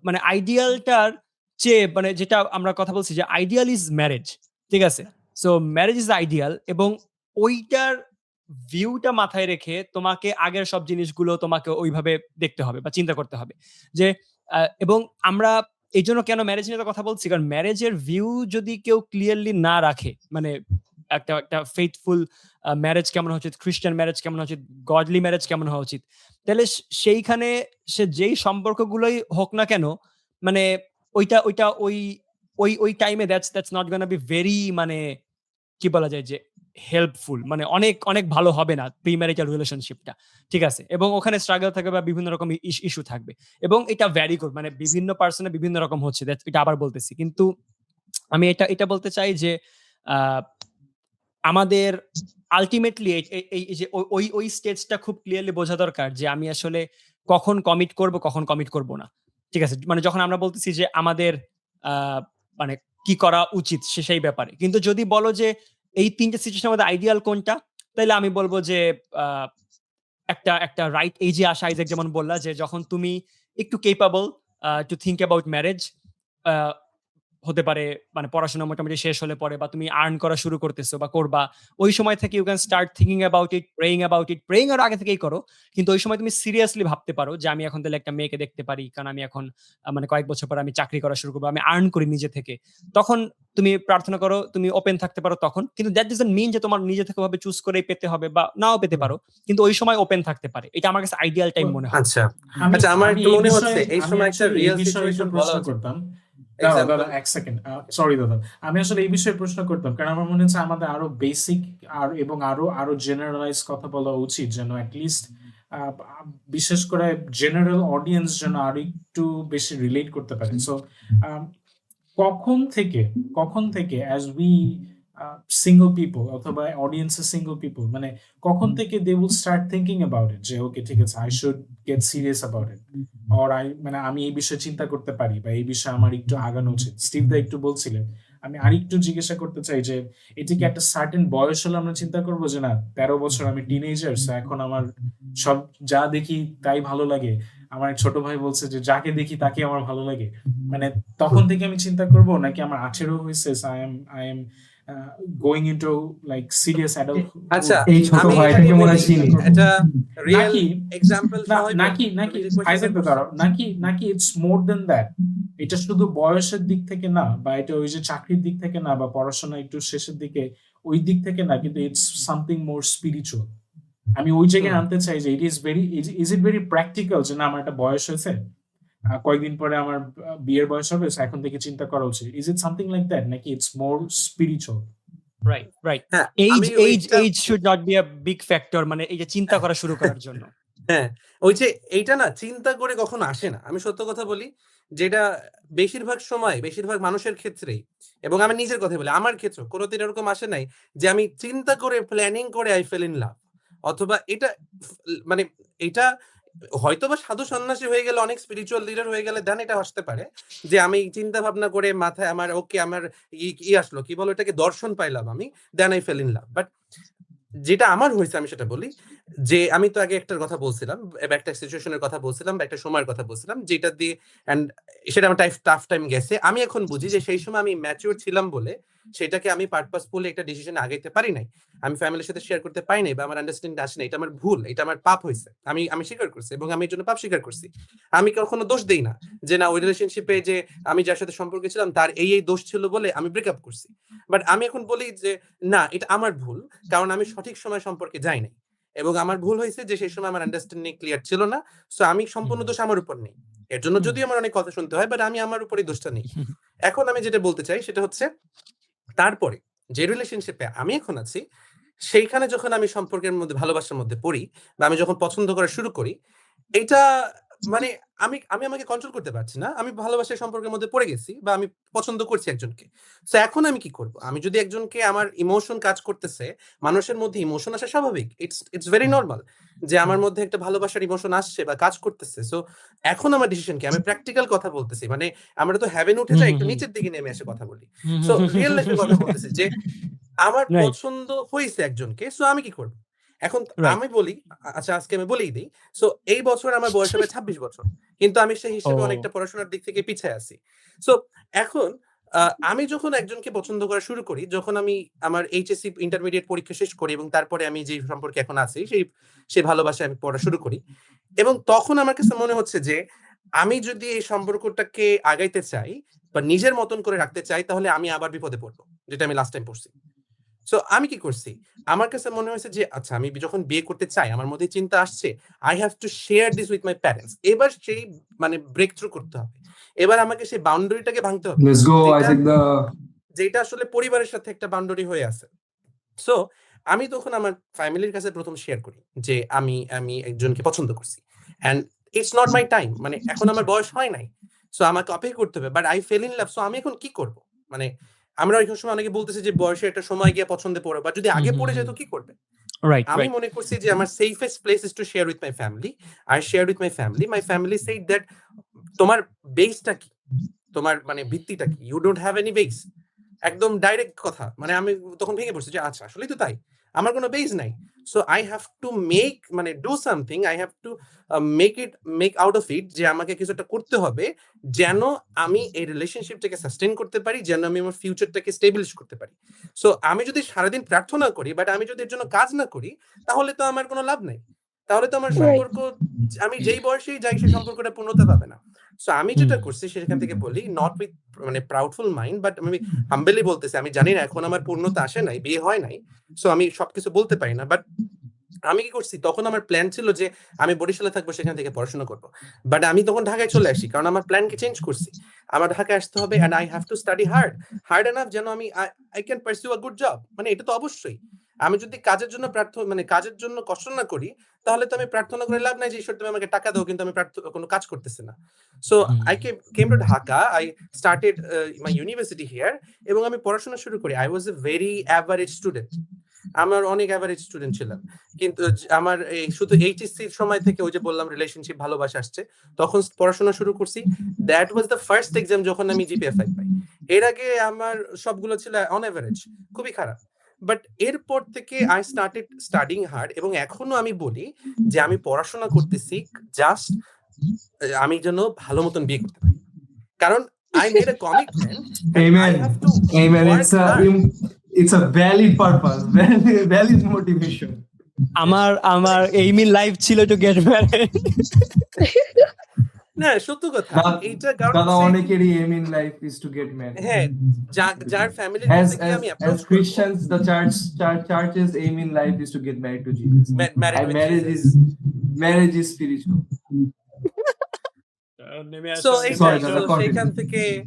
মানে আইডিয়ালটার চেয়ে মানে যেটা আমরা কথা বলছি যে আইডিয়াল ইজ ম্যারেজ, ঠিক আছে? সো ম্যারেজ ইজ আইডিয়াল, এবং ওইটার ভিউটা মাথায় রেখে তোমাকে আগের সব জিনিসগুলো তোমাকে ওইভাবে দেখতে হবে বা চিন্তা করতে হবে যে এবং আমরা এই জন্য কেন ম্যারেজ নিয়ে কথা বলছি, কারণ ম্যারেজের ভিউ যদি কেউ ক্লিয়ারলি না রাখে, মানে একটা ফেথফুল ম্যারেজ কেমন হওয়া উচিত, খ্রিস্টান ম্যারেজ কেমন হওয়া উচিত, গডলি ম্যারেজ কেমন হওয়া উচিত, তাহলে সেইখানে সে যেই সম্পর্কগুলোই হোক না কেন, মানে ওইটা ওইটা ওই ওই ওই টাইমে that's not gonna be very মানে কি বলা যায় যে হেল্পফুল, মানে অনেক অনেক ভালো হবে না প্রি ম্যারিটাল রিলেশনশিপটা, ঠিক আছে? এবং ওখানে স্ট্রাগল থাকবে বা বিভিন্ন রকম ইস্যু থাকবে, এবং এটা ভ্যারি গুড, মানে বিভিন্ন পার্সনে বিভিন্ন রকম হচ্ছে, এটা আবার বলতেছি। কিন্তু আমি এটা বলতে চাই যে আমাদের আলটিমেটলি এই যে ওই স্টেজটা খুব ক্লিয়ারলি বোঝা দরকার যে আমি আসলে কখন কমিট করব, কখন কমিট করব না, ঠিক আছে? মানে যখন আমরা বলতেছি যে আমাদের মানে কি করা উচিত সেই ব্যাপারে। কিন্তু যদি বলো যে এই ৩ টে সিচুয়েশনের মধ্যে আইডিয়াল কোনটা, তাহলে আমি বলবো যে একটা রাইট এজে আসা, আইজ্যাক যেমন বললা যে যখন তুমি একটু capable to think about marriage, হতে পারে মানে পড়াশোনা মোটামুটি শেষ হলে পরে বা তুমি আর্ন করা শুরু করতেছো বা করবা, ওই সময় থেকে you can start thinking about it, praying এর আগে থেকেই করো। কিন্তু ওই সময় তুমি সিরিয়াসলি ভাবতে পারো যে আমি এখন তাহলে একটা মেয়েকে দেখতে পারি, কারণ আমি এখন মানে কয়েক বছর পর আমি চাকরি করা শুরু করবো, আমি আর্ন করি নিজে থেকে। তখন তুমি প্রার্থনা করো, তুমি ওপেন থাকতে পারো তখন। কিন্তু দ্যাট ডাজন্ট মিন যে তোমার নিজে থেকে ভাবে চুজ করেই পেতে হবে বা নাও পেতে পারো, কিন্তু ওই সময় ওপেন থাকতে পারে। এটা আমার কাছে আইডিয়াল টাইম মনে হয়। আচ্ছা আমি আচ্ছা আমার আমি একটু এই মনে বিষয়ে হচ্ছে এই আমি সময় একটা আসলে এই রিয়েল বিষয়ে একটু সিচুয়েশন বলা প্রশ্ন উচিত। করতাম। দাদা এক্সাম্পল দাদা এক সেকেন্ড, সরি দাদা, আমি আসলে এই বিষয়ে প্রশ্ন করতাম কারণ আমার মনে হচ্ছে আমাদের আরো বেসিক আর এবং আরো জেনারেলাইজ কথা বলা উচিত, যেন অ্যাটলিস্ট বিশেষ করে জেনারেল অডিয়েন্স যেন আরো একটু বেশি রিলেট করতে পারে। সো কখন থেকে অ্যাজ উই সিঙ্গল পিপল অথবা অডিয়েন্সের সিঙ্গল পিপল, মানে কখন থেকে they will start thinking about it যে ওকে ঠিক আছে I should get serious about it, or মানে আমি এই বিষয়ে চিন্তা করতে পারি বা এই বিষয়ে আমার একটু আগানো উচিত। স্টিভ দা একটু বলছিলেন, আমি আরেকটু জিজ্ঞাসা করতে চাই যে এটা কি একটা সার্টেন বয়স হলে আমরা চিন্তা করবো যে না 13 বছর আমি টিনেজার, এখন আমার সব যা দেখি তাই ভালো লাগে, আমার এক ছোট ভাই বলছে যে যাকে দেখি তাকে আমার ভালো লাগে, মানে তখন থেকে আমি চিন্তা করব, নাকি আমার 18 হয়েছে I am going into like serious adult. আচ্ছা এই ছোট আমি ভাইটাকে এটাকে মনে হয় বলি চিনি। এটা রিয়েল নাকি এক্সাম্পল সহ নাকি আইজ্যাক দাদা, নাকি ইটস মোর দেন দ্যাট, এটা শুধু বয়সের দিক থেকে না বা এটা ওই যে চাকরির দিক থেকে না বা পড়াশোনা একটু শেষের দিকে ওই দিক থেকে না, কিন্তু ইটস সামথিং মোর স্পিরিচুয়াল। আমি ওই জায়গায় আনতে চাই যে ইজ ইট ভেরি প্র্যাকটিক্যাল যে না আমার একটা বয়স হয়েছে, কয়েকদিন পরে আমার বিয়ের বয়স হবে, এখন থেকে চিন্তা করা উচিত। Is it something like that নাকি ইটস মোর স্পিরিচুয়াল? রাইট হ্যাঁ age should not be a big factor, মানে এই যে চিন্তা করা শুরু করার জন্য। হ্যাঁ ওই যে এইটা না চিন্তা করে কখনো আসে না। আমি সত্য কথা বলি, যেটা বেশিরভাগ সময় বেশিরভাগ মানুষের ক্ষেত্রেই, এবং আমি নিজের কথা বলি আমার ক্ষেত্রে কোনোদিন এরকম আসে নাই যে আমি চিন্তা করে প্ল্যানিং করে আই ফেল ইন লাভ, অথবা এটা মানে এটা হয়তো বা সাধু সন্ন্যাসী হয়ে গেলে অনেক স্পিরিচুয়াল লিডার হয়ে গেলে দেন এটা আসতে পারে যে আমি চিন্তা ভাবনা করে মাথায় আমার ওকে আমার ই আসলো কি বলো এটাকে দর্শন পাইলাম আমি, then I fell in love. But যেটা আমার হয়েছে আমি সেটা বলি, যে আমি তো আগে একটার কথা বলছিলাম, বা একটা সিচুয়েশনের কথা বলছিলাম, বা একটা সময়ের কথা বলছিলাম, যেটা দিয়ে অ্যান্ড সেটা আমার টাফ টাইম গেছে। আমি এখন বুঝি যে সেই সময় আমি ম্যাচিউর ছিলাম বলে সেটাকে আমি পারপাসফুলি একটা ডিসিশনে আগাইতে পারি নাই। আমি ফ্যামিলির সাথে শেয়ার করতে পারি নাই, বা আমার আন্ডারস্ট্যান্ডিং আসে নাই। এটা আমার ভুল, এটা আমার পাপ হইছে। আমি স্বীকার করছি এবং আমি এর জন্য পাপ স্বীকার করছি। আমি কখনো দোষ দেই না যে না ওই রিলেশনশিপে যে আমি যার সাথে সম্পর্কে ছিলাম তার এই দোষ ছিল বলে আমি ব্রেকআপ করছি। বাট আমি এখন বলি যে না, এটা আমার ভুল, কারণ আমি সঠিক সময় সম্পর্কে যাই নাই। এবং আমার ভুল হয়েছে যে সেই সময় আমার আন্ডারস্ট্যান্ডিং ক্লিয়ার ছিল না। সো আমি সম্পূর্ণ দোষ আমার উপর নেই। এর জন্য যদি আমার অনেক কথা শুনতে হয়, বাট আমি আমার উপরেই দোষটা নেই। এখন আমি যেটা বলতে চাই সেটা হচ্ছে, তারপরে যে রিলেশনশিপে আমি এখন আছি, সেইখানে যখন আমি সম্পর্কের মধ্যে ভালোবাসার মধ্যে পড়ি, বা আমি যখন পছন্দ করা শুরু করি, এটা মানে আমি আমাকে কন্ট্রোল করতে পারছি না। আমি ভালোবাসার সম্পর্কের মধ্যে পড়ে গেছি, বা আমি পছন্দ করছি একজনকে। সো এখন আমি কি করব? আমি যদি একজনকে, আমার ইমোশন কাজ করতেছে, মানুষের মধ্যে ইমোশন আসা স্বাভাবিক। ইটস ভেরি নরমাল যে আমার মধ্যে একটা ভালোবাসার ইমোশন আসছে বা কাজ করতেছে। সো এখন আমার ডিসিশন কি? আমি প্র্যাকটিক্যাল কথা বলতেছি। মানে আমরা তো হেভেন উঠে যাই, একটু নিচের দিকে নেমে এসে কথা বলি। সো রিয়েল লাইফে কথা বলতেছি যে আমার রাইট, পছন্দ হইছে একজনকে। সো আমি কি করব? এখন রাইট। আমি বলি, আচ্ছা আজকে আমি বলেই দেই। সো এই বছর আমার বয়স হবে ২৬ বছর। কিন্তু আমি সেই হিসেবে ও। অনেকটা পড়াশোনার দিক থেকে পিছায় আছি। সো এখন আমি যখন একজনকে পছন্দ করা শুরু করি, যখন আমি আমার এইচএসসি ইন্টারমিডিয়েট পরীক্ষা শেষ করি এবং তারপরে আমি যে সম্পর্কে এখন আছি সেই ভালোবাসায় আমি পড়া শুরু করি। এবং তখন আমার কাছে মনে হচ্ছে যে আমি যদি এই সম্পর্কটাকে আগাইতে চাই বা নিজের মতন করে রাখতে চাই, তাহলে আমি আবার বিপদে পড়ব। যেটা আমি লাস্ট টাইম পড়ছি। সো আমি কি করছি? আমার কাছে মনে হয়েছে যে আচ্ছা আমি যখন বিয়ে করতে চাই, আমার মধ্যে চিন্তা আসছে I have to share this with my parents. এবার সেই মানে ব্রেক থ্রু করতে হবে। এবার আমাকে সেই বাউন্ডারিটাকে ভাঙতে হবে। Let's go, যেটা Isaac the যেটা আসলে পরিবারের সাথে একটা বাউন্ডারি হয়ে আছে। সো আমি তখন আমার ফ্যামিলির কাছে ১ম শেয়ার করি যে আমি একজনকে পছন্দ করছি। And it's not my time. মানে এখন আমার বয়স হয় নাই। সো আমাকে অপেক্ষা করতে হবে। But I fell in love. So আমি এখন কি করব? মানে আমরা ওই সময় অনেকে বলতেছে যে বয়সের একটা সময় গিয়ে পছন্দে পড়ো। বাট যদি আগে পড়ে যায় তো কি করবে? রাইট, আমি রাইট। মনে করছি যে আমার safest place is to share with my family. I shared with my family. My family said that তোমার বেসটা কি? তোমার মানে ভিত্তিটা কি? You don't have any base. একদম ডাইরেক্ট কথা। মানে আমি তখন ভেঙে পড়ছি যে আচ্ছা আসলেই তো তাই। আমার কোনো বেস নাই। So I have to do something. I have to make out of it যে আমাকে কিছু একটা করতে হবে যেন আমি এই রিলেশনশিপটাকে সাস্টেইন করতে পারি, যেন আমি আমার ফিউচারটাকে স্টেবলিশ করতে পারি। সো আমি যদি সারাদিন প্রার্থনা করি, বাট আমি যদি এর জন্য কাজ না করি, তাহলে তো আমার কোনো লাভ নাই। তাহলে তো আমার রাইট। সম্পর্ক, আমি যেই বয়সেই যাই সেই সম্পর্কটা পূর্ণতা পাবে না। সো আমি যেটা করছি সেখান থেকে বলি, নট উইথ মানে প্রাউডফুল মাইন্ড, বাট আমি হাম্বলি বলতেছি, আমি জানি না এখন আমার পূর্ণতা আসে নাই, বিয়ে হয় নাই। সো আমি সবকিছু বলতে পারি না। বাট আমি কি করছি, তখন আমার প্ল্যান ছিল যে আমি বরিশালে থাকবো, সেখান থেকে পড়াশোনা করব। বাট আমি তখন ঢাকায় চলে আসি, কারণ আমার প্ল্যানকে চেঞ্জ করছি। আমার ঢাকায় আসতে হবে and I have to study hard enough যেন আমি I can pursue a good job. মানে এটা তো অবশ্যই। আমি যদি কাজের জন্য মানে কাজের জন্য কষ্ট না করি, তাহলে তো আমি প্রার্থনা করে লাভ নাই যে ঈশ্বর তুমি আমাকে টাকা দাও, কিন্তু আমি কোনো কাজ করতেছি না। So I came to Dhaka. I started my university here এবং আমি পড়াশোনা শুরু করি। I was a very average student. আমার অনেক এভারেজ স্টুডেন্ট ছিলাম। কিন্তু আমার এই শুধু এইচএসসির সময় থেকে ওই যে বললাম রিলেশনশিপ ভালোবাসা আসছে, তখন পড়াশোনা শুরু করছি। That was the first exam যখন আমি জিপিএ 5 পাই। এর আগে আমার সবগুলো ছিল অন এভারেজ, খুবই খারাপ। বাট এরপর থেকে I started studying hard এবং এখনো আমি বলি যে আমি পড়াশোনা করতেছি জাস্ট আমি যেন ভালো মতন বিয়ে করতে পারি। কারণ I made a commitment and I Amen. have to Amen. work hard. It's a valid purpose, valid motivation. আমার aim in life ছিল to get married. না সত্য কথা। এইটা কারণ দাদা হচ্ছে, অনেকেরই aim in life is to get married. হ্যাঁ, যার ফ্যামিলির As থেকে আমি as approach Christians, the church's aim in life is to get married to Jesus. And marriage is spiritual. So Sorry, দাদা, continue.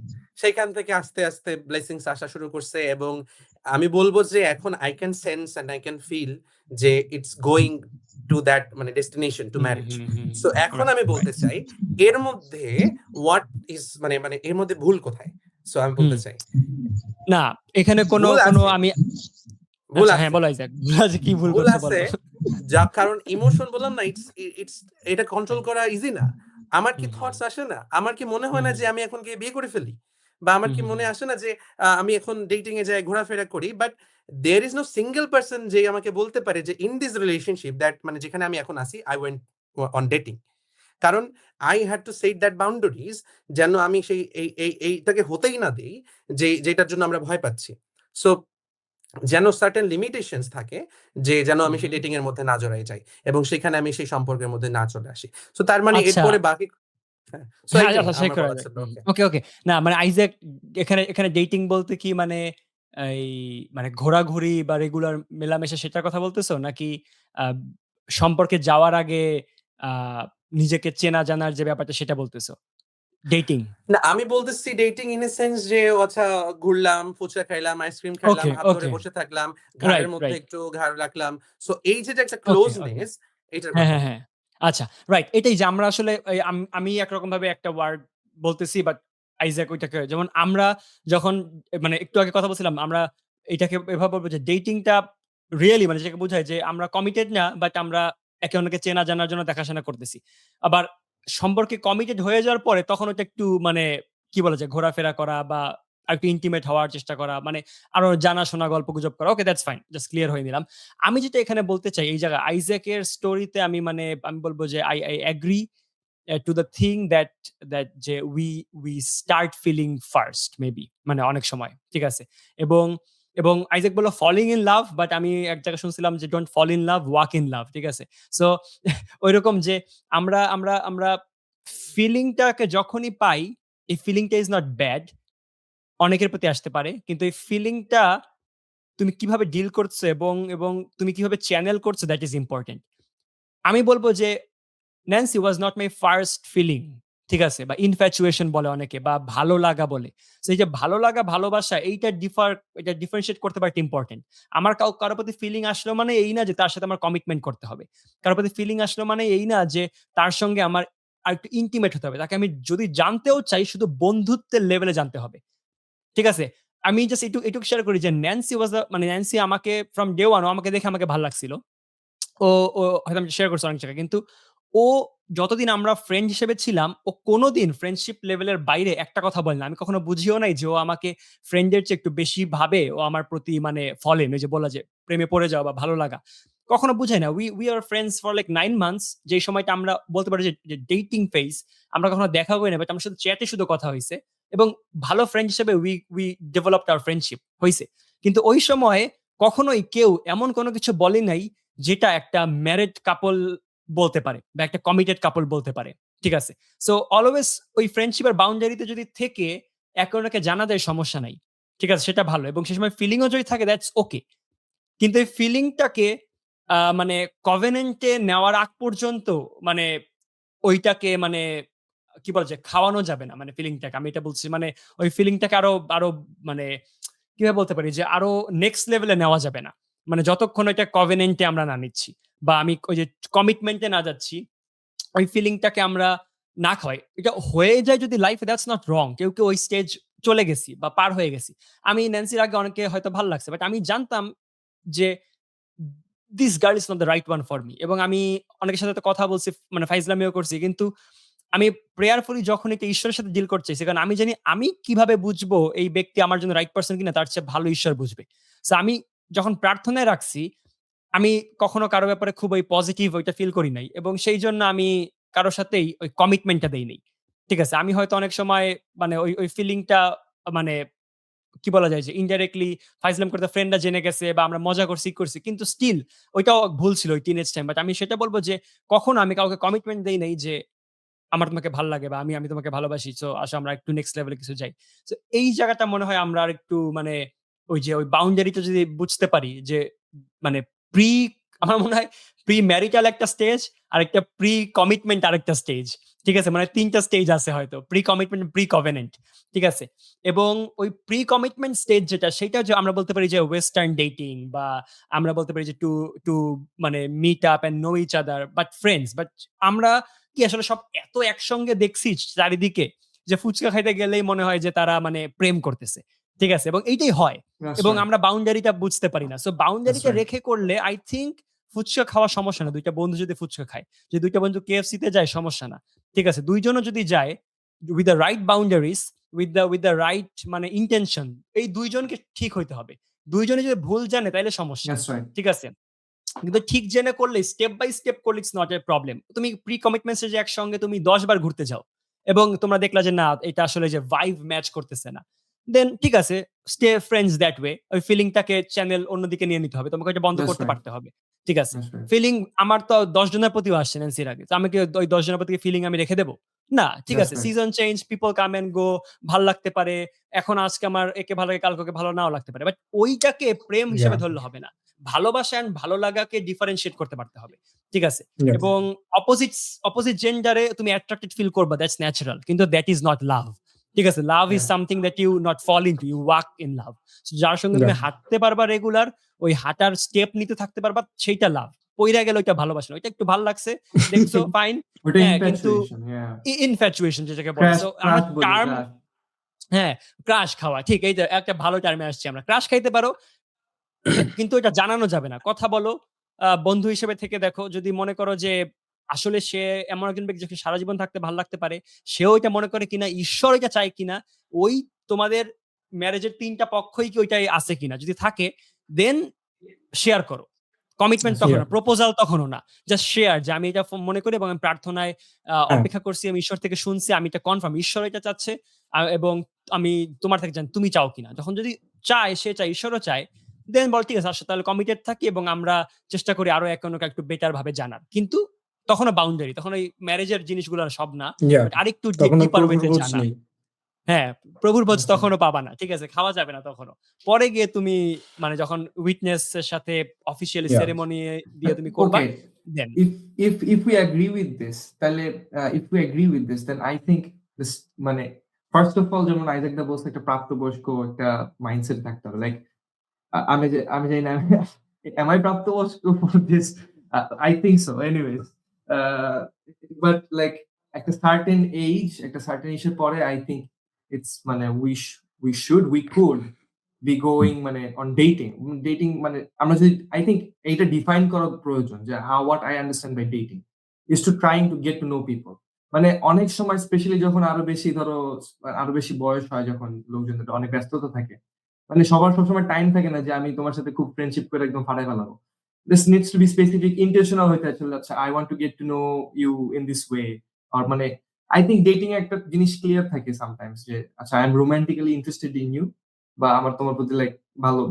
সেইখান থেকে আস্তে আস্তে ব্লেসিংস আসা শুরু করছে এবং আমি বলবো যে এখন I can sense and I can feel যে it's going to that মানে ডেস্টিনেশন টু ম্যারেজ। সো এখন আমি বলতে চাই এর মধ্যে what is মানে এর মধ্যে ভুল কোথায়? সো আমি বলতে চাই না, এখানে কোনো ভুল আছে। আমি ভুল আচ্ছা, আছে। হ্যাঁ বলো আইজাক। ভুল আছে, কি ভুল ভুল করছো আছে বলো। যা, কারণ ইমোশন বললাম না, এটা কন্ট্রোল করা ইজি না। আমার কি থটস আসে না? আমার কি মনে হয় না যে আমি এখন গিয়ে বিয়ে করে ফেলি? বা আমার হুম, কি হুম, মনে হুম। আসে না যে আমি এখন ডেটিং এ যাই, ঘোরাফেরা করি, but there is no single person যে আমাকে বলতে পারে যে ইন দিস রিলেশনশিপ দ্যাট মানে যেখানে আমি এখন আছি আই ওয়েন্ট অন ডেটিং। কারণ I had to said that boundaries, যেন আমি সেই এইটাকে হতেই না দেই যেটার জন্য আমরা ভয় পাচ্ছি। সো যেন সার্টেন লিমিটেশনস থাকে, যে যেন হুম, আমি সেই হুম। ডেটিং এর মধ্যে না জড়াই যাই এবং সেখানে আমি সেই সম্পর্কের মধ্যে না চলে আসি। সো তার মানে আচ্ছা। এরপরে বাকি হ্যাঁ, সো হ্যাঁ, এইটাই আচ্ছা শেষ আমার করা বলার যায়। ছিল। হুম। ওকে। ওকে, ওকে। না মানে আইজ্যাক এখানে এখানে ডেটিং বলতে কি মানে এই মানে ঘোরাঘুরি বা রেগুলার মেলামেশা সেটার কথা বলতেছো? নাকি আ সম্পর্কে যাওয়ার আগে আ নিজেকে চেনা জানার যে ব্যাপারটা সেটা বলতেছো? ডেটিং। না, আমি বলতেছি ডেটিং ইন এ সেন্স যে আচ্ছা ঘুরলাম, ফুচকা খাইলাম, আইসক্রিম খাইলাম, ওকে, হাত ধরে ওকে। বসে থাকলাম, ঘাড়ের রাইট, মধ্যে রাইট। একটু ঘাড় রাখলাম। সো এই যে একটা ওকে, ওকে। ক্লোজনেস, এটার হ্যাঁ, কথা হ্যাঁ, বলছি। হ্যাঁ। আচ্ছা, রাইট। এটাই যে আমরা আসলে এই আমি একরকমভাবে একটা ওয়ার্ড বলতেছি বাট আইজ্যাক ওইটাকে যেমন আমরা যখন মানে একটু আগে কথা বলছিলাম আমরা এটাকে এভাবে বলব যে ডেটিংটা রিয়ালি মানে যেটাকে বোঝায় যে আমরা কমিটেড না বাট আমরা একে অন্যকে চেনা জানার জন্য দেখাশোনা করতেছি। আবার সম্পর্কে কমিটেড হয়ে যাওয়ার পরে তখন ওটা একটু মানে কি বলা যায় ঘোরাফেরা করা বা আরেকটু ইন্টিমেট হওয়ার চেষ্টা করা মানে আরো জানাশোনা গল্পগুজব করা। Okay that's fine. Just clear হয়ে নিলাম। আমি যেটা এখানে বলতে চাই এই জায়গায় আইজ্যাকের স্টোরিতে আমি মানে আমি বলব যে I agree to the thing that যে we start feeling first maybe মানে অনেক সময়। ঠিক আছে? এবং এবং আইজ্যাক বলল falling in love বাট আমি এক জায়গায় শুনছিলাম যে don't fall in love, walk in love। ঠিক আছে? সো ঐরকম যে আমরা ফিলিংটাকে যখনই পাই, এই ফিলিংটা ইস নট ব্যাড। অনেকের প্রতি আসতে পারে। কিন্তু এই ফিলিংটা তুমি কিভাবে ডিল করছো এবং তুমি কিভাবে চ্যানেল করছো দ্যাট ইস ইম্পোর্টেন্ট। আমি বলব যে Nancy was not my first feeling. ঠিক আছে? বা ইনফ্যাচুয়েশন বলে অনেকে বা ভালো লাগা বলে। সো এই যে ভালো লাগা, ভালোবাসা এটা ডিফারেনশিয়েট করতে পারা ইম্পোর্টেন্ট। আমার কারো প্রতি ফিলিং আসলো মানে এই না যে তার সাথে আমার কমিটমেন্ট করতে হবে। কারো প্রতি ফিলিং আসলো মানে এই না যে তার সঙ্গে আমার আরেকটু ইন্টিমেট হতে হবে। তাকে আমি যদি জানতেও চাই শুধু বন্ধুত্বের লেভেলে জানতে হবে। ঠিক আছে? আমি জাস্ট এটুকু শেয়ার করি যে ন্যান্সি ওয়াজ দ্যা মানে ন্যান্সি আমাকে ফ্রম ডে 1 ও আমাকে দেখে আমাকে ভাল লাগছিল। ও ও হয়তো আমি শেয়ার করছি অনেক জায়গায়। কিন্তু ও যতদিন আমরা ফ্রেন্ড হিসেবে ছিলাম, ও কোনদিন ফ্রেন্ডশিপ লেভেলের বাইরে একটা কথা বলে না। আমি কখনো বুঝিও নাই যে ও আমাকে ফ্রেন্ডের চেয়ে একটু বেশি ভাবে ও আমার প্রতি মানে ফলেন। ওই যে বলা যে প্রেমে পড়ে যাওয়া বা ভালো লাগা। কখনো বুঝাই না। We are friends for like 9 months যেই সময়টা আমরা বলতে পারি যে ডেটিং ফেজ আমরা কখনো দেখা হই না। বাট আমার সাথে চ্যাটে শুধু কথা হইছে। এবং ভালো ফ্রেন্ড হিসেবে উই ডেভেলপড আওয়ার ফ্রেন্ডশিপ হইছে। কিন্তু ওই সময়ে কখনোই কেউ এমন কোন কিছু বলে নাই যেটা একটা ম্যারিড কাপল বলতে পারে বা একটা কমিটেড কাপল বলতে পারে। ঠিক আছে? সো অলওয়েজ ওই ফ্রেন্ডশিপের বাউন্ডারিতে যদি থেকে একে অন্যকে জানা যায় সমস্যা নাই। ঠিক আছে? সেটা ভালো এবং সে সময় ফিলিং ও যদি থাকে দ্যাটস ওকে। কিন্তু এই ফিলিংটাকে মানে কভেনেন্ট এ নেওয়ার আগ পর্যন্ত মানে ওইটাকে মানে কি বলা যায়? খাওয়ানো যাবে না। মানে ফিলিংটাকে। আমি এটা বলছি। মানে ওই ফিলিংটাকে আরো আরো মানে কিভাবে বলতে পারি যে আরো নেক্সট লেভেলে নেওয়া যাবে না। মানে যতক্ষণ ওইটা কভেনেন্ট এ আমরা না নিচ্ছি বা আমি ওই যে কমিটমেন্ট এ না যাচ্ছি, ওই ফিলিংটাকে আমরা না খাওয়াই। এটা হয়ে যায় যদি লাইফে দ্যাটস নট রং। কেউ ওই স্টেজ চলে গেছি বা পার হয়ে গেছি। আমি ন্যান্সির আগে অনেকে হয়তো ভাল লাগছে। বাট আমি জানতাম যে this girl is not the right one for me এবং আমি অনেকের সাথে তো কথা বলছি মানে ফাইজলামিও করছি। কিন্তু আমি প্রেয়ারফুলি যখন এটা ঈশ্বরের সাথে ডিল করতে চাইছি, কারণ আমি জানি আমি কিভাবে বুঝবো এই ব্যক্তি আমার জন্য রাইট পারসন কিনা তার চেয়ে ভালো ঈশ্বর বুঝবে। সো আমি যখন প্রার্থনায় রাখছি, আমি কখনো কারো ব্যাপারে খুব ওই পজিটিভ ওইটা ফিল করি নাই এবং সেইজন্য আমি কারো সাথেই ওই কমিটমেন্টটা দেই নাই। ঠিক আছে? আমি হয়তো অনেক সময় মানে ওই ফিলিংটা মানে কি বলা যায় যে ইনডাইরেক্টলি ফাইজলাম করতে ফ্রেন্ডরা জেনে গেছে বা আমরা মজা করছি, ই করছি। কিন্তু স্টিল ওইটাও ভুল ছিল ওই টিনেজ টাইম। বাট আমি সেটা বলব যে কখনো আমি কাউকে কমিটমেন্ট দেই নাই যে আমার তোমাকে ভাল লাগে বা আমি তোমাকে ভালোবাসি। সো আসো আমরা একটু নেক্সট লেভেলে কিছু যাই। সো এই জায়গাটা মনে হয় আমরা আরেকটু মানে ওই যে ওই বাউন্ডারিটা যদি বুঝতে পারি যে মানে প্রি আমার মনে হয় প্রি ম্যারিটাল একটা স্টেজ আরেকটা প্রি কমিটমেন্ট আরেকটা স্টেজ। ঠিক আছে? মানে ৩ টা স্টেজ আছে হয়তো। Pre commitment, pre covenant. ঠিক আছে? এবং ওই প্রি কমিটমেন্ট স্টেজ যেটা সেটা যে আমরা বলতে পারি যে ওয়েস্টার্ন ডেটিং বা আমরা বলতে পারি যে টু মানে meet up and know each other but friends. But আমরা কি আসলে সব এত একসঙ্গে দেখছি চারিদিকে যে ফুচকা খাইতে গেলেই মনে হয় যে তারা মানে প্রেম করতেছে। ঠিক আছে? এবং এইটাই হয়। That's এবং right. আমরা বাউন্ডারিটা বুঝতে পারি না। So That's বাউন্ডারিটা right. রেখে করলে আই থিংক ফুচকা খাওয়া সমস্যা না। ২ টা বন্ধু যদি ফুচকা খায়। যে ২ টা বন্ধু KFC তে যায় সমস্যা না। ঠিক আছে? ২ জনও যদি যায় with the right boundaries with the right মানে ইন্টেনশন, এই দুইজনকে ঠিক হইতে হবে। দুইজনে যদি ভুল জানে তাইলে সমস্যা, দ্যাটস রাইট। ঠিক আছে? কিন্তু ঠিক জেনে করলে স্টেপ বাই স্টেপ করলে ইটস নট এ প্রবলেম। তুমি প্রি কমিটমেন্টস এ যে একসঙ্গে তুমি 10 বার ঘুরতে যাও এবং তোমরা দেখলা যে না এটা আসলে যে ভাইব ম্যাচ করতেছে না, দেন ঠিক আছে, স্টে ফ্রেন্ডস দ্যাট ওয়ে। ওই ফিলিংটাকে চ্যানেল অন্যদিকে নিয়ে নিতে হবে, তোমাকে এটা বন্ধ দ্যাটস করতে রাইট, পারতে হবে, ঠিক আছে? দ্যাটস রাইট, ফিলিং আমার তো 10 জনের প্রতিও আসছে ন্যান্সির আগে, তো আমি কি ওই 10 জনের প্রতি ফিলিং আমি রেখে দেবো? না, ঠিক দ্যাটস আছে, right. Season change, people come and go, ভাল লাগতে পারে, এখন আজকে আমার একে ভালো লাগে, কালকে ওকে ভালো নাও লাগতে পারে, বাট ওইটাকে প্রেম হিসেবে Yeah. ধরলে হবে না। ভালোবাসা এন্ড ভালো লাগাকে ডিফারেনশিয়েট করতে পারতে হবে, ঠিক আছে? Yeah. এবং অপোজিট জেন্ডারে তুমি অ্যাট্রাক্টেড ফিল করবা, দ্যাটস ন্যাচারাল, কিন্তু দ্যাট ইজ নট লাভ, ঠিক আছে? Love is Yeah. Something that you not fall into, you walk in love. যার সঙ্গে তুমি Yeah. হাঁটতে পারবা রেগুলার, ওই হাঁটার স্টেপ নিতে থাকতে পারবা, সেইটা লাভ। পইরা গেলে ওইটা ভালোবাসা না, ওইটা একটু ভালো লাগছে, দেখছো, ফাইন। ওটা হ্যাঁ, কিন্তু ইনফ্যাচুয়েশন, ইনফ্যাচুয়েশন যেটাকে বলে। ক্র্যাশ সো আমরা বলি, টার্ম, ক্র্যাশ। হ্যাঁ, ক্রাশ খাওয়া, ঠিক, এই যে একটা ভালো টার্মে আসছি আমরা। ক্রাশ খাইতে পারো, কিন্তু এটা জানানো যাবে না। কথা বলো, বন্ধু হিসেবে থেকে দেখো। যদি মনে করো যে আসলে সে এমন একজন ব্যক্তি যাকে সারা জীবন থাকতে ভালো লাগতে পারে, সেও এটা মনে করে কিনা, ঈশ্বর এটা চায় কিনা, ওই তোমাদের ম্যারেজের ৩টা পক্ষই কি ওইটাই আছে কিনা, যদি থাকে দেন শেয়ার করো। কমিটমেন্ট তখন না, Yeah. প্রপোজাল তখনও না, জাস্ট শেয়ার যে আমি এটা মনে করি এবং আমি প্রার্থনায় হ্যাঁ। অপেক্ষা করছি, আমি ঈশ্বর থেকে শুনছি, আমি এটা কনফার্ম ঈশ্বর এটা চাচ্ছে, এবং আমি তোমার থেকে জানি তুমি চাও কিনা। যখন যদি চায়, সে চায়, ঈশ্বরও চায়, দেন বল ঠিক আছে, আসলে তাহলে কমিটেড থাকি এবং আমরা চেষ্টা করি আরো অন্যকে একটু বেটার ভাবে জানার। কিন্তু তখনও বাউন্ডারি, তখন ওই ম্যারেজের জিনিসগুলো আর সব না, Yeah. বাট আরেকটু তখন আর ডিপার প্রভুর ওয়েতে বোঝ জানা। নেই। হ্যাঁ, প্রভুর ভোজ আচ্ছা। তখনও পাবা না, ঠিক আছে? খাওয়া যাবে না তখনও। পরে গিয়ে তুমি মানে যখন উইটনেস এর সাথে অফিসিয়ালি Yeah. সেরেমনি দিয়ে তুমি করবা, Okay, then if we agree with this, তাহলে if we agree with this, then I think this মানে first of all, যেমন আইজাক দা বলছে, একটা প্রাপ্তবয়স্ক একটা মাইন্ডসেট থাকতে হবে। লাইক আমি জানি না am I প্রাপ্তবয়স্ক for this? I think so anyways. But like একটা certain age এর পরে I think it's মানে we could be going মানে on dating মানে আমরা যদি I think এইটা ডিফাইন করা প্রয়োজন যে what I understand by dating is to trying to get to know people. মানে অনেক সময় স্পেশালি যখন আরো বেশি বয়স হয়, যখন লোকজনের অনেক ব্যস্ততা থাকে, মানে সবার সবসময় টাইম থাকে না যে আমি তোমার সাথে খুব ফ্রেন্ডশিপ করে একদম ফাটাই ফেলাবো। This needs to be specific, intentional হইতে হবে। আচ্ছা, I want to get to know you in this way, or মানে I think dating এ একটা জিনিস ক্লিয়ার থাকে sometimes যে আচ্ছা, I am romantically interested in you, বা আমার তোমার প্রতি লাইক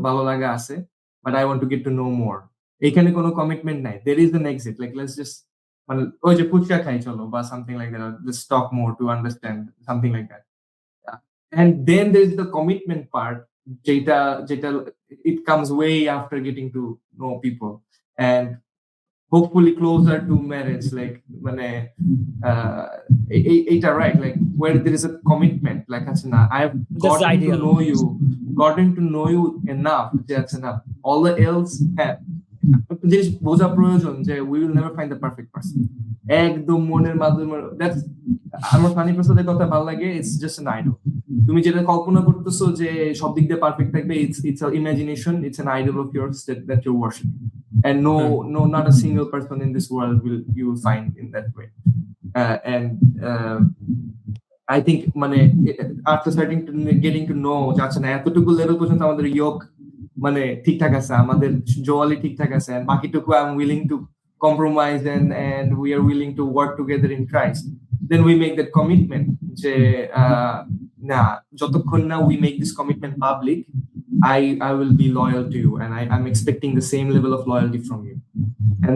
ভালো লাগা আছে, but I want to get to know more. এখানে কোনো কমিটমেন্ট নাই, there is an exit, like let's just মানে ওই যে ফুচকা খাই চলো বা something like that, or let's talk more to understand, something like that. And then there is the commitment part, যেটা it comes way after getting to know people and hopefully closer to marriage, like মানে এটা right, like where there is a commitment, like আচ্ছা না, I have That's gotten to ideal. know you enough, that's enough, all the else জিনিস বোঝা প্রয়োজন যে we will never find the perfect person. একদম মনের মাধ্যমে, that's আমার ফানি প্রসাদের কথা ভালো লাগে, it's just an idol. তুমি যেটা কল্পনা করতেছো যে সব দিক দিয়ে পারফেক্ট থাকবে, it's an imagination, it's an idol of yours that you're worshiping, and no not a single person in this world will you will find in that way. And I think মানে after starting to getting to know যাচ্ছে না, এতটুকু লেভেল পর্যন্ত আমাদের ইয়োগ মানে ঠিকঠাক আছে, আমাদের জোয়ালি ঠিকঠাক আছে, and বাকিটুকু I'm willing to compromise and we are willing to work together in Christ, then we make that commitment যে না, যতক্ষণ না we make this commitment public, I will be loyal to you, and I'm expecting the same level of loyalty from you, and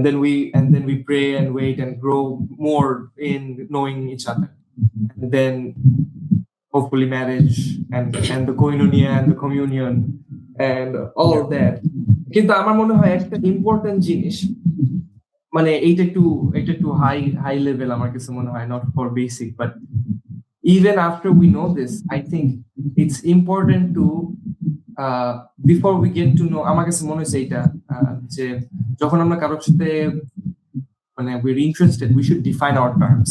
then we pray and wait and grow more in knowing each other, and then hopefully marriage and the koinonia and the communion and all of that. কিন্তু আমার মনে হয় একটা ইম্পর্টেন্ট জিনিস, মানে এইটা একটু হাই লেভেল আমার কাছে মনে হয়, not for basic, but even after we know this, I think it's important to before we get to know, আমার কাছে মনে হচ্ছে এইটা যে যখন আমরা কারোর সাথে মানে we're interested, we should define our terms.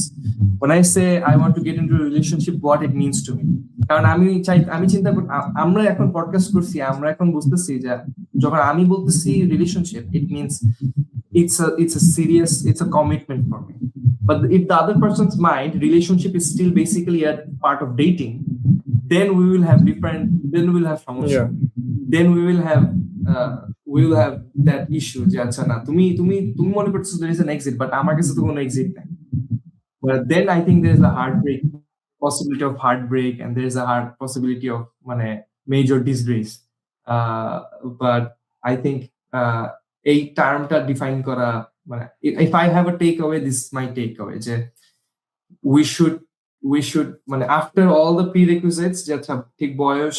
When I say I want to get into a relationship, what it means to me, কারণ আমি চিন্তা করি, আমরা এখন পডকাস্ট করছি, আমরা এখন বুঝতেছি যে যখন আমি বলতেছি relationship, it means it's a serious, it's a commitment for me. But if the other person's mind, relationship is still basically a part of dating, then we will have সমস্যা, Yeah. then we will have that issue যে আচ্ছা না তুমি মনে করছো there is an exit but আমার কাছে তো কোনো exit নাই, but then I think there is a possibility of heartbreak and there is a hard possibility of মানে major disgrace, but I think এই টার্মটা ডিফাইন করা মানে if I have a takeaway, this is my takeaway যে we should মানে after all the prerequisites যে আচ্ছা ঠিক বয়স,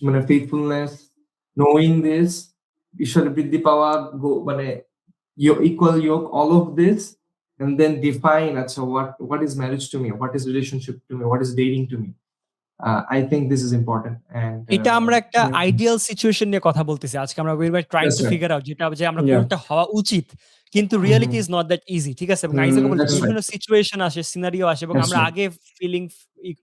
মানে faithfulness, knowing this, ঈশ্বরের বৃদ্ধি পাওয়া, মানে equal yoke, all of this, and then define আচ্ছা what is marriage to me, what is relationship to me, what is dating to me. I think this is important, and এটা আমরা একটা আইডিয়াল সিচুয়েশন নিয়ে কথা বলতেছি আজকে। আমরা we were trying That's to right. figure out যেটা যে আমরা Yeah. কোনটা হওয়া উচিত, কিন্তু reality is not that easy, ঠিক আছে? এবং আইজাকে বলছে That's right. বিভিন্ন সিচুয়েশন আসে, সিনারিও আসে, এবং That's আমরা right. আগে ফিলিং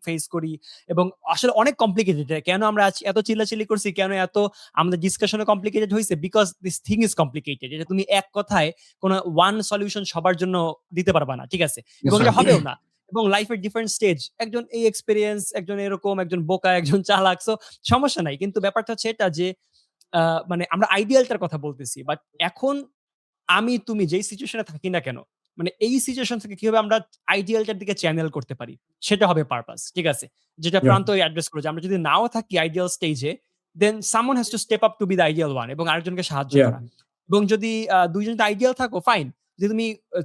ফেস করি, এবং আসলে অনেক কমপ্লিকেটেড। কেন আমরা আজ এত চিল্লাচিল্লি করছি, কেন এত আমাদের ডিসকাশনে কমপ্লিকেটেড হয়েছে? Because this thing is complicated. এটা তুমি এক কথায় কোনো ওয়ান সলিউশন সবার জন্য দিতে পারবা না, ঠিক আছে? এবং এটা হবেও না। এবং লাইফের ডিফারেন্ট স্টেজ, একজন এই এক্সপেরিয়েন্স, একজন এরকম, একজন বোকা, একজন চালাক, সো সমস্যা নাই। কিন্তু ব্যাপারটা হচ্ছে এটা যে মানে আমরা আইডিয়ালটার কথা বলতেছি, বাট এখন আমি তুমি যেই সিচুয়েশনে থাকি না কেন, মানে এই সিচুয়েশন থেকে কিভাবে আমরা আইডিয়ালটার দিকে চ্যানেল করতে পারি, সেটা হবে পারপাস, ঠিক আছে? যেটা Yeah. প্রান্ত অ্যাড্রেস করেছে, আমরা যদি নাও থাকি আইডিয়াল স্টেজে, then someone has to step up to be the ideal one, এবং আরেকজনকে সাহায্য Yeah. করা। এবং যদি দুইজন যদি আইডিয়াল থাকো, ফাইন। যদি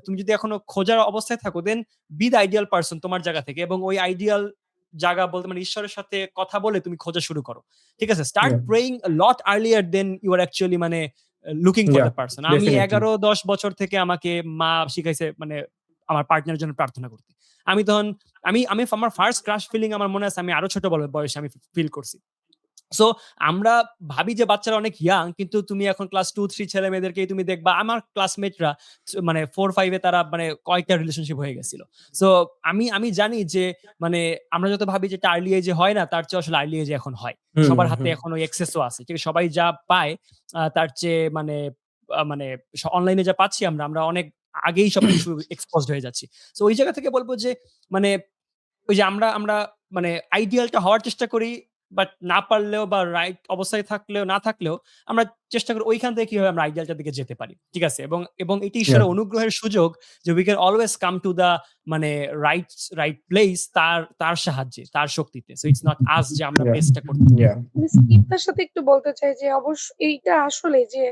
তুমি যদি এখনো খোঁজার অবস্থায় থাকো, দেন বি দ্য আইডিয়াল পারসন তোমার জায়গা থেকে, এবং ওই আইডিয়াল জায়গা বলতে মানে ঈশ্বরের সাথে কথা বলে তুমি খোঁজা শুরু করো, ঠিক আছে? Start Yeah. Praying lot earlier then you are actually মানে looking for Yeah, the person. আমি definitely. 11-10 বছর থেকে আমাকে মা শিখাইছে মানে আমার পার্টনারের জন্য প্রার্থনা করতে। আমি তখন আমি আমার ফার্স্ট ক্রাশ ফিলিং আমার মনে আছে আমি আরো ছোট বয়সে আমি ফিল করছি। সো আমরা ভাবি যে বাচ্চারা অনেক ইয়াং, কিন্তু তুমি এখন ক্লাস 2-3 ছেলে মেয়েদেরকেই তুমি দেখবা, আমার ক্লাসমেটরা মানে 4-5 এ তারা মানে কয়েকটা রিলেশনশিপ হয়ে গেছিল। সো আমি জানি যে মানে আমরা যত ভাবি যে আর্লি এজে হয় না, তার চেয়ে আসলে আর্লি এজে এখন হয়। সবার হাতে এখন ওই অ্যাক্সেসও আছে, ঠিক আছে? সবাই যা পায় তার চেয়ে মানে মানে অনলাইনে যা পাচ্ছি আমরা অনেক আগেই সবকিছু এক্সপোজড হয়ে যাচ্ছি। সো ওই জায়গা থেকে বলবো যে মানে ওই যে আমরা মানে আইডিয়ালটা হওয়ার চেষ্টা করি, বাট না পারলেও বা রাইট অবস্থায় থাকলেও না থাকলেও আমরা চেষ্টা করি ওইখান থেকে কিভাবে আমরা আইডিয়ালটার দিকে যেতে পারি, ঠিক আছে? এবং এটি ঈশ্বরের অনুগ্রহের সুযোগ যে we can always come to the মানে রাইট প্লেস তার সাহায্যে, তার শক্তিতে। সো ইটস নট আস যে আমরা Yeah. বেস্টটা করতে। Yeah. আমি স্কিপটার সাথে একটু বলতে চাই যে অবশ্য এইটা আসলে যে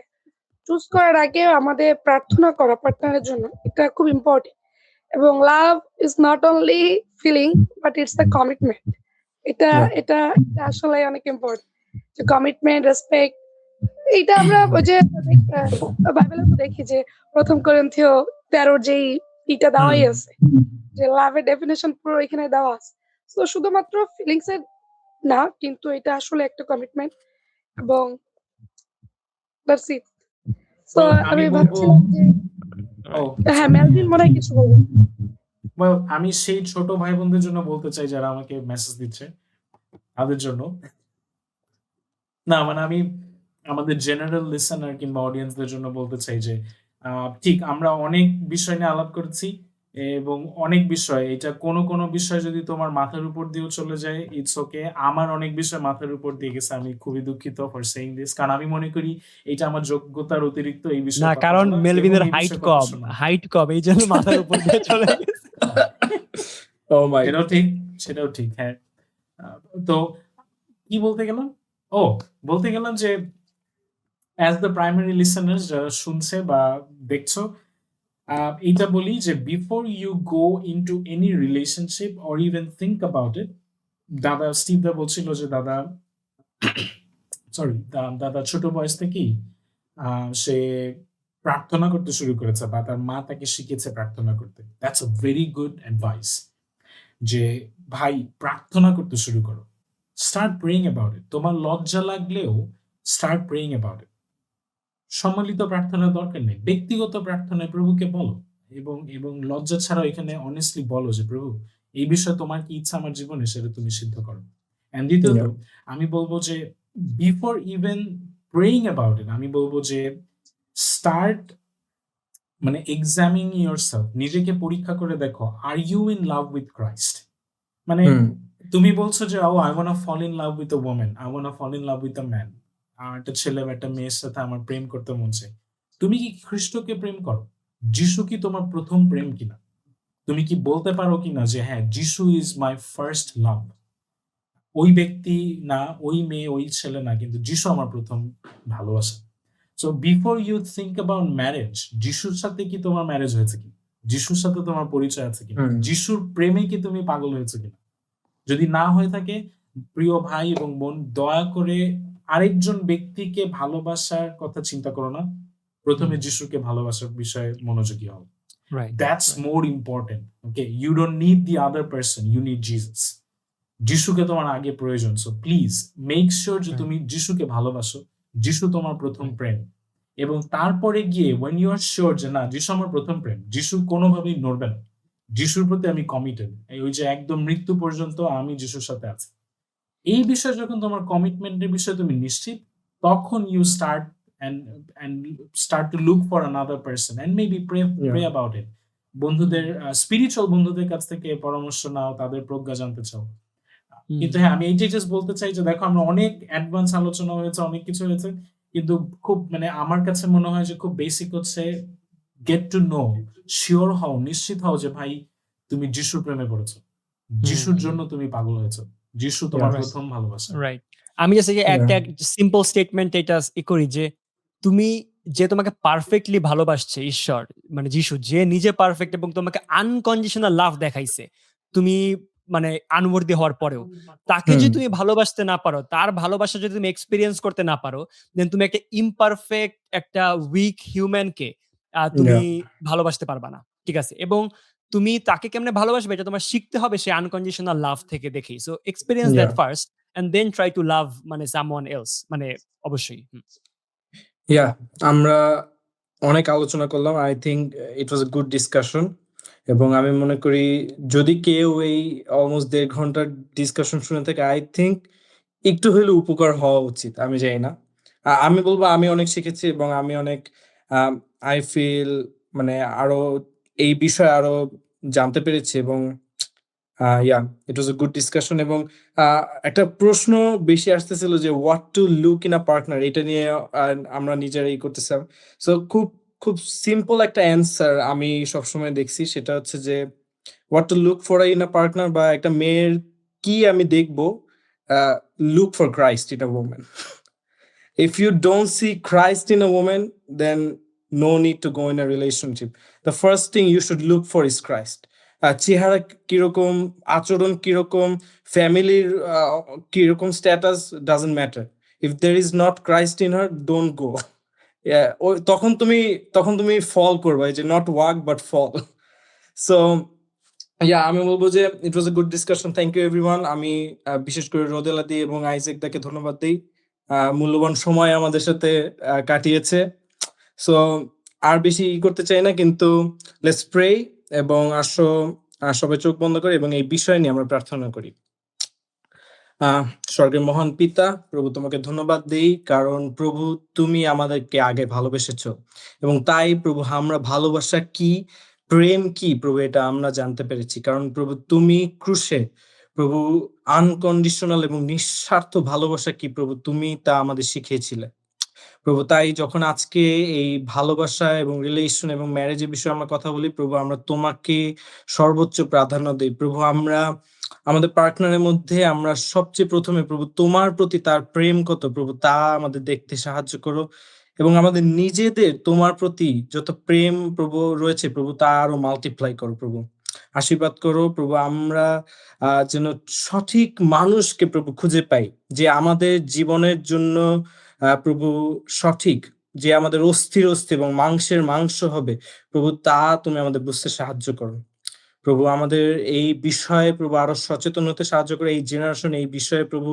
চুজ করার আগে আমাদের প্রার্থনা করা পার্টনারের জন্য, এটা খুব ইম্পর্টেন্ট। এবং love is not only feeling but it's the commitment. এটা Yeah. এটা এটা আসলে অনেক ইম্পর্টেন্ট যে কমিটমেন্ট, রেসপেক্ট। এইটা আমরা ওই যে বাইবেলে তো দেখি যে 1 করিন্থীয় 13 যেই ইটা দেওয়াই আছে যে লাভের ডেফিনেশন পুরো এখানে দেওয়া আছে। তো শুধুমাত্র ফিলিংস এর না, কিন্তু এটা আসলে একটা কমিটমেন্ট, এবং দ্যাটস ইট। সো Well, আমি আমি বলবো ভাবছিলাম যে হ্যাঁ, মেলভিন মনে হয় কিছু বলবেন। well, আমি সেই ছোট ভাই বোনদের জন্য বলতে চাই যারা আমাকে মেসেজ দিচ্ছে, তাদের জন্য না, মানে আমি আমাদের জেনারেল লিসেনার কিংবা অডিয়েন্সদের জন্য বলতে চাই যে ঠিক আমরা অনেক বিষয় নিয়ে আলাপ করেছি, এবং অনেক বিষয়, এটা কোনো বিষয় যদি তোমার মাথার উপর দিয়েও চলে যায়, ইটস ওকে। আমার অনেক বিষয় মাথার উপর দিয়ে গেছে, আমি খুবই দুঃখিত ফর সেইং দিস, কারণ আমি মনে করি এটা আমার যোগ্যতার অতিরিক্ত এই না, বিষয়ে কথা কারণ বলা এবং মেলভিনের এই হাইট বিষয়ে কথা কম, শোনা। এই জন্য মাথার উপর দিয়ে চলে গেছে। Oh my. সেটাও ঠিক, হ্যাঁ। তো কি বলতে গেলাম? বলতে গেলাম যে অ্যাজ দ্য প্রাইমারি লিসেনার্স যারা শুনছে বা দেখছো, এইটা বলি যে before you go into any relationship or even think about it, Steve da বলছিল যে দাদা ছোট বয়স থেকেই সে প্রার্থনা করতে শুরু করেছে, বা তার মা তাকে শিখেছে প্রার্থনা করতে। That's a very good advice যে ভাই প্রার্থনা করতে শুরু করো, স্টার্ট প্রেইং অ্যাবাউট ইট। তোমার লজ্জা লাগলেও স্টার্ট প্রেইং অ্যাবাউট ইট। সম্মিলিত প্রার্থনার দরকার নেই, ব্যক্তিগত প্রার্থনায় প্রভুকে বলো, এবং লজ্জা ছাড়াও এখানে অনেস্টলি বলো যে প্রভু এই বিষয়ে তোমার কি ইচ্ছা আমার জীবনে, সেটা তুমি সিদ্ধ করো। এন্ড দ্বিতীয়ত আমি বলবো যে before even praying about it, আমি বলবো যে স্টার্ট মানে এক্সামিং ইয়োরসেলফ, নিজেকে পরীক্ষা করে দেখো, are you in love with Christ. মানে তুমি বলছো যে ও I wanna fall in love with a woman, I wanna fall in love with a man, আমার একটা ছেলে বা একটা মেয়ের সাথে আমার প্রেম করতে মন চাই। তুমি কি খ্রিস্টকে প্রেম করো? যিশু কি তোমার প্রথম প্রেম কিনা? তুমি কি বলতে পারো কিনা যে হ্যাঁ, যিশু ইজ মাই ফার্স্ট লাভ? ওই ব্যক্তি না, ওই মেয়ে, ওই ছেলে না, কিন্তু যিশু আমার প্রথম ভালোবাসা। So before you think about marriage, যিশুর সাথে কি তোমার ম্যারেজ হয়েছে কিনা? যিশুর সাথে তোমার পরিচয় আছে কিনা? যিশুর প্রেমে কি তুমি পাগল হয়েছে কিনা? যদি না হয়ে থাকে, প্রিয় ভাই এবং বোন, দয়া করে আরেকজন ব্যক্তিকে ভালোবাসার কথা চিন্তা করো না, প্রথমে যিশুকে ভালোবাসার বিষয়ে মনোযোগী হও। Right That's more important. Okay, you don't need the other person, you need Jesus. যিশুকে তোমার আগে প্রয়োজন। সো প্লিজ মেক শিওর যে তুমি যিশুকে ভালোবাসো, যিশু তোমার প্রথম প্রেম। এবং তারপরে গিয়ে when you are sure যে না, যিশু আমার প্রথম প্রেম, যিশু কোনোভাবেই নড়বে না, যিশুর প্রতি আমি কমিটেড, ওই যে একদম মৃত্যু পর্যন্ত আমি যিশুর সাথে আছি, এই বিষয়ে যখন তোমার কমিটমেন্টের বিষয়ে তুমি নিশ্চিত, তখন you start and start to look for another person and maybe pray about it. বন্ধুদের, স্পিরিচুয়াল বন্ধুদের কাছ থেকে পরামর্শ নাও, তাদের প্রজ্ঞা জানতে চাও। কিন্তু হ্যাঁ, আমি এই যে জাস্ট বলতে চাই যে দেখো, আমরা অনেক অ্যাডভান্স আলোচনা হয়েছে, অনেক কিছু হয়েছে, কিন্তু খুব মানে আমার কাছে মনে হয় যে খুব বেসিক হচ্ছে গেট টু নো, শিওর হও, নিশ্চিত হও যে ভাই তুমি যিশুর প্রেমে পড়েছো, যিশুর জন্য তুমি পাগল হয়েছো, যিশু তোমার Yes. প্রথম ভালোবাসা। রাইট। আমি জাস্ট একটা সিম্পল স্টেটমেন্ট এটা করি যে তুমি যে তোমাকে পারফেক্টলি ভালোবাসছে ঈশ্বর, মানে যিশু, যে নিজে পারফেক্ট এবং তোমাকে আনকন্ডিশনাল লাভ দেখাইছে, তুমি মানে আনওয়ার্দি হওয়ার পরেও, তাকে যদি তুমি ভালোবাসতে না পারো, তার ভালোবাসা যদি তুমি এক্সপেরিয়েন্স করতে না পারো, দেন তুমি একটা ইমপারফেক্ট, একটা উইক হিউম্যানকে তুমি ভালোবাসতে পারবা না। ঠিক আছে? এবং তুমি তাকে কেমনে ভালোবাসবে এটা তোমার শিখতে হবে সেই আনকন্ডিশনাল লাভ থেকে দেখেই। So experience that first and then try to love মানে someone else, মানে অবশ্যই। আমরা অনেক আলোচনা করলাম। I think it was a good discussion, এবং আমি মনে করি যদি কেউ এই অলমোস্ট 1.5 ঘন্টার ডিসকাশন শুনে থাকে, আই থিঙ্ক একটু হলেও উপকার হওয়া উচিত। আমি জানি না, আমি বলবো আমি অনেক শিখেছি, এবং আমি অনেক আই ফিল মানে আরো এই বিষয়ে আরো জানতে পেরেছি, এবং ইট ওয়াজ এ গুড ডিসকাশন। এবং একটা প্রশ্ন বেশি আসতেছিল যে what to look in a partner, এটা নিয়ে আমরা নিজেরাই করতেছিলাম। সো খুব খুব সিম্পল একটা অ্যান্সার আমি সবসময় দেখছি, সেটা হচ্ছে যে what to look for in a partner, বা একটা মেয়ের কি আমি দেখবো, look for Christ in a woman. If you don't see Christ in a woman, then no need to go in a relationship. The first thing you should look for is Christ. চেহারা কিরকম, আচরণ কিরকম, ফ্যামিলির কিরকম status, doesn't matter. If there is not Christ in her, don't go. তখন তুমি ফল করবা, যে not walk but fall. So আমি বলবো যে it was a good discussion. Thank you everyone. আমি বিশেষ করে রোদেলা দি এবং আইজেক দাকে ধন্যবাদ দিই, মূল্যবান সময় আমাদের সাথে কাটিয়েছে। সো আর বেশি করতে চাই না, কিন্তু লেটস প্রে, এবং আসো সবাই চোখ বন্ধ করে এবং এই বিষয় নিয়ে আমরা প্রার্থনা করি। স্বর্গের মহান পিতা, প্রভু তোমাকে ধন্যবাদ দিই, কারণ প্রভু তুমি আমাদেরকে আগে ভালোবেসেছো, এবং তাই প্রভু আমরা ভালোবাসা কি, প্রেম কি প্রভু, এটা আমরা জানতে পেরেছি। কারণ প্রভু তুমি ক্রুশে প্রভু আনকন্ডিশনাল এবং নিঃস্বার্থ ভালোবাসা কি প্রভু, তুমি তা আমাদের শিখিয়েছিলে প্রভু। তাই যখন আজকে এই ভালোবাসা এবং রিলেশন এবং ম্যারেজের বিষয়ে আমরা কথা বলি প্রভু, আমরা তোমাকে সর্বোচ্চ প্রাধান্য দিই প্রভু। আমরা আমাদের পার্টনারের মধ্যে আমরা সবচেয়ে প্রথমে প্রভু তোমার প্রতি তার প্রেম কত প্রভু, তা আমাদের দেখতে সাহায্য করো, এবং আমাদের নিজেদের তোমার প্রতি যত প্রেম প্রভু রয়েছে প্রভু, তা আরো মাল্টিপ্লাই করো প্রভু। আশীর্বাদ করো প্রভু, আমরা যেন সঠিক মানুষকে প্রভু খুঁজে পাই, যে আমাদের জীবনের জন্য প্রভু সঠিক, যে আমাদের অস্থির এবং মাংসের মাংস হবে প্রভু, তা তুমি আমাদের বুঝতে সাহায্য করো প্রভু। আমাদের এই বিষয়ে প্রভু আরো সচেতন হতে সাহায্য করে। এই জেনারেশন এই বিষয়ে প্রভু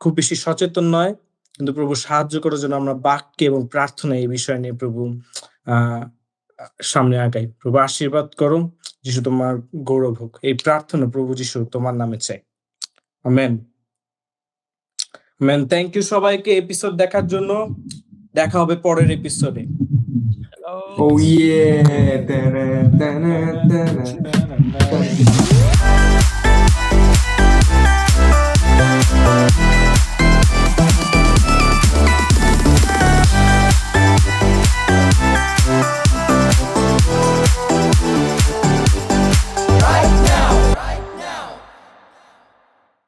খুব বেশি সচেতন নয়, কিন্তু প্রভু সাহায্য করো যেন আমরা বাক্যে এবং প্রার্থনা এই বিষয় নিয়ে প্রভু সামনে আগাই প্রভু। আশীর্বাদ করো যিশু, তোমার গৌরব হোক। এই প্রার্থনা প্রভু যিশু তোমার নামে চাই, আমেন। আমেন। থ্যাংক ইউ সবাইকে এপিসোড দেখার জন্য। দেখা হবে পরের এপিসোডে। Oh yeah.